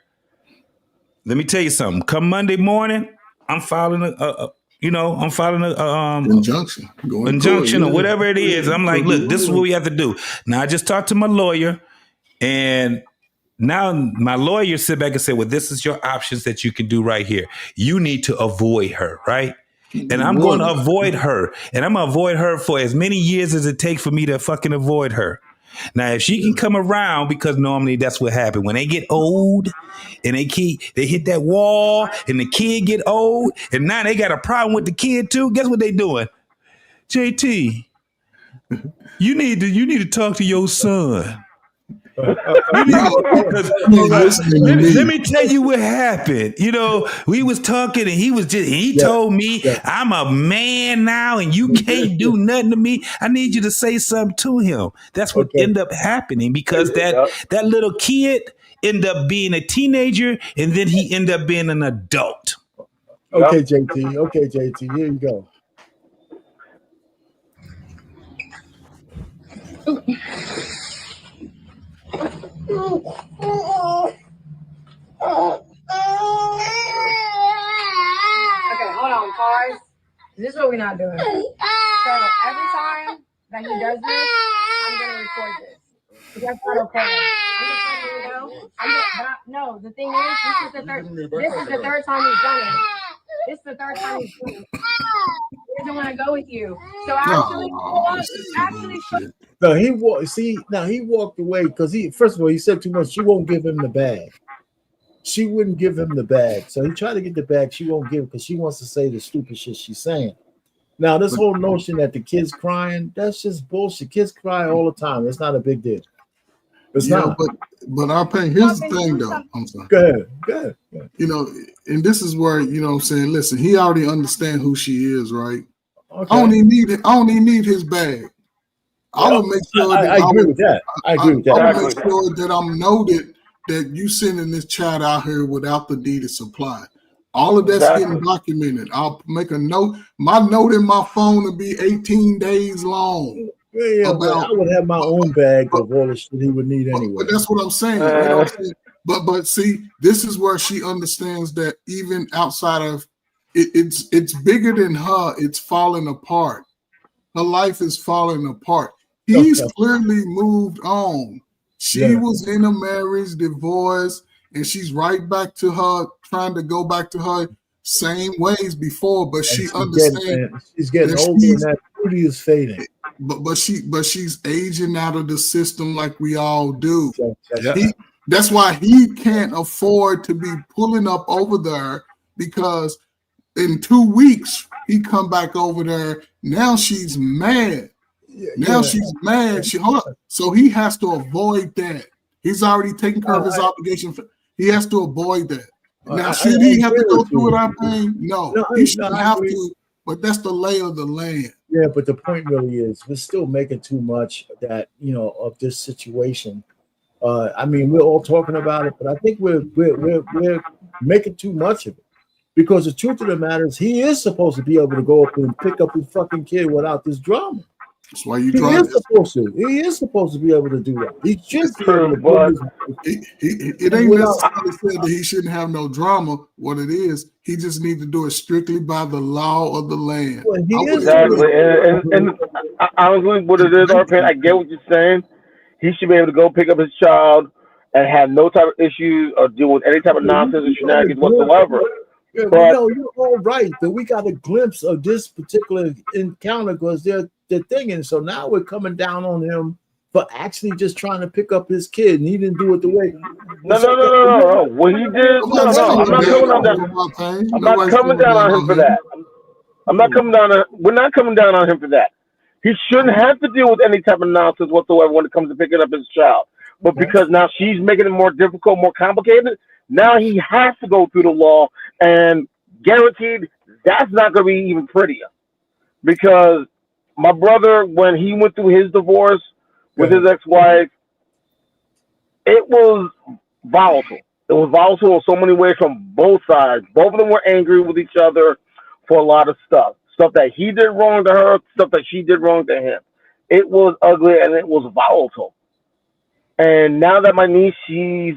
Speaker 2: let me tell you something. Come Monday morning, I'm filing a injunction or whatever it is. I'm like, look, this is what we have to do. Now I just talked to my lawyer, and now my lawyer sit back and said, well, this is your options that you can do right here. You need to avoid her, right? And I'm going to avoid her, and I'm going to avoid her for as many years as it takes for me to fucking avoid her. Now, if she can come around, because normally that's what happens when they get old and they hit that wall and the kid get old and now they got a problem with the kid too. Guess what they doing? JT, you need to talk to your son. Let me tell you what happened. We was talking and he told me I'm a man now and you can't do nothing to me. I need you to say something to him. That's what ended up happening, because that little kid ended up being a teenager and then he ended up being an adult.
Speaker 3: Okay, JT, here you go.
Speaker 6: Okay, hold on, pause. This is what we're not doing. So every time that he does this, I'm gonna record this. That's not okay. I'm just letting you know. No, the thing is, this is the third time he's done it. This is the third time he's done it. He doesn't want to go with you. So actually.
Speaker 3: No, he walked away because first of all, he said too much. She won't give him the bag. she wouldn't give him the bag. So he tried to get the bag. She won't give it because she wants to say the stupid shit she's saying. Now, this whole notion that the kid's crying, that's just bullshit. Kids cry all the time. It's not a big deal. It's not.
Speaker 5: But our pain, here's the thing, though. I'm sorry.
Speaker 3: Go ahead.
Speaker 5: You know, and this is where, you know what I'm saying, listen, he already understands who she is, right?
Speaker 3: Okay.
Speaker 5: I don't even need his bag. I will make sure
Speaker 3: I agree with that. I agree with that.
Speaker 5: I will make sure that I'm noted that you sending this child out here without the deed of supply. All of that's getting documented. I'll make a note. My note in my phone will be 18 days long.
Speaker 3: Yeah, but I would have my own bag of all the shit he would need anyway.
Speaker 5: But that's what I'm saying. You know what I'm saying? But see, this is where she understands that even outside of it's bigger than her. It's falling apart. Her life is falling apart. He's clearly moved on. She was in a marriage, divorce, and she's right back to her, trying to go back to her same ways before, but she understands.
Speaker 3: She's getting older and that beauty is fading.
Speaker 5: But she's aging out of the system like we all do. That's why he can't afford to be pulling up over there, because in 2 weeks he come back over there. Now she's mad. She's mad. So he has to avoid that. He's already taken care of his obligation. He has to avoid that. Now, should he have to go through it? I'm saying no. He shouldn't have to. But that's the lay of the land.
Speaker 3: Yeah, but the point really is we're still making too much that of this situation. I mean, we're all talking about it, but I think we're making too much of it. Because the truth of the matter is, he is supposed to be able to go up and pick up his fucking kid without this drama.
Speaker 5: That's why you
Speaker 3: He is supposed to be able to do that. He should be able to
Speaker 5: it ain't necessarily said that he shouldn't have no drama. What it is, he just needs to do it strictly by the law of the land.
Speaker 3: Well,
Speaker 4: exactly. And honestly, what it is, RP, I get what you're saying. He should be able to go pick up his child and have no type of issues or deal with any type of nonsense or shenanigans whatsoever.
Speaker 3: Yeah, but you're all right. But we got a glimpse of this particular encounter because they're thinking. So now we're coming down on him for actually just trying to pick up his kid, and he didn't do it the way.
Speaker 4: No. What he did, I'm not coming down on him for that. I'm not coming down on. We're not coming down on him for that. He shouldn't have to deal with any type of nonsense whatsoever when it comes to picking up his child. But because now she's making it more difficult, more complicated, now he has to go through the law, and guaranteed that's not going to be even prettier. Because my brother, when he went through his divorce with his ex-wife, it was volatile. It was volatile in so many ways from both sides. Both of them were angry with each other for a lot of stuff. Stuff that he did wrong to her, stuff that she did wrong to him. It was ugly and it was volatile. And now that my niece, she's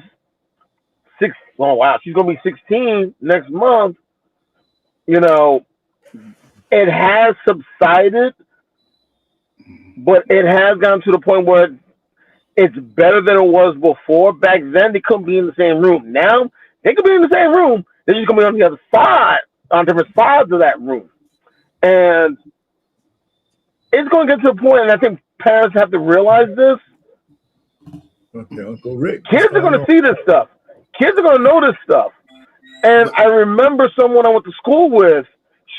Speaker 4: she's going to be 16 next month, it has subsided, but it has gotten to the point where it's better than it was before. Back then, they couldn't be in the same room. Now, they could be in the same room. They're just going to be on the other side, on different sides of that room. And it's going to get to a point, and I think parents have to realize this.
Speaker 3: Okay, Uncle Rick.
Speaker 4: Kids are going to see this stuff. Kids are going to know this stuff. And I remember someone I went to school with,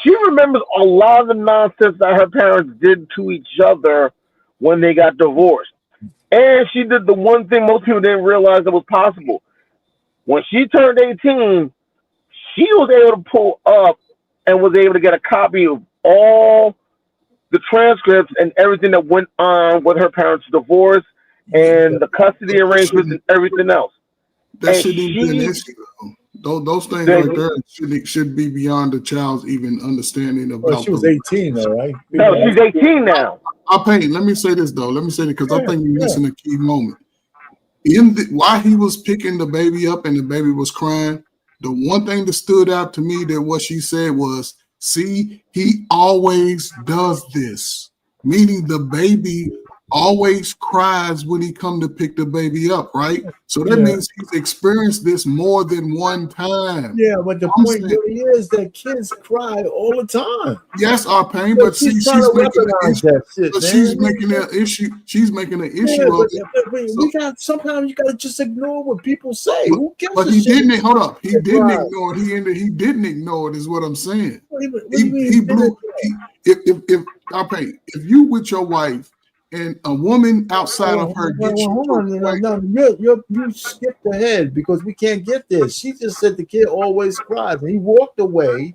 Speaker 4: she remembers a lot of the nonsense that her parents did to each other when they got divorced. And she did the one thing most people didn't realize that was possible. When she turned 18, she was able to pull up and was able to get a copy of all the transcripts and everything that went on with her parents' divorce and the custody arrangements and everything else.
Speaker 5: That shouldn't even be an issue, though. Those things right there should be beyond the child's even understanding about.
Speaker 3: Well, she was 18, though, right?
Speaker 4: No, she's 18 now.
Speaker 5: Let me say this, though. Let me say it because I think you're missing a key moment. While he was picking the baby up and the baby was crying, the one thing that stood out to me that what she said was, see, he always does this, meaning the baby always cries when he come to pick the baby up, right? So that means he's experienced this more than one time.
Speaker 3: Yeah, but the point really is that kids cry all the time.
Speaker 5: Yes, our pain, but she's making an issue. She's making an issue. She's making an issue of it.
Speaker 3: But sometimes you gotta just ignore what people say.
Speaker 5: But he didn't. Hold up. He didn't ignore it. He didn't ignore it. Is what I'm saying. He blew. If you with your wife and a woman outside of her gets
Speaker 3: you skipped ahead because we can't get there. She just said the kid always cries, and he walked away,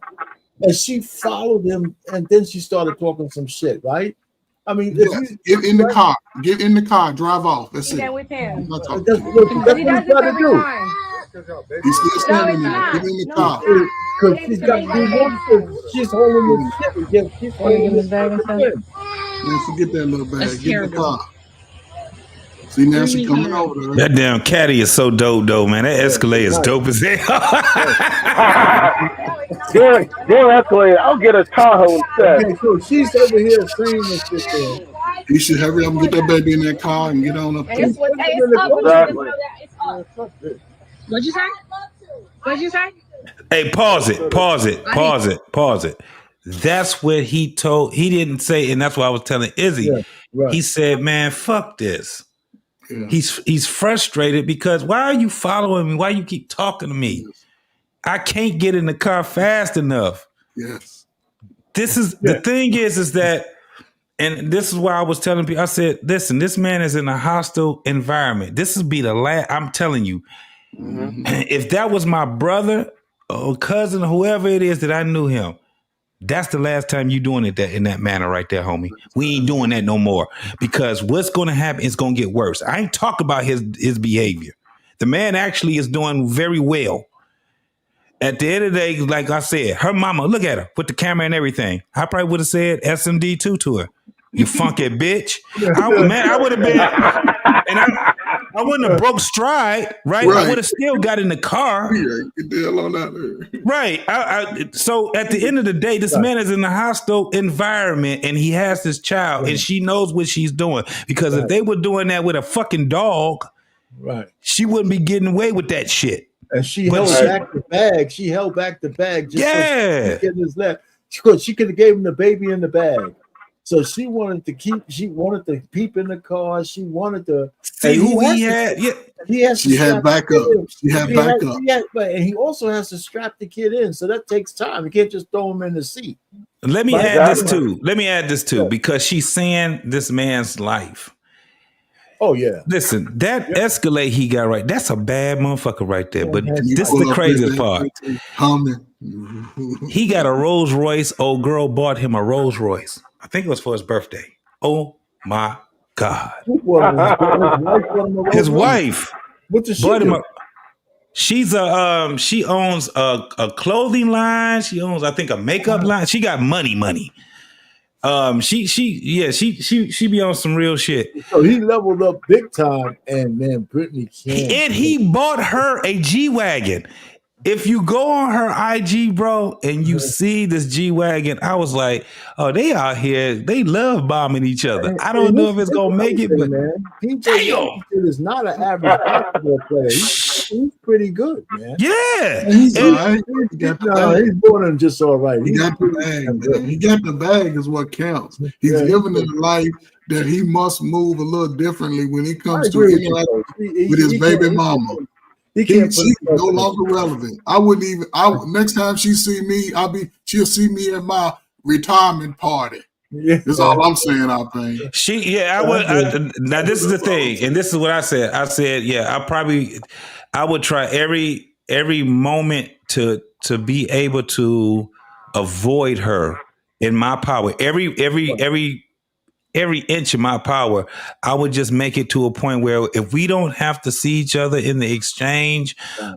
Speaker 3: and she followed him, and then she started talking some shit, right? I mean,
Speaker 5: get in the car, drive off. That's it.
Speaker 6: With him.
Speaker 3: That's what he got to do.
Speaker 5: He's still standing there. Get in the car.
Speaker 3: Because she's holding his shit. She's holding his bag and stuff.
Speaker 5: Man, forget that little bag. Get in the car. See, now she coming over there.
Speaker 2: That damn caddy is so dope, though, man. That Escalade is dope as hell.
Speaker 4: Damn Escalade. I'll get a Tahoe instead.
Speaker 3: Okay, so she's over here saying this shit there.
Speaker 5: You should hurry up and get that baby in that car and get on up there.
Speaker 6: What'd you say? What'd you say?
Speaker 2: Hey, pause it. That's what he told. He didn't say, and that's what I was telling Izzy.
Speaker 3: Yeah, right.
Speaker 2: He said, "Man, fuck this."
Speaker 5: Yeah.
Speaker 2: He's frustrated because why are you following me? Why you keep talking to me?
Speaker 5: Yes.
Speaker 2: I can't get in the car fast enough.
Speaker 5: Yes.
Speaker 2: This is the thing is that, and this is why I was telling people. I said, "Listen, this man is in a hostile environment. This would be the last." I'm telling you, if that was my brother or cousin or whoever it is that I knew him. That's the last time you doing it in that manner right there, homie. We ain't doing that no more because what's going to happen is going to get worse. I ain't talk about his behavior. The man actually is doing very well. At the end of the day, like I said, her mama, look at her with the camera and everything. I probably would have said SMD2 to her. You funky bitch. I would have been, and I wouldn't have broke stride, right? I would have still got in the car.
Speaker 5: Get the hell on out there.
Speaker 2: Right. So at the end of the day, this man is in a hostile environment and he has this child and she knows what she's doing. Because if they were doing that with a fucking dog, she wouldn't be getting away with that shit.
Speaker 3: And she held back the bag. She held back the bag just so she could get his left. She could have gave him the baby in the bag. So she wanted to peep in the car. She wanted to
Speaker 2: see who he had.
Speaker 5: She had backup.
Speaker 3: And he also has to strap the kid in. So that takes time. You can't just throw him in the seat.
Speaker 2: Let me add this too, because she's saying this man's life.
Speaker 3: Oh yeah.
Speaker 2: Listen, that Escalade he got right. That's a bad motherfucker right there. But this is the crazy part. He got a Rolls Royce. Old girl bought him a Rolls Royce. I think it was for his birthday. Oh my God. His wife.
Speaker 3: What does she do?
Speaker 2: She's she owns a clothing line. She owns, I think, a makeup line. She got money. She be on some real shit.
Speaker 3: So he leveled up big time, and man, Brittany can't.
Speaker 2: And he bought her a G-Wagon. If you go on her IG, bro, and you see this G-Wagon, I was like, oh, they out here, they love bombing each other. I don't know if it's going to make it, but
Speaker 3: man, PJ is not an average basketball player. He's pretty good, man.
Speaker 5: Yeah. He's
Speaker 3: more than just all right.
Speaker 5: He got the bag, man. He got the bag is what counts. He's living a life that he must move a little differently when it comes to interacting with his baby mama. She's no longer relevant. I wouldn't even. Next time she see me, she'll see me at my retirement party. Yeah. That's all I'm saying. I think
Speaker 2: I would. Now this is the thing, and this is what I said. I said, I would try every moment to be able to avoid her in my power. Every inch of my power, I would just make it to a point where if we don't have to see each other in the exchange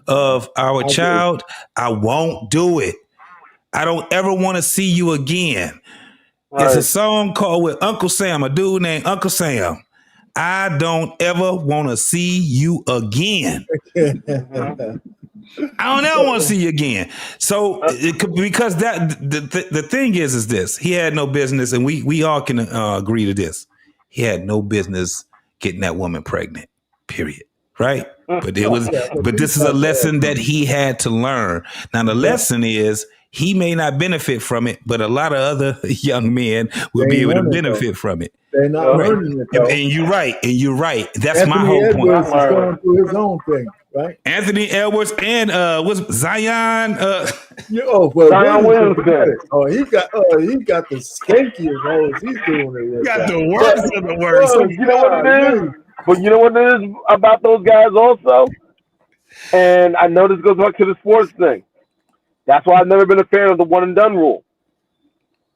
Speaker 2: of our child, I won't do it. I don't ever want to see you again. It's a song called with Uncle Sam, a dude named Uncle Sam. I don't ever want to see you again. I don't ever want to see you again. So because that the thing is this: he had no business, and we all can agree to this. he had no business getting that woman pregnant. Period. Right? But this is a lesson that he had to learn. Now the lesson is he may not benefit from it, but a lot of other young men will be able to benefit from it.
Speaker 3: They're not learning it, though.
Speaker 2: And you're right. That's
Speaker 3: Anthony
Speaker 2: my whole
Speaker 3: Edwards
Speaker 2: point.
Speaker 3: is going through his own thing, right?
Speaker 2: Anthony Edwards and was Zion.
Speaker 3: Zion Williamson. Oh, he got the skankiest hoes. He's doing it.
Speaker 2: Got the worst of the worst.
Speaker 4: You know what it is? But you know what it is about those guys also? And I know this goes back to the sports thing. That's why I've never been a fan of the one and done rule.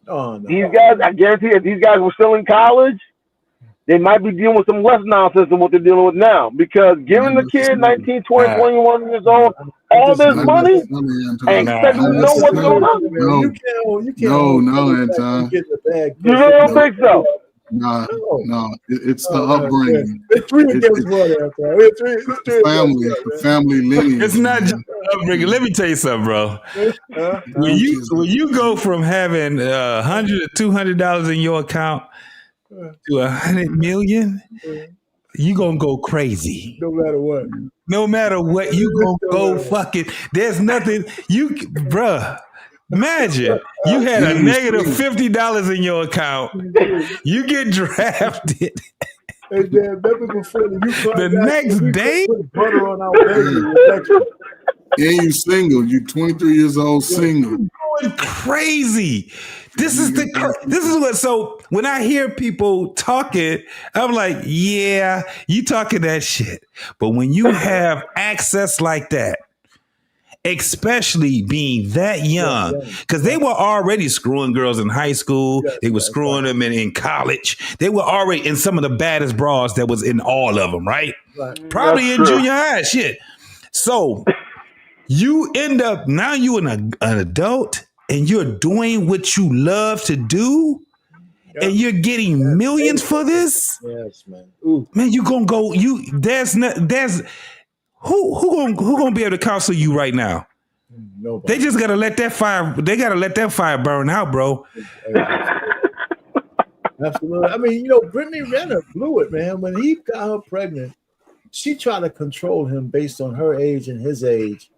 Speaker 3: Oh, no.
Speaker 4: These guys, I guarantee if these guys were still in college, they might be dealing with some less nonsense than what they're dealing with now. Because giving the kid 19, 20, 21 years old all this money and expect to know what's going on.
Speaker 3: You can't.
Speaker 5: Anton.
Speaker 4: You don't think so?
Speaker 5: No, it's the upbringing.
Speaker 3: It's
Speaker 5: the family lineage.
Speaker 2: It's not just upbringing. Let me tell you something, bro. When you go from having $100 or $200 in your account to $100 million, you gonna go crazy.
Speaker 3: No matter what.
Speaker 2: No matter what, you gonna go fucking. There's nothing bruh. Imagine you had a negative $50 in your account. You get drafted.
Speaker 3: Hey, man,
Speaker 2: the next day,
Speaker 3: put butter on our baby.
Speaker 5: And you single. You 23 years old, single.
Speaker 2: You're going crazy. This is what. So when I hear people talking, I'm like, yeah, you talking that shit. But when you have access like that, especially being that young, because they were already screwing girls in high school. They were screwing them in college. They were already in some of the baddest bras that was in all of them, right? Probably in junior high, shit. So you end up, now you an adult and you're doing what you love to do and you're getting millions for this?
Speaker 3: Yes, man. Ooh.
Speaker 2: Man, you gonna go, Who gonna be able to counsel you right now? Nobody. They just gotta let that fire. They gotta let that fire burn out, bro.
Speaker 3: Absolutely. I mean, Brittany Renner blew it, man. When he got her pregnant, she tried to control him based on her age and his age,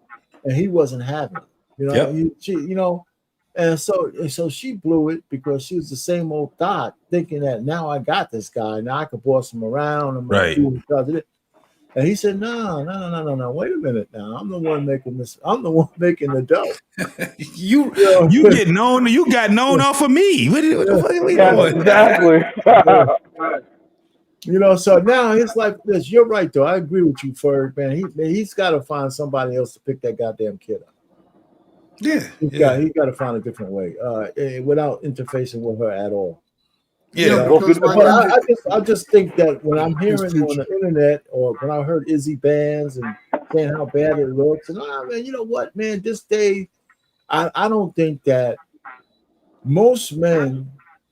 Speaker 3: and he wasn't having it. And so she blew it because she was the same old thought, thinking that now I got this guy, now I can boss him around. I'm
Speaker 2: right.
Speaker 3: And he said, no. Wait a minute now. I'm the one making this. I'm the one making the dough.
Speaker 2: You get known. You got known off of me. What the fuck are we doing?
Speaker 4: Exactly.
Speaker 3: So now it's like this. You're right, though. I agree with you, Ferg, man. He's got to find somebody else to pick that goddamn kid up.
Speaker 2: Yeah.
Speaker 3: He's got to find a different way without interfacing with her at all.
Speaker 2: Yeah,
Speaker 3: I just think that when I'm hearing on the internet or when I heard Izzy Bands and saying how bad it looks, and man, you know what, man, this day, I don't think that most men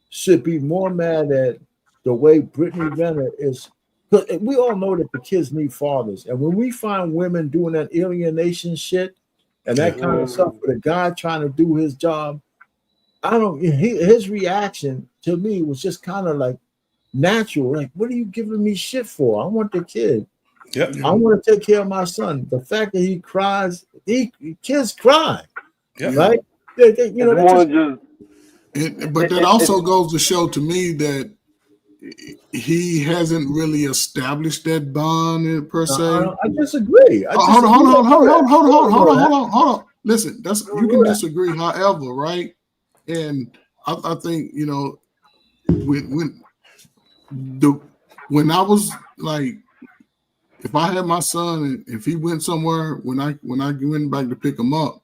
Speaker 3: should be more mad at the way Brittany Renner is. Because we all know that the kids need fathers, and when we find women doing that alienation shit and that kind of stuff with a guy trying to do his job, his reaction to me was just kind of like natural. Like, what are you giving me shit for? I want the kid.
Speaker 2: Yep.
Speaker 3: I want to take care of my son. The fact that he cries, kids cry. Yep. Right?
Speaker 5: But that also goes to show to me that he hasn't really established that bond per se.
Speaker 3: I disagree.
Speaker 5: Hold on. Listen, you can disagree, however, right? And I think when I was like, if I had my son and if he went somewhere, when I went back to pick him up,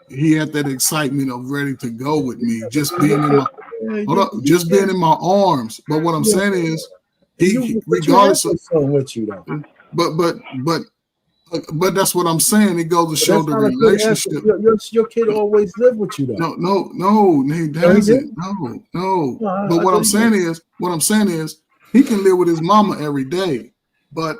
Speaker 5: he had that excitement of ready to go with me, just being in my arms. But what I'm saying is, he regardless of
Speaker 3: with you though.
Speaker 5: But that's what I'm saying. It goes to show the relationship.
Speaker 3: Your kid always lived with you, though.
Speaker 5: No, he doesn't. No. But what I'm saying is, he can live with his mama every day. But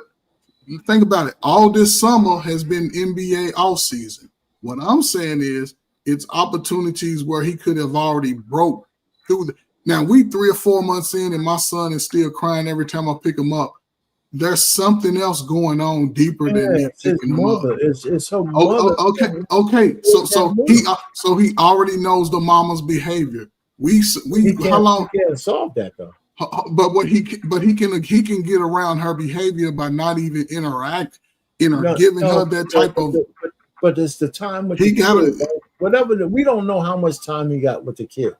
Speaker 5: think about it. All this summer has been NBA off season. What I'm saying is, it's opportunities where he could have already broke through. Now we 3 or 4 months in, and my son is still crying every time I pick him up. There's something else going on deeper than me
Speaker 3: It's his
Speaker 5: picking him up.
Speaker 3: mother. It's her mother.
Speaker 5: Okay. So he already knows the mama's behavior. How long?
Speaker 3: He can't solve that though.
Speaker 5: But he can get around her behavior by not even giving her that type of.
Speaker 3: But it's the time with the kid. Whatever. We don't know how much time he got with the kid.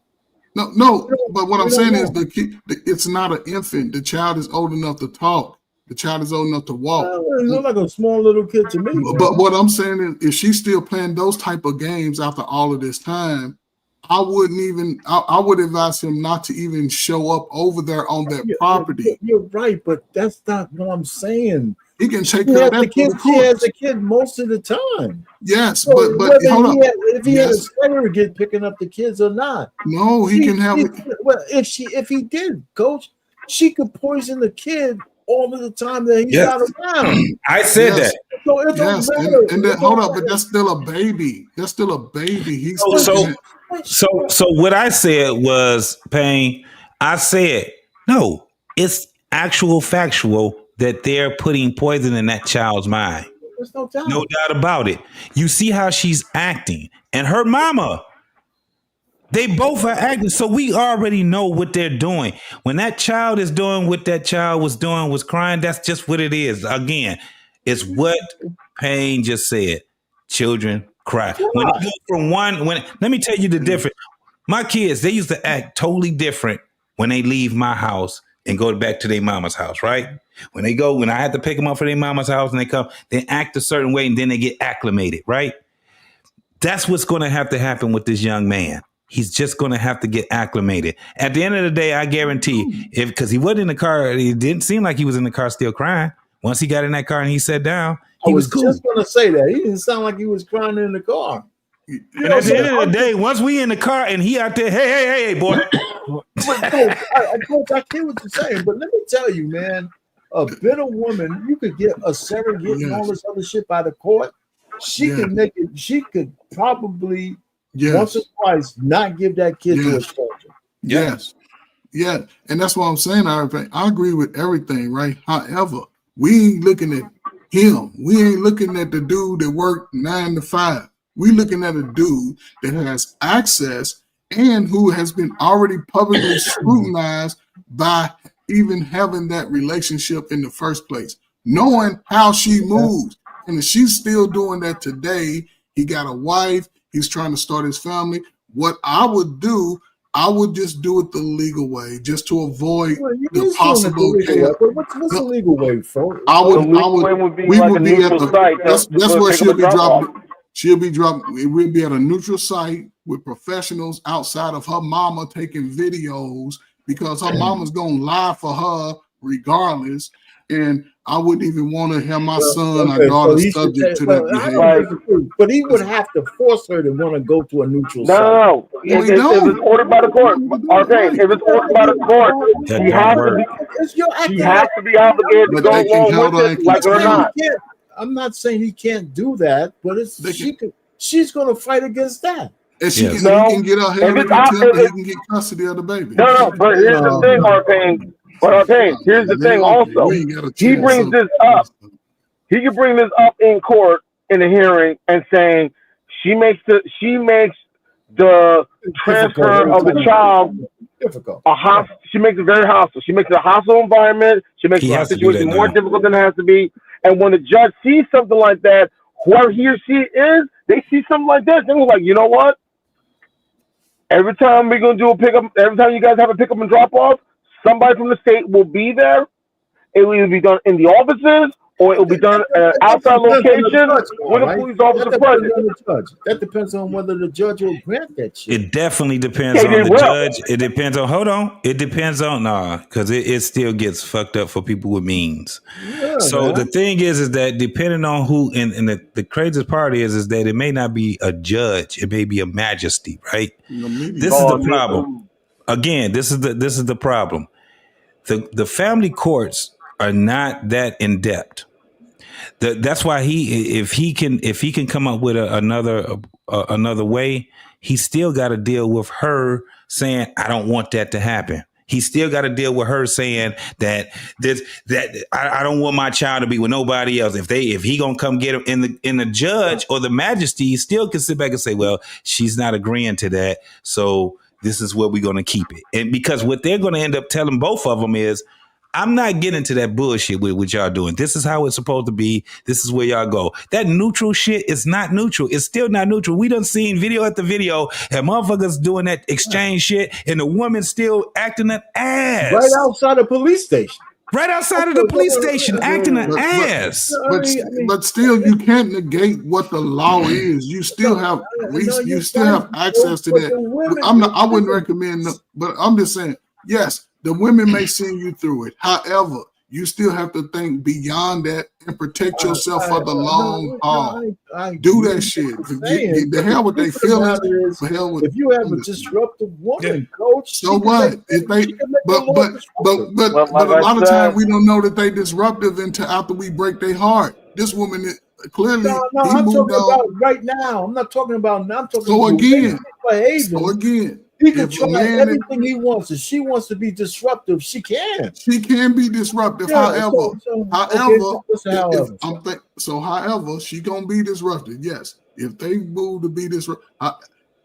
Speaker 5: No. But what I'm saying is the kid. It's not an infant. The child is old enough to talk. The child is old enough to walk.
Speaker 3: It looks like a small little kid to me.
Speaker 5: But what I'm saying is, if she's still playing those type of games after all of this time, I would advise him not to even show up over there on that property.
Speaker 3: You're right, but that's not what I'm saying.
Speaker 5: He can take care of that.
Speaker 3: He has a kid most of the time.
Speaker 5: Yes,
Speaker 3: so
Speaker 5: but hold on.
Speaker 3: If he had a surrogate picking up the kids or not.
Speaker 5: No, he can have it.
Speaker 3: Well, if he did, Coach, she could poison the kid all of the time that he's not around.
Speaker 2: I said that.
Speaker 3: So it don't matter.
Speaker 5: And then hold up, but that's still a baby. That's still a baby.
Speaker 2: So what I said was, Payne, I said, no, it's actual factual that they're putting poison in that child's mind.
Speaker 3: There's no doubt.
Speaker 2: No doubt about it. You see how she's acting. And her mama, they both are acting. So we already know what they're doing. When that child is doing what that child was doing, was crying, that's just what it is. Again, it's what Payne just said. Children cry. When it goes from let me tell you the difference. My kids, they used to act totally different when they leave my house and go back to their mama's house, right? When I had to pick them up for their mama's house and they come, they act a certain way and then they get acclimated, right? That's what's going to have to happen with this young man. He's just going to have to get acclimated. At the end of the day, I guarantee, because he wasn't in the car, it didn't seem like he was in the car still crying. Once he got in that car and he sat down, he was cool.
Speaker 3: Just going to say that. He didn't sound like he was crying in the car.
Speaker 2: And at the end of the day, once we in the car and he out there, hey, boy.
Speaker 3: Coach, I get what you're saying, but let me tell you, man, a bitter woman, you could get a surrogate and all this other shit by the court. She could make it. She could probably once or twice not give that kid to a stranger.
Speaker 5: Yes. Yeah. And that's what I'm saying. I agree with everything, right? However, we ain't looking at him. We ain't looking at the dude that worked 9 to 5. We looking at a dude that has access and who has been already publicly scrutinized by even having that relationship in the first place, knowing how she moves. And if she's still doing that today, he got a wife, he's trying to start his family. What I would do, I would just do it the legal way, just to avoid the possible chaos.
Speaker 3: What's the legal way for?
Speaker 5: That's where she'll be dropping. We'll be at a neutral site with professionals outside of her mama taking videos, because her mama's gonna lie for her regardless. And I wouldn't even want to have my son or daughter subject to that behavior.
Speaker 3: But he would have to force her to want to go to a neutral site.
Speaker 4: No. If it's ordered by the court, if it's ordered by the court, she has to be obligated to go along with it, like or not.
Speaker 3: I'm not saying he can't do that, but she's going to fight against that.
Speaker 5: And he can get her hair in the he can get custody of the baby.
Speaker 4: No, but here's the thing, Arcane. Here's the thing also. He brings this up. He can bring this up in court in a hearing and saying she makes the transfer of the child
Speaker 3: difficult.
Speaker 4: She makes it very hostile. She makes it a hostile environment. She makes the situation more difficult than it has to be. And when the judge sees something like that, whoever he or she is, they see something like that, they're like, you know what? Every time we're gonna do a pickup, every time you guys have a pickup and drop off, somebody from the state will be there. It will either be done in the offices or it will be done at an outside location with a police officer present.
Speaker 3: That depends on whether the judge will grant that shit.
Speaker 2: It definitely depends on the judge. It depends on, it depends on, because it still gets fucked up for people with means. Yeah, so the thing is that depending on who, and the craziest part is that it may not be a judge, it may be a majesty, right? This is the problem. Again, this is the problem. The family courts are not that in depth. That's why if he can come up with another way, he still got to deal with her saying, I don't want that to happen. He still got to deal with her saying that I don't want my child to be with nobody else. If he gonna come get him in the judge or the majesty, he still can sit back and say, well, she's not agreeing to that, so this is where we're gonna keep it. And because what they're gonna end up telling both of them is, I'm not getting to that bullshit with what y'all doing. This is how it's supposed to be. This is where y'all go. That neutral shit is not neutral. It's still not neutral. We done seen video after video and motherfuckers doing that exchange shit and the woman still acting an ass.
Speaker 3: Right outside the police station.
Speaker 2: Right outside of the police station, acting an ass.
Speaker 5: But still, you can't negate what the law is. You still have access to that. I wouldn't recommend, but I'm just saying, yes, the women may send you through it. However, you still have to think beyond that and protect yourself for the long haul. Do that shit. The hell with their feelings.
Speaker 3: If you have a disruptive woman, coach,
Speaker 5: so what? But a lot of times we don't know that they disruptive until after we break their heart. This woman clearly
Speaker 3: I'm talking about right now. I'm not talking about now. I'm talking
Speaker 5: so again.
Speaker 3: He can try everything he wants. If she wants to be disruptive, she can.
Speaker 5: She can be disruptive.
Speaker 3: Yeah,
Speaker 5: however, she gonna be disruptive. Yes, if they move to be disruptive,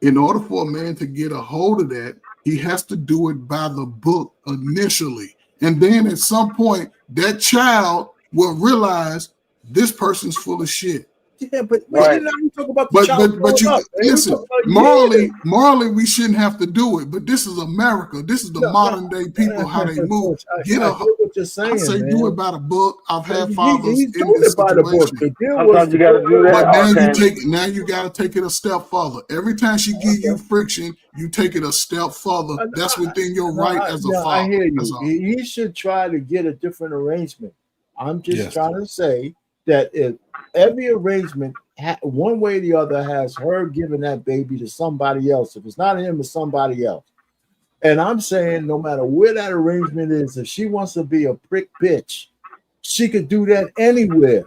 Speaker 5: in order for a man to get a hold of that, he has to do it by the book initially, and then at some point, that child will realize this person's full of shit.
Speaker 3: Yeah, but right. You talk about the child
Speaker 5: but you listen. Morally, we shouldn't have to do it. But this is America. This is the modern day people how they move.
Speaker 3: I hear what you're saying.
Speaker 5: I say do it by the book. I've had fathers
Speaker 3: he's in this
Speaker 5: by
Speaker 3: the book.
Speaker 4: Sometimes you got to do that.
Speaker 5: But now you got to take it a step further. Every time she give you friction, you take it a step further. That's within your right as a father.
Speaker 3: I hear you. He should try to get a different arrangement. I'm just trying to say that if every arrangement, one way or the other, has her giving that baby to somebody else. If it's not him, it's somebody else. And I'm saying no matter where that arrangement is, if she wants to be a prick bitch, she could do that anywhere.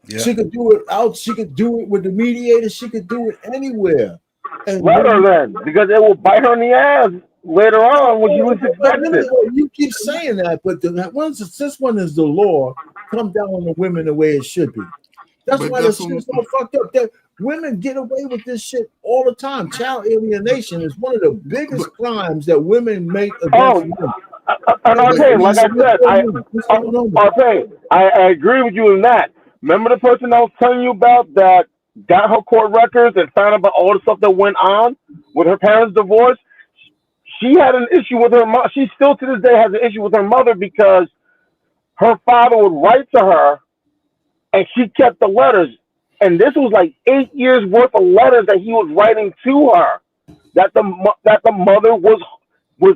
Speaker 3: Yeah. She could do it out. She could do it with the mediator. She could do it anywhere. And
Speaker 4: let her then, because it will bite her in the ass later on when you was expected.
Speaker 3: You keep saying that, but this one is the law. Come down on the women the way it should be. That's why the shit's so fucked up. That women get away with this shit all the time. Child alienation is one of the biggest crimes that women make against women.
Speaker 4: And I'll tell you, like I said, I agree with you in that. Remember the person I was telling you about that got her court records and found out about all the stuff that went on with her parents' divorce? She had an issue with her mom. She still to this day has an issue with her mother because her father would write to her and she kept the letters. And this was like 8 years worth of letters that he was writing to her that the mother was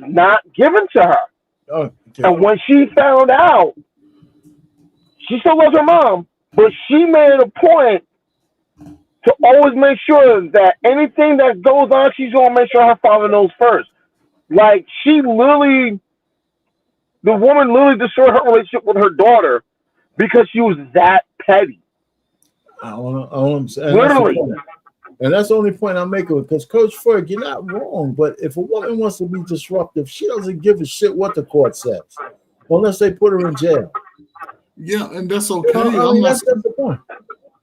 Speaker 4: not given to her. Oh, okay. And when she found out, she still loves her mom, but she made it a point to always make sure that anything that goes on, she's going to make sure her father knows first. Like, the woman literally destroyed her relationship with her daughter because she was that petty.
Speaker 3: Literally. And that's the only point I'm making, because Coach Ferg, you're not wrong, but if a woman wants to be disruptive, she doesn't give a shit what the court says, unless they put her in jail.
Speaker 5: Yeah, and that's okay.
Speaker 3: That's the point.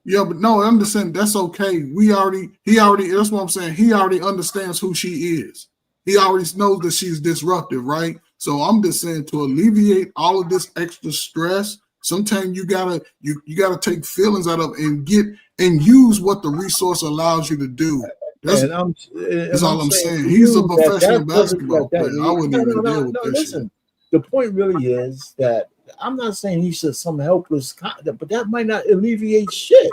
Speaker 5: Yeah, but no, I'm just saying that's okay. He already, that's what I'm saying. He already understands who she is. He already knows that she's disruptive, right? So I'm just saying, to alleviate all of this extra stress, sometimes you gotta take feelings out of it and use what the resource allows you to do. That's all I'm saying. He's a professional basketball player. I wouldn't even deal with that.
Speaker 3: Listen,
Speaker 5: shit.
Speaker 3: The point really is that I'm not saying he's just some helpless conduct, but that might not alleviate shit.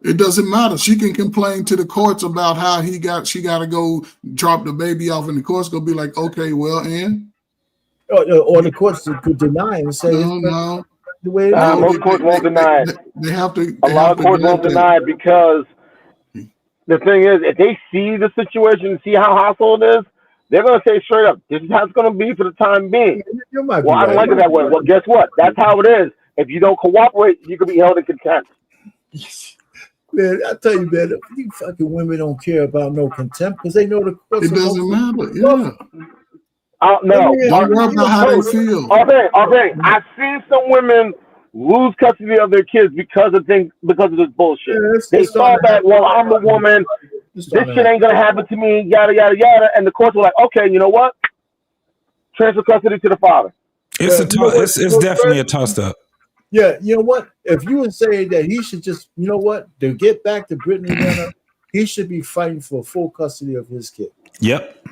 Speaker 5: It doesn't matter. She can complain to the courts about how she got to go drop the baby off, and the court's gonna be like, okay, well, and
Speaker 3: or the courts could deny and say
Speaker 5: no.
Speaker 3: The way
Speaker 4: most courts won't deny it.
Speaker 5: They have to.
Speaker 4: A lot of courts won't deny it because the thing is, if they see the situation and see how hostile it is, they're going to say straight up, this is how it's going to be for the time being. Well, I don't like it that way. Well, guess what? That's how it is. If you don't cooperate, you could be held in contempt.
Speaker 3: Man, I tell you, man, these fucking women don't care about no contempt because they know the course.
Speaker 5: It doesn't matter. Yeah.
Speaker 4: No.
Speaker 5: Don't worry about how they feel.
Speaker 4: Okay. I've seen some women lose custody of their kids because of this bullshit.
Speaker 3: Yeah,
Speaker 4: they saw that, well, I'm a woman, this shit ain't gonna happen to me, yada yada yada, and the courts were like, okay, you know what? Transfer custody to the father.
Speaker 2: It's it's definitely a tossed up.
Speaker 3: Yeah, you know what? If you would say that he should just, you know what, to get back to Brittany Renner, he should be fighting for full custody of his kid.
Speaker 2: Yep.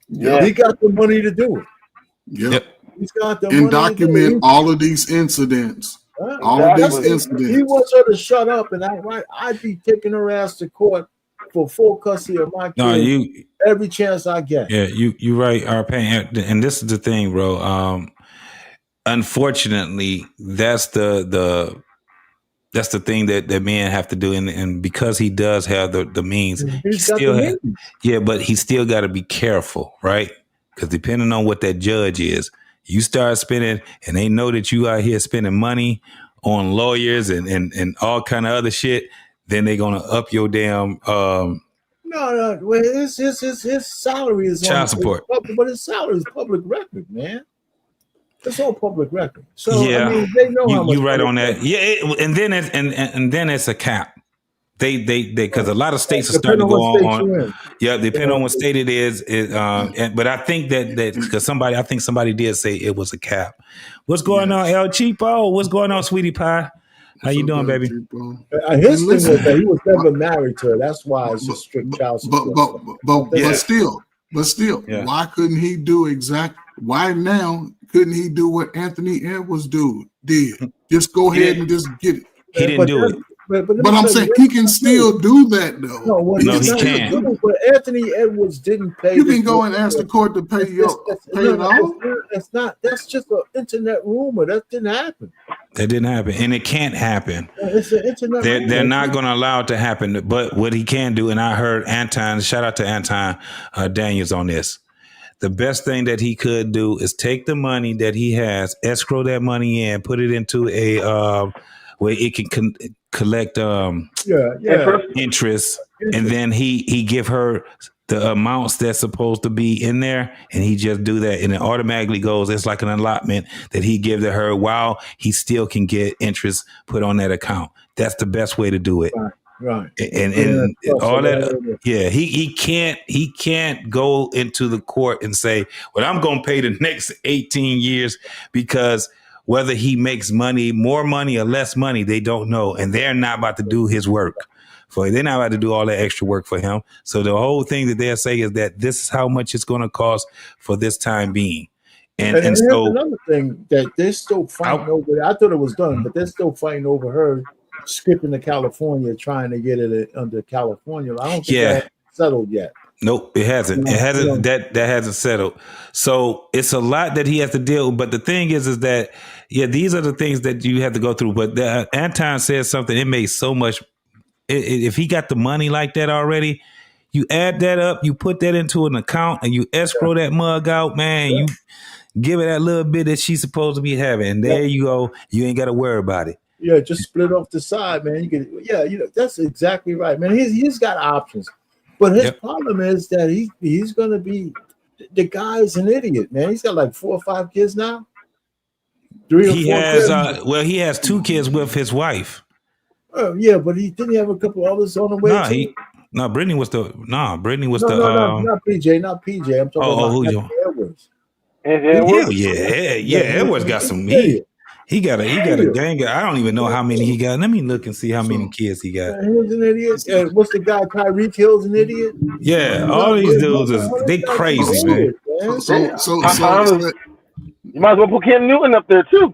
Speaker 3: Yeah. He got the money to do it.
Speaker 5: Yep.
Speaker 3: He's got the
Speaker 5: and
Speaker 3: money
Speaker 5: document all of these incidents. All of these incidents.
Speaker 3: He wants her to shut up and act right. I'd be taking her ass to court for full custody of my kid every chance I get.
Speaker 2: Yeah, you right, RP. And this is the thing, bro. Unfortunately, that's the thing that men have to do, and because he does have the means, but he still got to be careful, right? Because depending on what that judge is, you start spending, and they know that you out here spending money on lawyers and all kind of other shit, then they're gonna up your damn
Speaker 3: No. Well, his salary is
Speaker 2: child support,
Speaker 3: but his salary is public record, man. It's all public record. So
Speaker 2: yeah,
Speaker 3: I mean, they know how much
Speaker 2: you right on that. Yeah, and then it's a cap. They because a lot of states are starting to go on. Yeah, depending on what state it is. But I think that because somebody did say it was a cap. What's going on, El Cheapo? What's going on, Sweetie Pie? How you doing, baby?
Speaker 3: His thing was that he was never married to her. That's why it's just strict child support.
Speaker 5: But still, why couldn't he do why now couldn't he do what Anthony Edwards did? Just go ahead and just get it.
Speaker 2: He didn't do it.
Speaker 5: But I'm saying he can still do that though.
Speaker 2: No, he can't.
Speaker 3: But Anthony Edwards didn't pay.
Speaker 5: You can go and ask the court to pay it all.
Speaker 3: That's not. That's just an internet rumor. That didn't happen.
Speaker 2: That didn't happen, and it can't happen.
Speaker 3: It's an internet rumor.
Speaker 2: They're not going to allow it to happen. But what he can do, and I heard Anton. Shout out to Anton Daniels on this. The best thing that he could do is take the money that he has, escrow that money in, put it into a where it can collect interest, and then he give her the amounts that's supposed to be in there, and he just do that, and it automatically goes. It's like an allotment that he gives to her while he still can get interest put on that account. That's the best way to do it.
Speaker 3: Right.
Speaker 2: And all that. Yeah. He can't go into the court and say, well, I'm going to pay the next 18 years because whether he makes money, more money or less money, they don't know. And they're not about to do his work. They're not about to do all that extra work for him. So the whole thing that they'll say is that this is how much it's going to cost for this time being. And so
Speaker 3: another thing that they're still fighting over. I thought it was done, but they're still fighting over her skipping to California, trying to get it under California. I don't think that's settled yet.
Speaker 2: Nope, it hasn't. It hasn't. That hasn't settled. So it's a lot that he has to deal with. But the thing is that these are the things that you have to go through. But Anton says something. It makes so much. If he got the money like that already, you add that up, you put that into an account, and you escrow that mug out, man. You give it that little bit that she's supposed to be having, and there you go. You ain't got to worry about it.
Speaker 3: Yeah, just split off the side, man. You can, that's exactly right, man. He's got options, but his problem is that he's going to be the guy's an idiot, man. He's got like 4 or 5 kids now. 3 or 4 kids.
Speaker 2: He has 2 kids with his wife.
Speaker 3: Oh yeah, but he didn't have a couple others on the way.
Speaker 2: Brittany was the not
Speaker 3: PJ, not PJ. I'm talking about Edwards.
Speaker 2: Edwards got some. He got a gang. I don't even know how many he got. Let me look and see how many kids he got.
Speaker 3: He was an idiot. What's the guy? Tyreek Hill's an idiot.
Speaker 2: Yeah, all these dudes they crazy, man.
Speaker 5: So
Speaker 4: you might as well put Cam Newton up there too.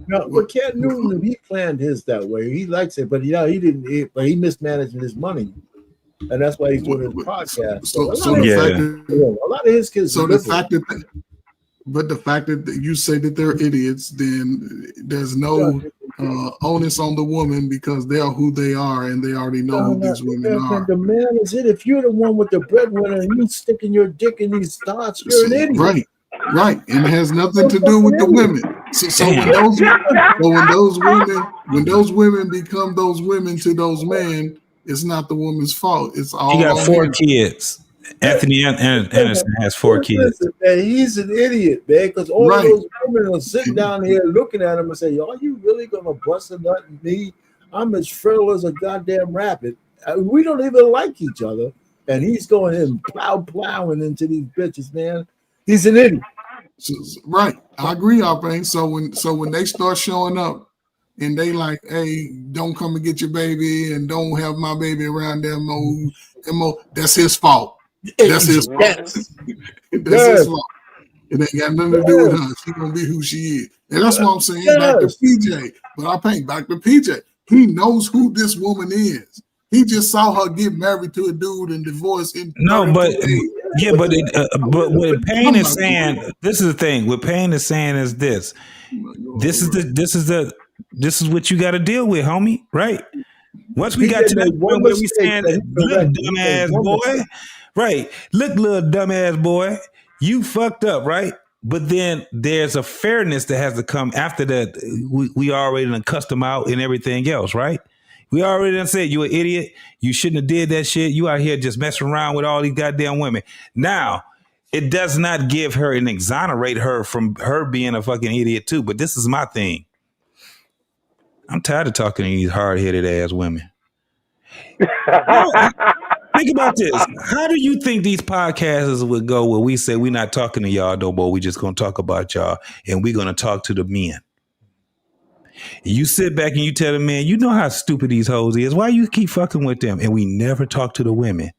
Speaker 3: No, but Cam Newton, he planned his that way. He likes it, but he didn't. But he mismanaged his money, and that's why he's doing his podcast. A lot of his kids.
Speaker 5: So the fact that you say that they're idiots, then there's no onus on the woman because they are who they are, and they already know who these women are.
Speaker 3: The man is it. If you're the one with the breadwinner and you sticking your dick in these thoughts, you're an idiot.
Speaker 5: Right, and it has nothing to do with the women. So when those women become those women to those men, it's not the woman's fault. It's all
Speaker 2: He got
Speaker 5: on
Speaker 2: 4
Speaker 5: him.
Speaker 2: kids. Anthony Anderson has 4 kids.
Speaker 3: Listen, man, he's an idiot, man, because all
Speaker 5: Right.
Speaker 3: of those women are sitting down here looking at him and say, "Are you really gonna bust a nut in me? I'm as frail as a goddamn rabbit. We don't even like each other." And he's going in plowing into these bitches, man. He's an idiot.
Speaker 5: Right. I agree, Alpine. So when they start showing up and they like, hey, don't come and get your baby and don't have my baby around them more, that's his fault. That's his fault.
Speaker 3: Yes.
Speaker 5: That's his fault. It ain't got nothing to do with her. She gonna be who she is. And that's what I'm saying. Back to PJ. But I think back to PJ. He knows who this woman is. He just saw her get married to a dude and divorce in
Speaker 2: No, but
Speaker 5: days.
Speaker 2: yeah, but what Payne is saying, this is the thing. What Payne is saying is this. This is what you got to deal with, homie. Right? Once we got to that point where we saying, look, dumbass boy, right? Look, little dumbass boy, you fucked up, right? But then there's a fairness that has to come after that. We already done cussed them out and everything else, right? We already done said you an idiot. You shouldn't have did that shit. You out here just messing around with all these goddamn women. Now, it does not give her and exonerate her from her being a fucking idiot too. But this is my thing. I'm tired of talking to these hard-headed ass women. Think about this. How do you think these podcasters would go where we say we're not talking to y'all no more? We just gonna talk about y'all and we're gonna talk to the men. You sit back and you tell the man, you know how stupid these hoes is. Why you keep fucking with them? And we never talk to the women.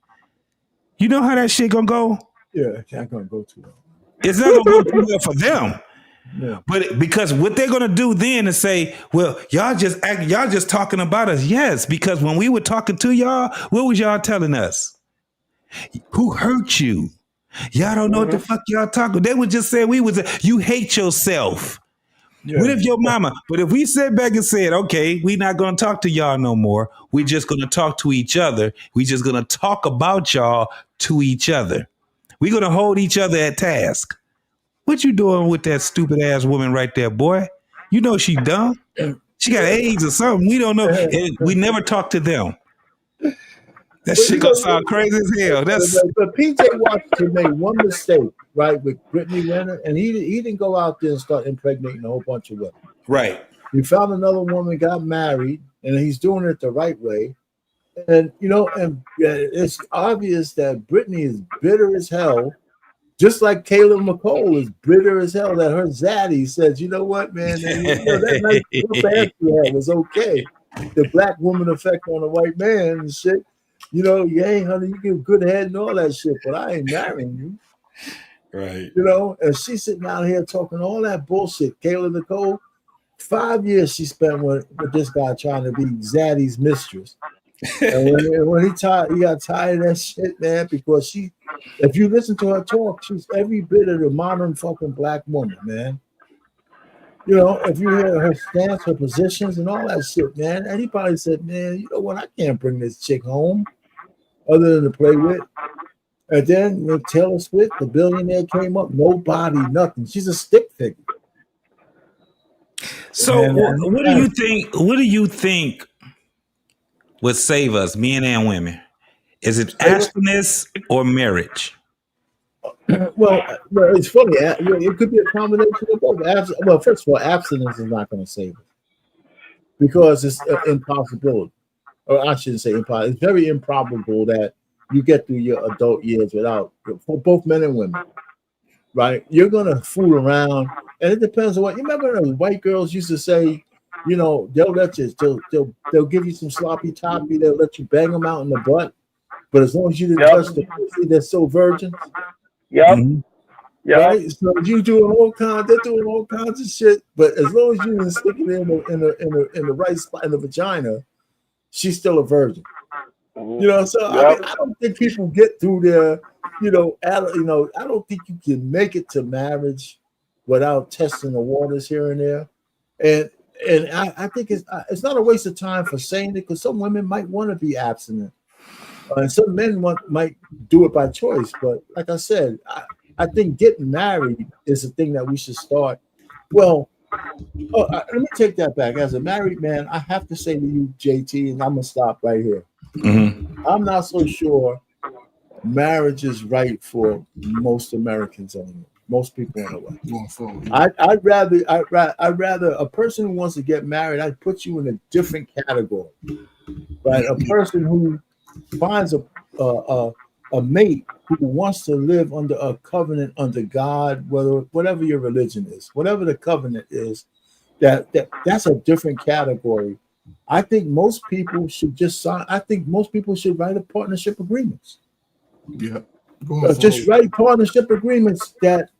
Speaker 2: You know how that shit gonna go?
Speaker 3: Yeah, it's not gonna go too well.
Speaker 2: It's not gonna go too well for them.
Speaker 3: Yeah.
Speaker 2: But because what they're gonna do then is say, well, y'all just talking about us. Yes, because when we were talking to y'all, what was y'all telling us? Who hurt you? Y'all don't know what the fuck y'all talking. They would just say you hate yourself. Yeah. What if your mama? But if we sat back and said, okay, we're not going to talk to y'all no more. We're just going to talk to each other. We're just going to talk about y'all to each other. We're going to hold each other at task. What you doing with that stupid ass woman right there, boy? You know she dumb. She got AIDS or something. We don't know. And we never talk to them. That shit gonna sound crazy as hell.
Speaker 3: But PJ Washington made one mistake, right, with Brittany Renner, and he didn't go out there and start impregnating a whole bunch of women.
Speaker 2: Right.
Speaker 3: He found another woman, got married, and he's doing it the right way. And it's obvious that Brittany is bitter as hell, just like Kayla McCall is bitter as hell that her zaddy says, you know what, man, that nice ass you had was okay. The black woman effect on a white man and shit. Hey, honey, you give good head and all that shit, but I ain't marrying you.
Speaker 2: Right.
Speaker 3: And she's sitting out here talking all that bullshit. Kayla Nicole, 5 years she spent with this guy trying to be Zaddy's mistress. And when he got tired of that shit, man, because if you listen to her talk, she's every bit of the modern fucking black woman, man. If you hear her stance, her positions, and all that shit, man, and he probably said, man, you know what, I can't bring this chick home other than to play with. And then when Taylor Swift, the billionaire, came up, nobody, nothing. She's a stick figure.
Speaker 2: So what do you think? What do you think would save us, men and women? Is it abstinence or marriage?
Speaker 3: Well, it's funny. It could be a combination of both. Well, first of all, abstinence is not going to save us because it's an impossibility. Or I shouldn't say impossible. It's very improbable that you get through your adult years without, for both men and women, right? You're going to fool around, and it depends on what. You remember the white girls used to say, they'll let you, they'll give you some sloppy toppy, they'll let you bang them out in the butt, but as long as you didn't touch the pussy, they're still virgins.
Speaker 4: Yep.
Speaker 3: Yeah. Right. So they're doing all kinds of shit. But as long as you didn't stick it in the right spot in the vagina, she's still a virgin. So I don't think people get through there. I don't think you can make it to marriage without testing the waters here and there. And I think it's not a waste of time for saying it, because some women might want to be abstinent. And some men might do it by choice, but like I said, I think getting married is the thing that we should start. Well, Let me take that back. As a married man, I have to say to you, JT, and I'm gonna stop right here.
Speaker 2: Mm-hmm.
Speaker 3: I'm not so sure marriage is right for most Americans anymore. Most people in a way.
Speaker 5: Going forward.
Speaker 3: I'd rather a person who wants to get married, I'd put you in a different category, right? A person who finds a mate who wants to live under a covenant under God, whatever your religion is, whatever the covenant is, that's a different category. I think most people should just sign. I think most people should write a partnership agreements.
Speaker 5: Yeah.
Speaker 3: Just write partnership agreements that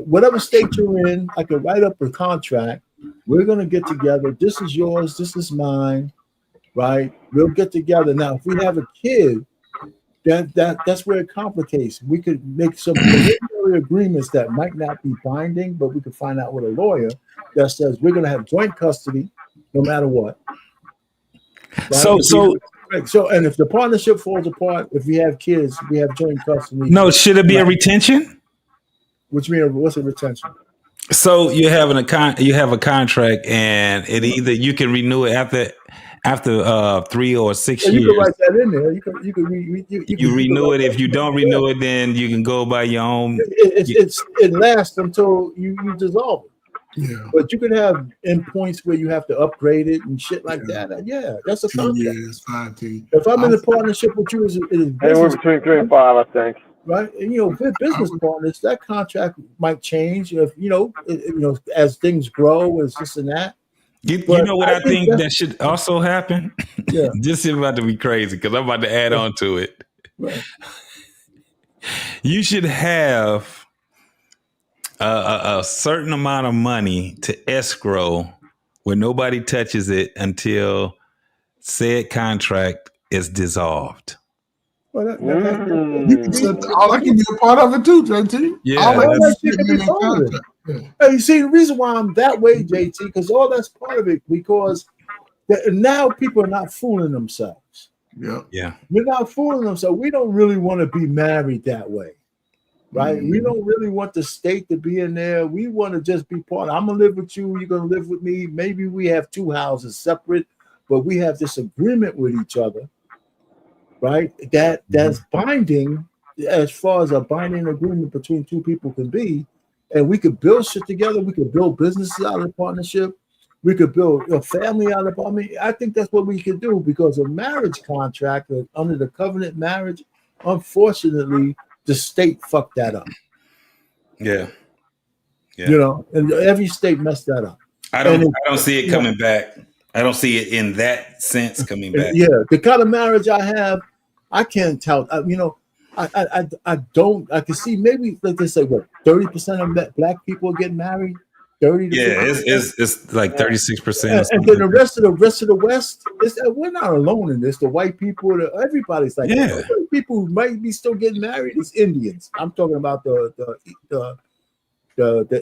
Speaker 3: whatever state you're in, I can write up a contract. We're gonna get together. This is yours. This is mine. Right? We'll get together. Now, if we have a kid, that's where it complicates. We could make some preliminary agreements that might not be binding, but we could find out with a lawyer that says we're gonna have joint custody no matter what. Right? So, and if the partnership falls apart, if we have kids, we have joint custody.
Speaker 2: No, should it be a retention?
Speaker 3: Which means what's a retention?
Speaker 2: So you're having you have a contract, and it either you can renew it after 3 or 6 years.
Speaker 3: You can write that in there. You
Speaker 2: renew it. If you don't renew it, then you can go by your own.
Speaker 3: It lasts until you dissolve it.
Speaker 5: Yeah.
Speaker 3: But you can have endpoints where you have to upgrade it and shit like that. Yeah, that's a
Speaker 5: 2
Speaker 3: contract.
Speaker 5: years, 5 years.
Speaker 3: If I'm in a partnership with you,
Speaker 4: anywhere between 3 and 5, I think.
Speaker 3: Right, and with business partners, that contract might change. If as things grow, as this and that.
Speaker 2: You know what I think that should also happen?
Speaker 3: Yeah,
Speaker 2: this is about to be crazy because I'm about to add on to it.
Speaker 3: Right.
Speaker 2: You should have a certain amount of money to escrow where nobody touches it until said contract is dissolved.
Speaker 5: Well, I can be a part of it too, JT.
Speaker 2: Yeah,
Speaker 3: Hey, you see, the reason why I'm that way, JT, because all that's part of it. Because now people are not fooling themselves.
Speaker 2: Yeah.
Speaker 3: We're not fooling themselves. We don't really want to be married that way. Right? We don't really want the state to be in there. We want to just be part. I'm gonna live with you. You're gonna live with me. Maybe we have 2 houses separate, but we have this agreement with each other, right? That's binding as far as a binding agreement between 2 people can be, and we could build shit together. We could build businesses out of partnership. We could build a family out of. I mean, I think that's what we could do because a marriage contract under the covenant marriage, unfortunately. The state fucked that up.
Speaker 2: Yeah.
Speaker 3: And every state messed that up.
Speaker 2: I don't see it coming back. I don't see it in that sense coming back.
Speaker 3: Yeah, the kind of marriage I have, I can't tell. I don't. I can see maybe like they say what 30% of Black people get married. 30 to 50%.
Speaker 2: It's like 36%.
Speaker 3: And then the rest of the West, we're not alone in this. The white people, everybody's like, the people who might be still getting married is Indians. I'm talking about the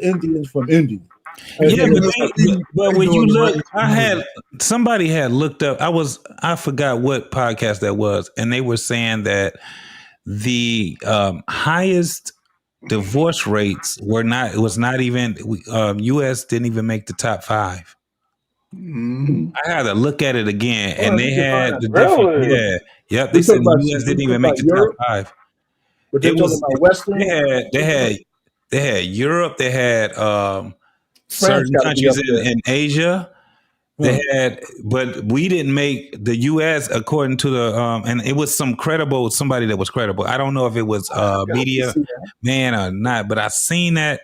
Speaker 3: Indians from India.
Speaker 2: But when you look, somebody had looked up. I forgot what podcast that was, and they were saying that the highest divorce rates was not even U.S. didn't even make the top 5. I had to look at it again, and they had the different. They said the U.S. didn't even make the top 5.
Speaker 3: But they're talking about Western.
Speaker 2: They had Europe. They had certain countries in Asia. They had, but we didn't make the U.S. according to the and it was somebody that was credible. I don't know if it was media man or not, but I seen that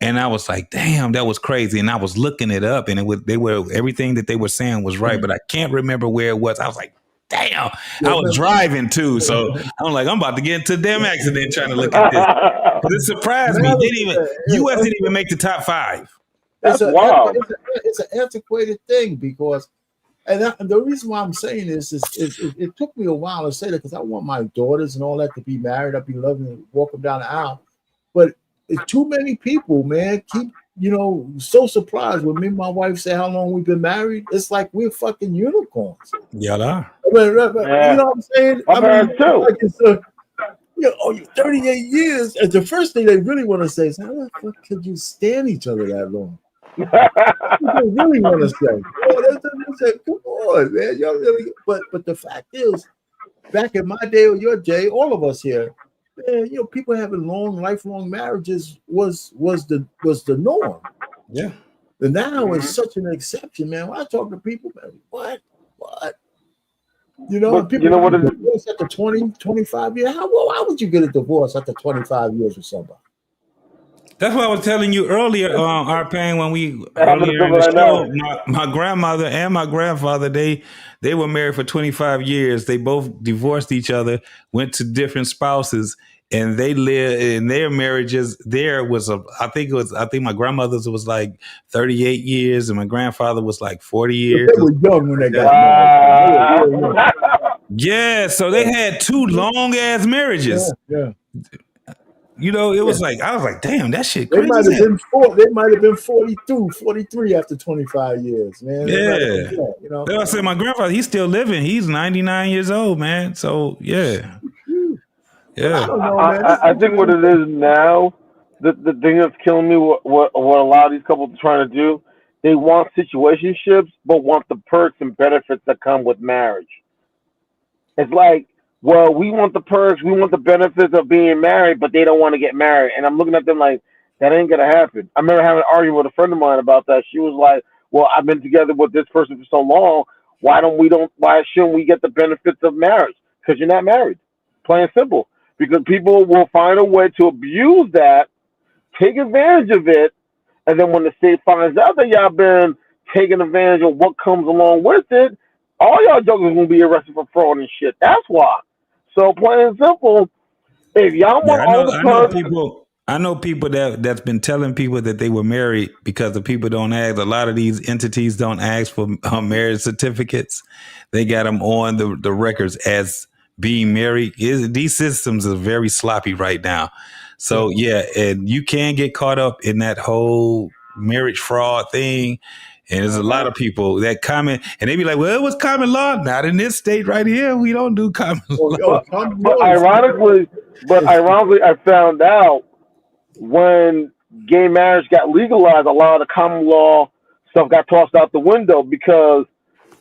Speaker 2: and I was like, damn, that was crazy. And I was looking it up, and everything that they were saying was right, but I can't remember where it was. I was like, damn, I was driving too, so I'm like, I'm about to get into a damn accident trying to look at this. But it surprised me. U.S. didn't even make the top 5.
Speaker 3: It's an antiquated thing because, and the reason why I'm saying this is it took me a while to say that because I want my daughters and all that to be married. I'd be loving to walk them down the aisle, but too many people, man, keep so surprised when me and my wife say how long we've been married. It's like we're fucking unicorns.
Speaker 2: Yeah,
Speaker 3: you know what I'm saying?
Speaker 4: Too.
Speaker 3: You're 38 years, and the first thing they really want to say is, how the fuck could you stand each other that long? They really want to say. Oh, they say, come on, man. Y'all really, but the fact is, back in my day or your day, all of us here, man, people having lifelong marriages was the norm.
Speaker 2: Yeah.
Speaker 3: But now it's such an exception, man. When I talk to people, man, what?
Speaker 4: But
Speaker 3: People
Speaker 4: you know what
Speaker 3: get
Speaker 4: it is?
Speaker 3: divorced after 20, 25 years. Why would you get a divorce after 25 years with somebody?
Speaker 2: That's what I was telling you earlier, Arpang, when
Speaker 4: That happened to
Speaker 2: earlier in
Speaker 4: people
Speaker 2: the
Speaker 4: I know.
Speaker 2: show. My grandmother and my grandfather, they were married for 25 years. They both divorced each other, went to different spouses, and they lived in their marriages. I think my grandmother's was like 38 years, and my grandfather was like 40
Speaker 3: But
Speaker 2: years.
Speaker 3: they were young when they got married. They were real young.
Speaker 4: Wow.
Speaker 2: Yeah, so they had two long ass marriages.
Speaker 3: Yeah.
Speaker 2: It was like I was like, damn, that shit
Speaker 3: They
Speaker 2: crazy.
Speaker 3: might have been They might have been 42, 43 after 25 years, man. They might have been
Speaker 2: Yeah.
Speaker 3: that,
Speaker 2: That's why I said my grandfather, he's still living. He's 99 years old, man. So yeah.
Speaker 3: But I
Speaker 2: Yeah.
Speaker 3: don't know, man.
Speaker 4: I think what it is now, the thing that's killing me, what a lot of these couples are trying to do, they want situationships, but want the perks and benefits that come with marriage. It's like, well, we want the perks, we want the benefits of being married, but they don't want to get married. And I'm looking at them like, that ain't gonna happen. I remember having an argument with a friend of mine about that. She was like, well, I've been together with this person for so long. Why shouldn't we get the benefits of marriage? Because you're not married. Plain and simple. Because people will find a way to abuse that, take advantage of it, and then when the state finds out that y'all been taking advantage of what comes along with it, all y'all jokers gonna be arrested for fraud and shit. That's why. So plain and simple, if y'all
Speaker 2: Yeah,
Speaker 4: want all the
Speaker 2: I know
Speaker 4: perks,
Speaker 2: people that's been telling people that they were married because the people don't ask. A lot of these entities don't ask for marriage certificates. They got them on the records as being married. These systems are very sloppy right now. So yeah, and you can get caught up in that whole marriage fraud thing. And there's a lot of people that comment and they be like, well, it was common law. Not in this state right here. We don't do common law.
Speaker 4: but ironically, I found out when gay marriage got legalized, a lot of the common law stuff got tossed out the window because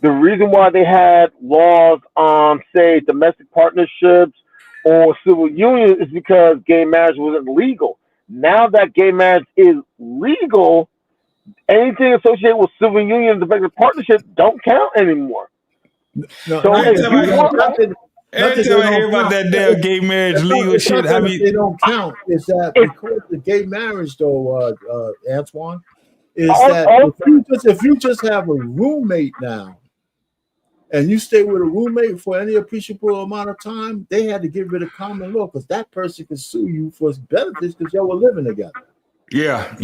Speaker 4: the reason why they had laws on, say, domestic partnerships or civil unions is because gay marriage wasn't legal. Now that gay marriage is legal, anything associated with civil union and domestic partnership don't count anymore.
Speaker 3: No,
Speaker 4: So
Speaker 3: not
Speaker 4: if
Speaker 3: that,
Speaker 4: you
Speaker 3: not,
Speaker 4: want,
Speaker 3: not that, not
Speaker 2: Every
Speaker 3: that
Speaker 2: time
Speaker 3: they
Speaker 2: I hear
Speaker 3: don't
Speaker 2: about
Speaker 3: count.
Speaker 2: that damn gay marriage legal
Speaker 3: It's not
Speaker 2: shit, I
Speaker 3: that
Speaker 2: mean,
Speaker 3: they don't count. It's that
Speaker 4: if
Speaker 3: because the gay marriage, though, Antoine, is that
Speaker 4: all,
Speaker 3: if you just have a roommate now, and you stay with a roommate for any appreciable amount of time, they had to get rid of common law because that person could sue you for benefits because y'all were living together.
Speaker 2: yeah.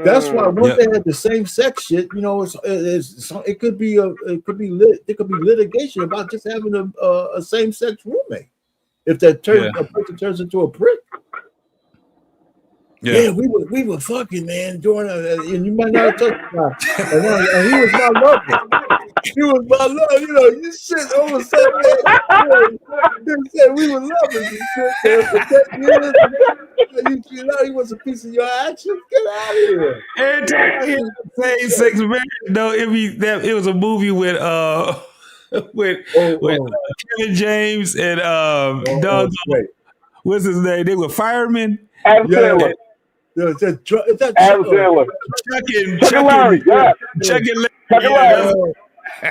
Speaker 3: That's why once
Speaker 2: Yep.
Speaker 3: they had the same sex shit, it could be litigation about just having a same sex roommate. If a person turns into a prick. Yeah, we were fucking, man, during and you might not have touched about and he was my lover. He was my love, you shit all of a sudden, man. You said we were lovers and shit, man, for 10 years. He was a piece of your action. Get out of here.
Speaker 2: Every time I hear same sex marriage, though, it was a movie with Kevin James and Doug. What's his name? They were firemen.
Speaker 4: Adam Sandler.
Speaker 3: Adam
Speaker 4: Sandler.
Speaker 2: Chuck and Larry.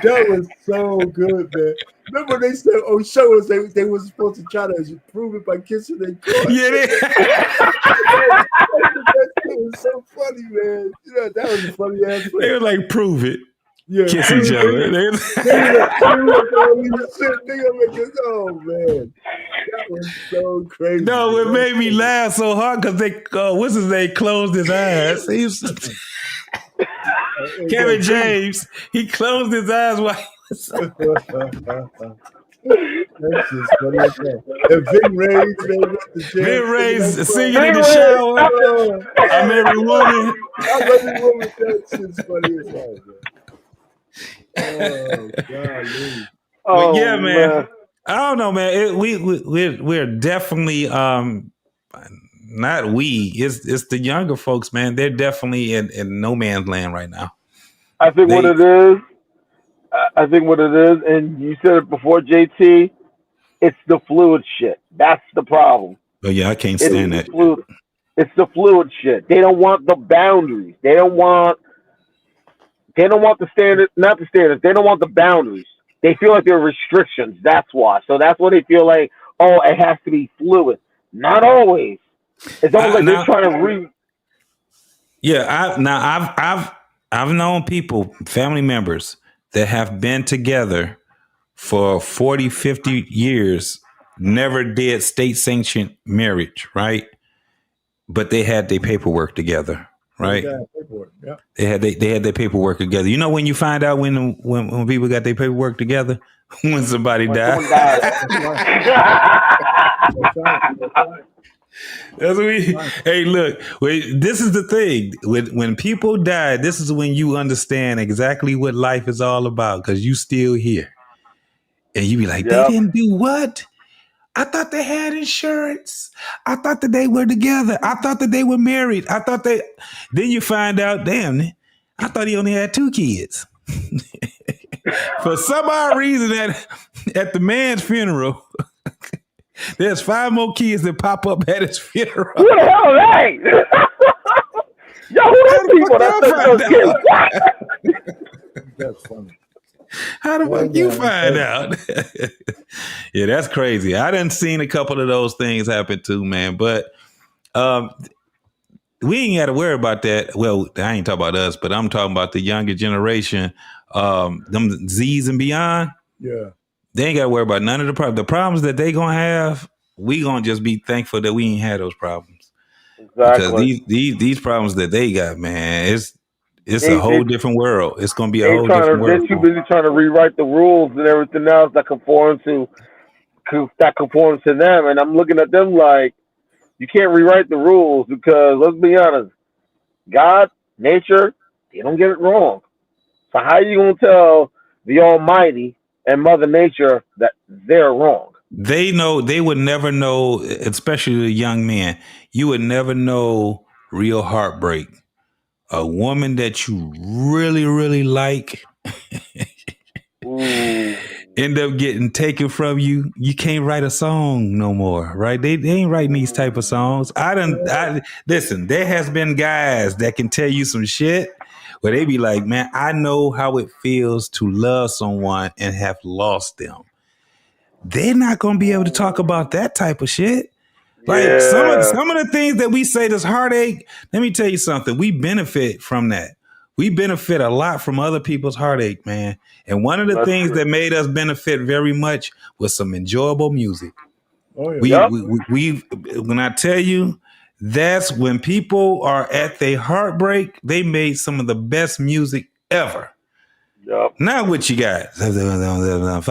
Speaker 3: That was so good, man. Remember they said, show us they were supposed to try to prove it by kissing their court.
Speaker 2: Yeah,
Speaker 3: that was so funny, man. That was a funny ass thing.
Speaker 2: They were like, prove it.
Speaker 3: Yeah,
Speaker 2: kiss each other.
Speaker 3: Oh man, that was so crazy.
Speaker 2: No, it made me laugh so hard because what's his name, closed his eyes. Kevin James, he closed his eyes while he was.
Speaker 3: That's just funny as hell. And
Speaker 2: Vin Ray's singing in the shower. I'm every woman.
Speaker 3: That shit's funny as hell, man. Oh, golly.
Speaker 2: But yeah, man. I don't know, man. We're definitely not we. It's the younger folks, man. They're definitely in no man's land right now.
Speaker 4: I think what
Speaker 2: They,
Speaker 4: it is. I think what it is, and you said it before, JT. It's the fluid shit. That's the problem.
Speaker 2: oh yeah, I can't
Speaker 4: It's
Speaker 2: stand
Speaker 4: the
Speaker 2: that.
Speaker 4: fluid. It's the fluid shit. They don't want the boundaries. They don't want. They don't want the standard. Not the standards. They don't want the boundaries. They feel like there are restrictions. That's why. So that's why they feel like, oh, it has to be fluid. Not always. It's almost like they're
Speaker 2: Now,
Speaker 4: trying to re.
Speaker 2: yeah, I've known people, family members that have been together for 40, 50 years, never did state sanctioned marriage, right? But they had their paperwork together, right?
Speaker 3: Yeah.
Speaker 2: They had their paperwork together. You know when you find out when people got their paperwork together? When somebody
Speaker 4: When
Speaker 2: died.
Speaker 4: someone dies.
Speaker 2: That's what we. Hey, look. This is the thing. When people die, this is when you understand exactly what life is all about because you still here, and you be like, they
Speaker 4: Yep.
Speaker 2: didn't do what? I thought they had insurance. I thought that they were together. I thought that they were married. I thought they. Then you find out, damn, I thought he only had 2 kids. For some odd reason, at the man's funeral, there's 5 more kids that pop up at his funeral.
Speaker 4: Who the hell are they? Yo, who
Speaker 2: How
Speaker 4: are
Speaker 2: the
Speaker 4: people?
Speaker 2: fuck
Speaker 4: That's
Speaker 2: y'all
Speaker 4: those
Speaker 2: find
Speaker 4: kids.
Speaker 3: That's funny.
Speaker 2: How the fuck you find out? Yeah, that's crazy. I done seen a couple of those things happen too, man. But we ain't got to worry about that. Well, I ain't talking about us, but I'm talking about the younger generation, them Z's and beyond.
Speaker 3: Yeah.
Speaker 2: They ain't got to worry about none of the problems. The problems that they gonna have, we gonna just be thankful that we ain't had those problems. Because
Speaker 4: Exactly.
Speaker 2: these problems that they got, man, it's a whole different world. It's gonna be a
Speaker 4: They
Speaker 2: whole
Speaker 4: trying
Speaker 2: different
Speaker 4: to. They're
Speaker 2: world.
Speaker 4: too busy trying to rewrite the rules and everything else that conforms to them. And I'm looking at them like you can't rewrite the rules because let's be honest, God, nature, they don't get it wrong. So how are you gonna tell the Almighty and Mother Nature that they're wrong?
Speaker 2: They would never know, especially the young men. You would never know real heartbreak. A woman that you really, really like
Speaker 4: Ooh.
Speaker 2: end up getting taken from you. You can't write a song no more, right? They ain't writing these type of songs. Listen, there has been guys that can tell you some shit where they be like, man, I know how it feels to love someone and have lost them. They're not going to be able to talk about that type of shit. Like some of
Speaker 4: Yeah,
Speaker 2: the things that we say, this heartache. Let me tell you something. We benefit from that. We benefit a lot from other people's heartache, man. And one of the
Speaker 4: that's
Speaker 2: things
Speaker 4: true.
Speaker 2: that made us benefit very much was some enjoyable music.
Speaker 3: Oh yeah.
Speaker 2: We
Speaker 4: Yep.
Speaker 2: we when I tell you, that's when people are at their heartbreak. They made some of the best music ever.
Speaker 4: Yep.
Speaker 2: Now what you got? Fuck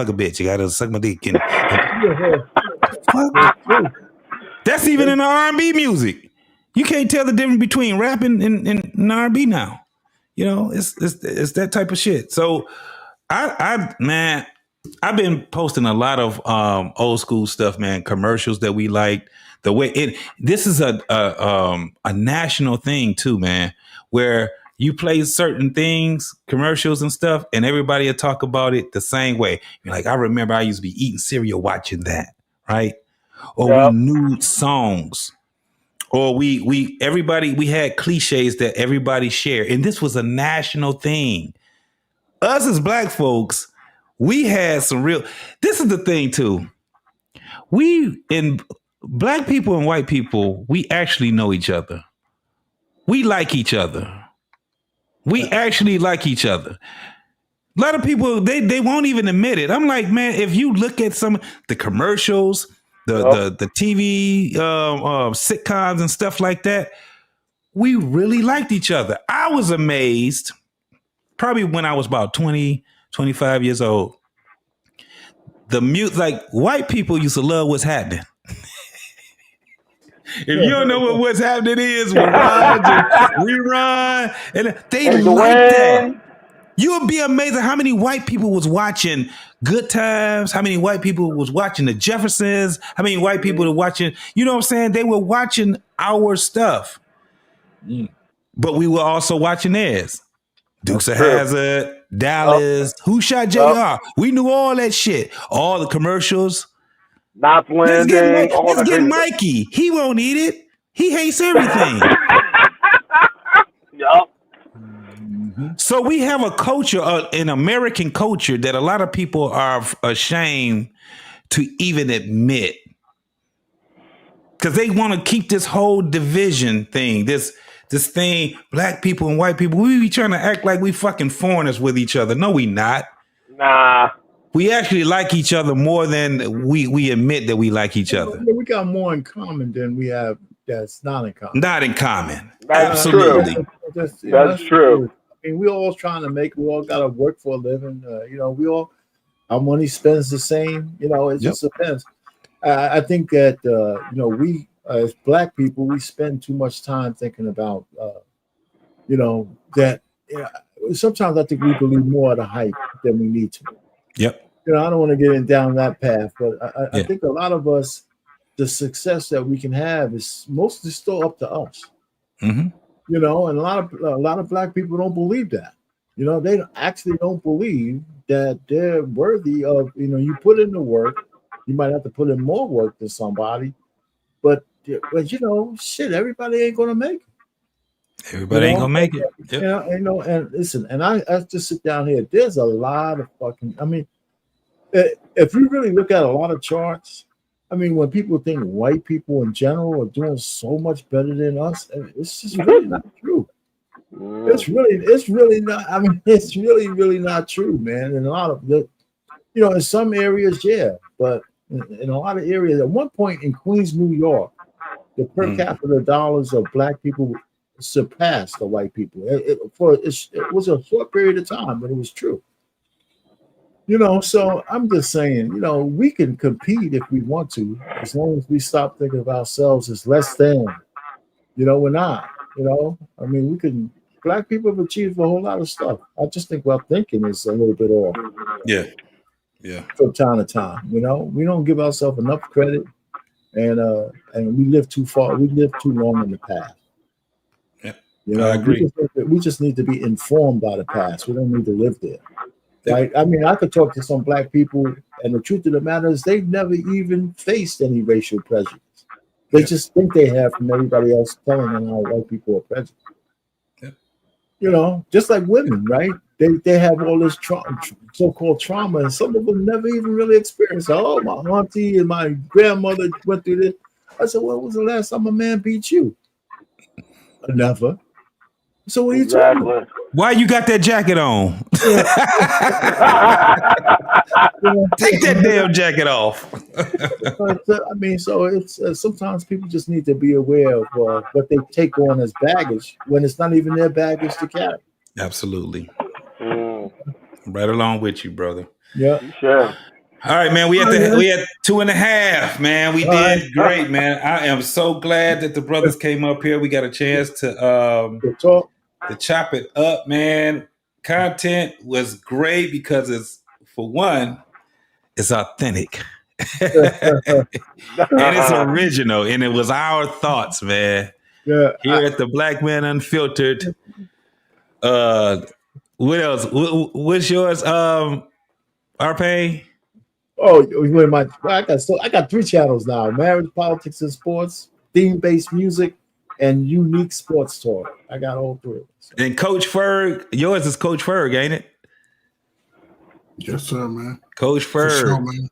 Speaker 2: a bitch. You gotta suck my dick. And fuck.
Speaker 3: That's true.
Speaker 2: That's even in the R&B music. You can't tell the difference between rapping and R&B now. You know, it's that type of shit. So man, I've been posting a lot of old school stuff, man, commercials that we like. The way this is a national thing too, man, where you play certain things, commercials and stuff, and everybody will talk about it the same way. You're like, I remember I used to be eating cereal watching that, right? Or we
Speaker 4: Yep.
Speaker 2: knew songs, or we had cliches that everybody shared, and this was a national thing. Us as black folks, we had some real. This is the thing too. We in black people and white people, we actually know each other. We like each other. We actually like each other. A lot of people they won't even admit it. I'm like, man, if you look at some the commercials,
Speaker 4: Yep.
Speaker 2: the TV sitcoms and stuff like that, we really liked each other. I was amazed, probably when I was about 20, 25 years old. The mute, like white people used to love what's happening. If you don't know what what's happening is with Raj and Rerun, and they
Speaker 4: And
Speaker 2: like that.
Speaker 4: Dwayne.
Speaker 2: You would be amazed at how many white people was watching Good Times, how many white people was watching the Jeffersons, how many white people were watching, you know what I'm saying? They were watching our stuff. But we were also watching theirs. Dukes of Hazzard, Dallas, Who Shot JR? We knew all that shit. All the commercials.
Speaker 4: Knots Landing.
Speaker 2: Let's get Mikey. He won't eat it. He hates everything.
Speaker 4: Yup.
Speaker 2: So we have a culture, an American culture, that a lot of people are ashamed to even admit, because they want to keep this whole division thing, this thing, black people and white people. We be trying to act like we fucking foreigners with each other. No, we not.
Speaker 4: Nah.
Speaker 2: We actually like each other more than we admit that we like each other.
Speaker 3: We got more in common than we have that's not in common.
Speaker 2: Not in common.
Speaker 4: That's
Speaker 2: Absolutely.
Speaker 4: true. That's true.
Speaker 3: I mean, we all trying to make. We all got to work for a living. We all, our money spends the same. It just depends. I think that we as black people, we spend too much time thinking about that. Sometimes I think we believe more of the hype than we need to.
Speaker 2: Yep.
Speaker 3: I don't want to get down that path, but I think a lot of us, the success that we can have is mostly still up to us.
Speaker 2: Mm-hmm.
Speaker 3: And a lot of black people don't believe that. They actually don't believe that they're worthy of. You put in the work. You might have to put in more work than somebody, but shit, everybody ain't gonna make it.
Speaker 2: Everybody ain't gonna make it.
Speaker 3: Yep. And listen, and I just sit down here. There's a lot of fucking. I mean, if you really look at a lot of charts, I mean, when people think white people in general are doing so much better than us, it's just really not true. It's really not. I mean, it's really not true, man. In a lot of in some areas, yeah, but in a lot of areas, at one point in Queens, New York, the per capita dollars of black people surpassed the white people. It was a short period of time, but it was true. So I'm just saying, we can compete if we want to, as long as we stop thinking of ourselves as less than. We're not. I mean, we can. Black people have achieved a whole lot of stuff. I just think our thinking is a little bit off.
Speaker 2: Yeah.
Speaker 3: From time to time, we don't give ourselves enough credit, and we live too far. We live too long in the past.
Speaker 2: Yeah, I agree.
Speaker 3: We just need to be informed by the past. We don't need to live there. Right? I mean, I could talk to some black people, and the truth of the matter is they've never even faced any racial prejudice. They just think they have from everybody else telling them how white people are prejudiced. Just like women, right? They have all this so-called trauma, and some of them never even really experienced it. Oh, my auntie and my grandmother went through this. I said, when was the last time a man beat you? Never. So what are you talking about?
Speaker 2: Why you got that jacket on? Take that damn jacket off.
Speaker 3: I mean, so it's sometimes people just need to be aware of what they take on as baggage when it's not even their baggage to carry.
Speaker 2: Absolutely. Right along with you, brother.
Speaker 3: Yeah.
Speaker 4: Sure.
Speaker 2: All right, man. We had 2.5, man. We did great, man. I am so glad that the brothers came up here. We got a chance to
Speaker 3: talk.
Speaker 2: To chop it up, man. Content was great because for one, it's authentic. And it's original. And it was our thoughts, man.
Speaker 3: Yeah.
Speaker 2: Here at the Black Man Unfiltered. What else? What's yours? Arpay?
Speaker 3: I got 3 channels now: marriage, politics, and sports, theme-based music, and unique sports talk. I got all 3.
Speaker 2: And Coach Ferg, yours is Coach Ferg, ain't it?
Speaker 5: Yes, sir, man.
Speaker 2: Coach Ferg.
Speaker 5: Sure, man.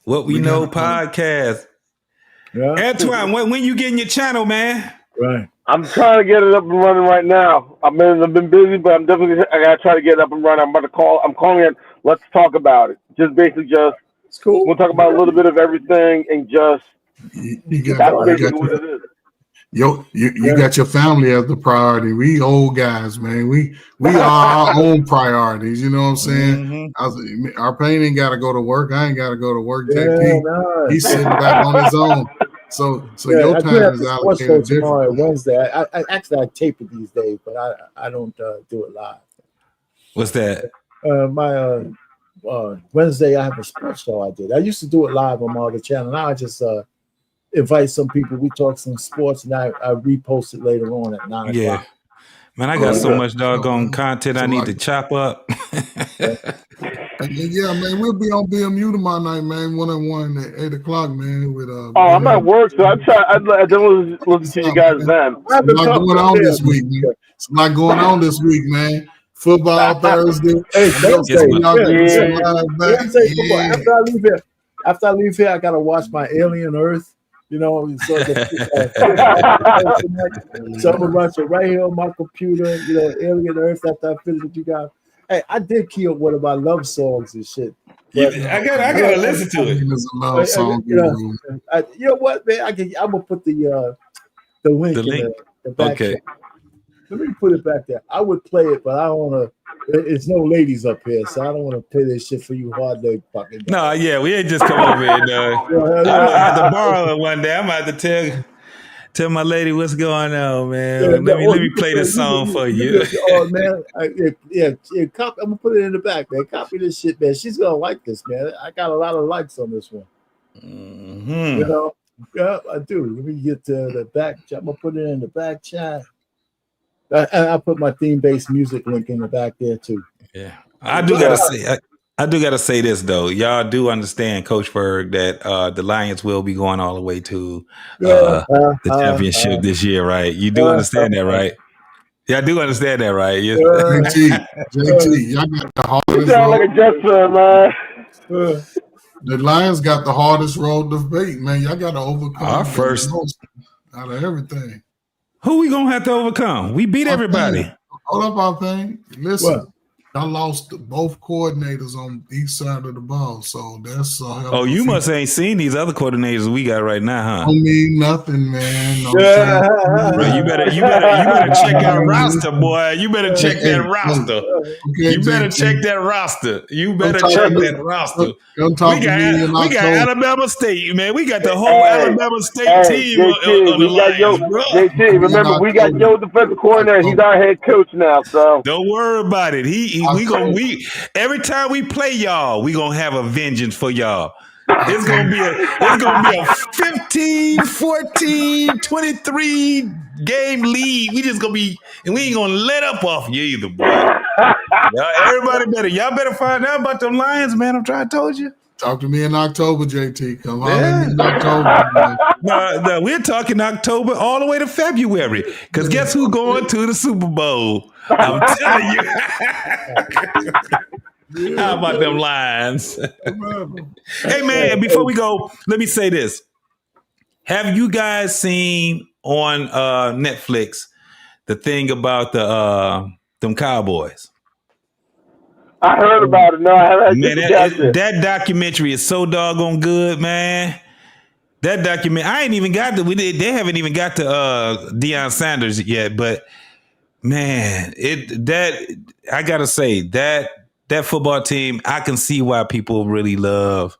Speaker 2: What we know podcast.
Speaker 3: Yeah.
Speaker 2: Antoine, when you getting your channel, man?
Speaker 3: Right.
Speaker 4: I'm trying to get it up and running right now. I've been busy, but I gotta try to get it up and running. I'm calling it. Let's talk about it.
Speaker 3: It's cool.
Speaker 4: We'll talk about a little bit of everything and just that's basically what it is.
Speaker 5: You got your family as the priority. We old guys, man. We are our own priorities. You know what I'm saying? Our pain ain't got to go to work. I ain't got to go to work. JP, he's sitting back on his own. So your time is allocated
Speaker 3: tomorrow, Wednesday. I tape it these days, but I don't do it live.
Speaker 2: What's that?
Speaker 3: My Wednesday, I have a sports show I did. I used to do it live on my other channel. Now I just invite some people. We talk some sports, and I repost it later on at 9
Speaker 2: Yeah.
Speaker 3: o'clock.
Speaker 2: Man, I got so
Speaker 5: yeah.
Speaker 2: much doggone content I need
Speaker 5: like-
Speaker 2: to chop up.
Speaker 5: Yeah, man, we'll be on BMU tomorrow night, man. 1-on-1 at 8 o'clock, man. With
Speaker 4: I'm at work, so I don't listen to you guys then.
Speaker 5: a lot going on this week, man. It's a lot going on this week, man. Football Thursday.
Speaker 3: Hey, Thursday.
Speaker 5: Y'all
Speaker 3: Yeah.
Speaker 5: getting some live back.
Speaker 3: Thursday football.
Speaker 5: Yeah.
Speaker 3: After I leave here, I gotta watch my Alien Earth. You know, so, so I'm gonna watch it right here on my computer. You know, Alien Earth. After I finish with you guys, hey, I did key up one of my love songs and shit. But,
Speaker 2: I gotta listen to it.
Speaker 5: It's a love song.
Speaker 3: you know what, man? I'm gonna put the link in the back.
Speaker 2: Okay.
Speaker 3: Chat. Let me put it back there. I would play it, but I don't want to. It's no ladies up here, so I don't want to play this shit for you hard leg fucking.
Speaker 2: No, yeah, we ain't just come over here. I'm gonna have to borrow it one day. I'm gonna have to tell my lady what's going on, man. Let me play this song for you.
Speaker 3: Oh man, yeah. I'm gonna put it in the back, man. Copy this shit, man. She's gonna like this, man. I got a lot of likes on this one.
Speaker 2: Mm-hmm.
Speaker 3: You know, yeah, I do. Let me get to the back. I'm gonna put it in the back chat. I put my theme-based music link in the back there too.
Speaker 2: Yeah, I do gotta say this though. Y'all do understand, Coach Berg, that the Lions will be going all the way to the championship this year, right? You do understand that, right? Yeah, I do understand that, right? Yeah.
Speaker 5: JT, y'all got the hardest
Speaker 4: You sound like a Jester, man.
Speaker 5: The Lions got the hardest road to beat, man. Y'all got to overcome
Speaker 2: Our first
Speaker 5: out of everything.
Speaker 2: Who we gonna have to overcome? We beat everybody.
Speaker 5: Hold up, our thing. Listen,
Speaker 3: What?
Speaker 5: I lost both coordinators on each side of the ball, so that's
Speaker 2: You must ain't seen these other coordinators we got right now, huh?
Speaker 5: Don't mean nothing, man. No
Speaker 2: Bro, you better check that roster, boy. You better check that roster.
Speaker 5: Okay,
Speaker 2: You better
Speaker 5: JT.
Speaker 2: check that roster. You better
Speaker 5: Don't
Speaker 2: check
Speaker 5: talk-
Speaker 2: that roster.
Speaker 5: Don't talk to me in
Speaker 2: We got
Speaker 5: October.
Speaker 2: Alabama State, man. We got the whole
Speaker 4: Hey,
Speaker 2: Alabama State
Speaker 4: Hey,
Speaker 2: team on the
Speaker 4: we got
Speaker 2: Lions, bro.
Speaker 4: JT, remember we got your defensive coordinator. He's our head coach now, so
Speaker 2: Don't worry about it. We every time we play y'all, we gonna have a vengeance for y'all. It's gonna be a 15, 14, 23 game lead. We just gonna be, and we ain't gonna let up off you either, boy. Y'all better find out about them Lions, man. I'm trying to told you.
Speaker 5: Talk to me in October, JT. Come on
Speaker 2: Yeah.
Speaker 5: in October. Man.
Speaker 2: No, we're talking October all the way to February. Because guess who's going to the Super Bowl? I'm telling you. How about them Lions? Hey, man, before we go, let me say this. Have you guys seen on Netflix the thing about them Cowboys?
Speaker 4: I heard about it. No, I haven't.
Speaker 2: Man, that documentary is so doggone good, man. That document, I ain't even got to. They haven't even got to Deion Sanders yet, but man, I gotta say that football team, I can see why people really love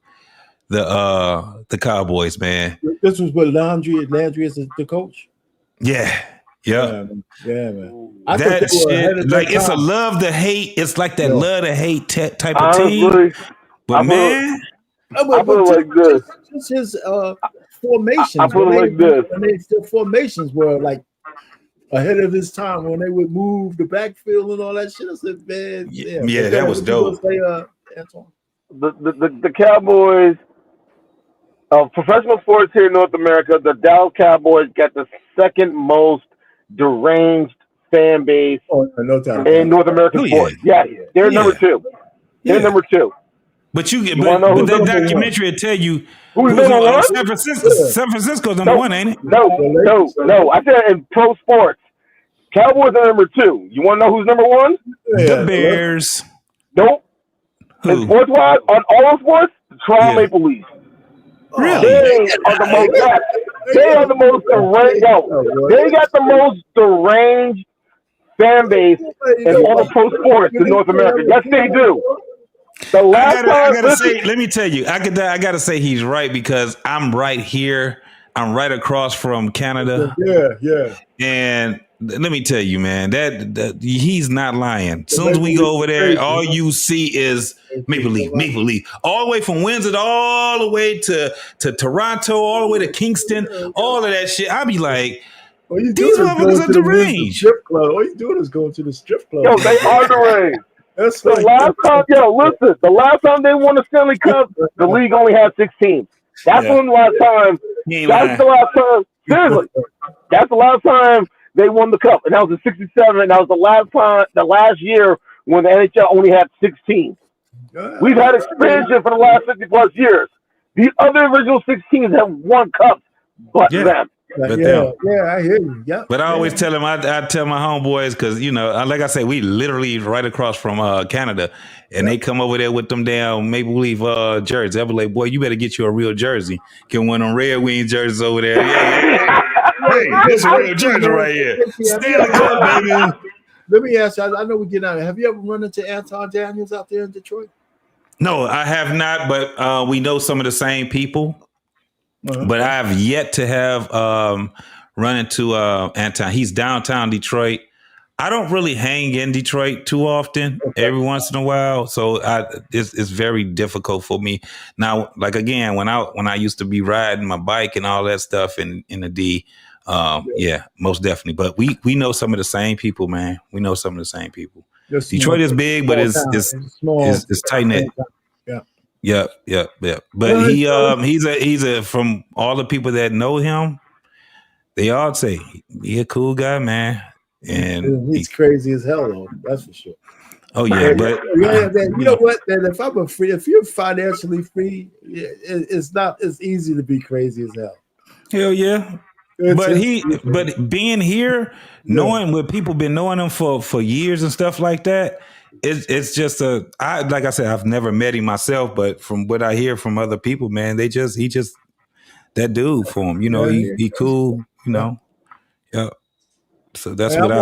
Speaker 2: the Cowboys, man.
Speaker 3: This was what Landry is the coach.
Speaker 2: Yeah.
Speaker 3: Yeah, man. I
Speaker 2: That
Speaker 3: thought they were ahead
Speaker 2: shit,
Speaker 3: of
Speaker 2: like
Speaker 3: their
Speaker 2: it's a
Speaker 3: time.
Speaker 2: love to hate. It's like that love to hate type of
Speaker 4: Honestly,
Speaker 2: team. But man,
Speaker 4: I put it like this.
Speaker 3: Just his formations.
Speaker 4: I put it like this.
Speaker 3: The formations were like ahead of his time when they would move the backfield and all that shit. I said, man,
Speaker 2: yeah, that was dope.
Speaker 3: Antoine?
Speaker 4: The Cowboys, professional sports here in North America, the Dallas Cowboys got the second most deranged fan base
Speaker 3: No time.
Speaker 4: in North American sports. Yeah, they're number two. They're number two.
Speaker 2: But
Speaker 4: wanna know
Speaker 2: but
Speaker 4: who's
Speaker 2: that
Speaker 4: number
Speaker 2: documentary will tell you
Speaker 4: Who's
Speaker 2: who's
Speaker 4: number
Speaker 2: on
Speaker 4: one?
Speaker 2: San Francisco. San Francisco's number one, ain't it?
Speaker 4: No. I said in pro sports, Cowboys are number two. You want to know who's number one?
Speaker 2: The Bears.
Speaker 4: Nope. And
Speaker 2: Who?
Speaker 4: sports wise, on all sports, the Toronto Maple Leafs.
Speaker 2: Really?
Speaker 4: They are the most. They are the most deranged. They got the most deranged fan base in all the pro sports in North America. Yes, they do. The last
Speaker 2: I gotta say, let me tell you, I gotta say he's right because I'm right here. I'm right across from Canada.
Speaker 3: Yeah.
Speaker 2: And let me tell you, man, that he's not lying. As soon as we go over there, all you see is Maple Leaf, all the way from Windsor, all the way to Toronto, all the way to Kingston, all of that shit. I'll be like, these motherfuckers are the range.
Speaker 3: Strip club. All you doing is going to the strip club.
Speaker 4: Yo, they are the range.
Speaker 3: That's
Speaker 4: The last time, listen, the last time they won the Stanley Cup, the league only had 16. That's when the last time. That's the last time. Seriously, that's the last time they won the cup, and that was in '67. And that was the last year when the NHL only had 16. We've had expansion for the last 50 plus years. The other original 16s have won cups, but them.
Speaker 2: But
Speaker 3: I hear you. Yeah.
Speaker 2: But I always tell them, I tell my homeboys, because, you know, like I say, we literally right across from Canada, and they come over there with them damn Maple Leaf jerseys. I'll be like, boy, you better get you a real jersey. Get one of them Red Wings jerseys over there. Hey, this is a real jersey right here. Stanley Cup, baby.
Speaker 3: Let me ask you, I know we get out. Have you ever run into Anton Daniels out there in Detroit?
Speaker 2: No, I have not, but we know some of the same people. But I have yet to have run into Anton. He's downtown Detroit. I don't really hang in Detroit too often, every once in a while. So it's very difficult for me. Now, like, again, when I used to be riding my bike and all that stuff in the D, most definitely. But we know some of the same people, man. We know some of the same people. Detroit is big, but it's tight knit. Yep. But he's a from all the people that know him, they all say he's a cool guy, man. And
Speaker 3: he's crazy as hell, though. That's for sure.
Speaker 2: Oh yeah, but
Speaker 3: man, you know what? Man, if you're financially free, it's easy to be crazy as hell.
Speaker 2: Hell yeah. But being here, knowing what people been knowing him for years and stuff like that. It's just like I said, I've never met him myself, but from what I hear from other people, man, he just that dude for him. You know, he cool. You know, yeah. So that's what I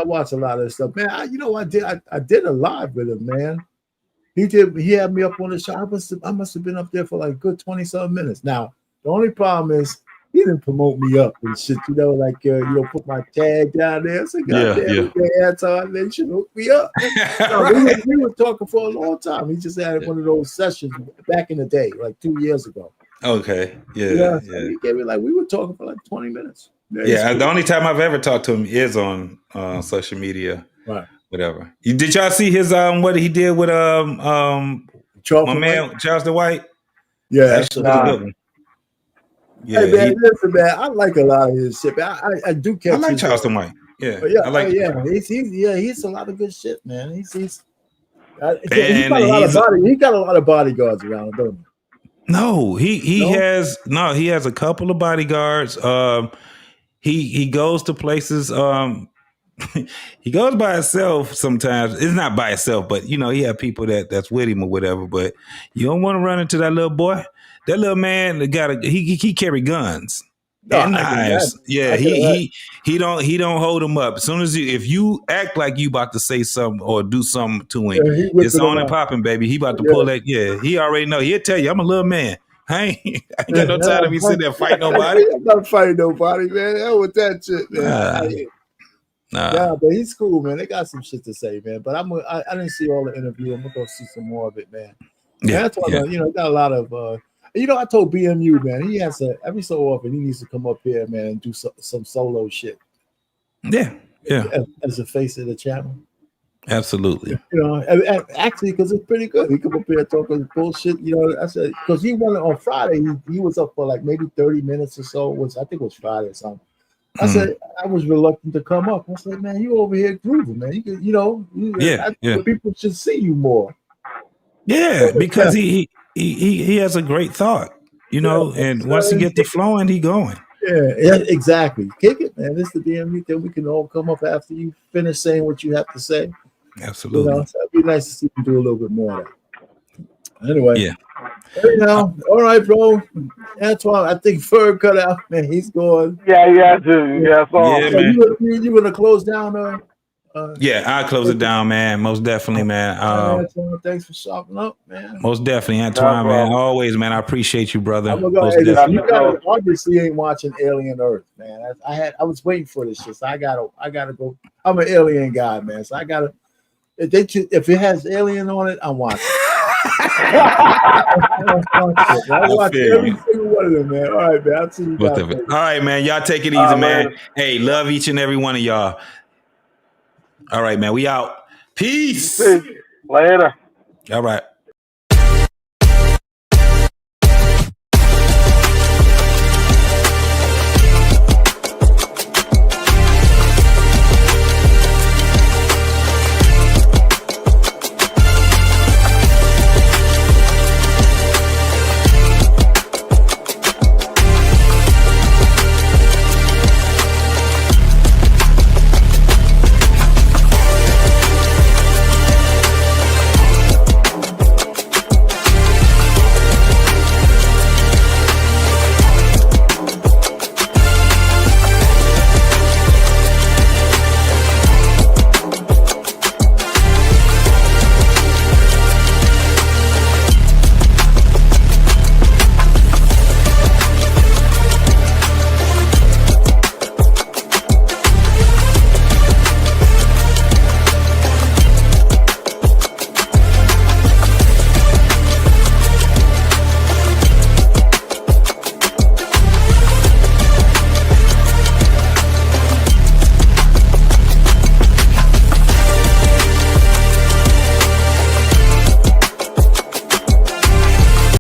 Speaker 3: watch a lot of this stuff, man. I did a live with him, man. He had me up on the show. I must have been up there for like a good 20-something minutes. Now the only problem is he didn't promote me up and shit, like put my tag down there. So Anton, they should hook me up. We were talking for a long time. He just had one of those sessions back in the day, like 2 years ago.
Speaker 2: Okay,
Speaker 3: So he gave me we were talking for like 20 minutes.
Speaker 2: Yeah, the only time I've ever talked to him is on social media,
Speaker 3: right?
Speaker 2: Whatever. Did y'all see his what he did with Charles White?
Speaker 3: Yeah, that's a good one. Yeah, hey man, listen, man. I like a lot of his shit. I do catch.
Speaker 2: I like Charleston White. Yeah,
Speaker 3: I like. He's a lot of good shit, man. He got a lot of bodyguards around him, don't he?
Speaker 2: No, he has a couple of bodyguards. He goes to places. He goes by himself sometimes. It's not by himself, but he have people that's with him or whatever. But you don't want to run into that little boy. That little man he carry guns and knives. Yeah, he don't hold them up. As soon as if you act like you about to say something or do something to him, it's on and popping, baby. He about to pull that. Yeah, he already know. He'll tell you, I'm a little man. I ain't got no time to be sitting there fighting nobody.
Speaker 3: I'm not fighting nobody, man. Hell with that shit, man. Yeah, but he's cool, man. They got some shit to say, man. But I didn't see all the interview. I'm gonna go see some more of it, man. That's why got a lot of. I told BMU, man, he has every so often he needs to come up here, man, and do some solo shit.
Speaker 2: Yeah.
Speaker 3: As the face of the channel.
Speaker 2: Absolutely.
Speaker 3: Actually, because it's pretty good. He come up here talking bullshit. I said because he won it on Friday. He was up for like maybe 30 minutes or so. I think it was Friday or something. I said I was reluctant to come up. I said, man, you over here grooving, man. People should see you more.
Speaker 2: Yeah, because he has a great thought, and once he get to flowing, he going.
Speaker 3: Yeah, exactly. Kick it, man. This is the DMV thing. We can all come up after you finish saying what you have to say.
Speaker 2: Absolutely.
Speaker 3: So it'd be nice to see you do a little bit more of that. Anyway.
Speaker 2: Yeah.
Speaker 3: All right, bro. Antoine, I think Ferg cut out, man. He's going.
Speaker 4: Yeah, dude. Yeah,
Speaker 3: man. You gonna close down
Speaker 2: Yeah, I'll close it down, man. Most definitely, man.
Speaker 3: Antoine, thanks for sharpening up, man.
Speaker 2: Most definitely, Antoine, man. Always, man. I appreciate you, brother.
Speaker 3: I'm gonna go.
Speaker 2: Most
Speaker 3: Hey, listen,
Speaker 2: definitely.
Speaker 3: you guys obviously ain't watching Alien Earth, man. I was waiting for this shit. So I gotta go. I'm an alien guy, man. So I gotta. If it has alien on it, I'm watching. I watch every single one of them, man. All right, man. I'll see you guys.
Speaker 2: All right, man. Y'all take it easy, man. Hey, love each and every one of y'all. All right, man. We out. Peace.
Speaker 4: Later.
Speaker 2: All right.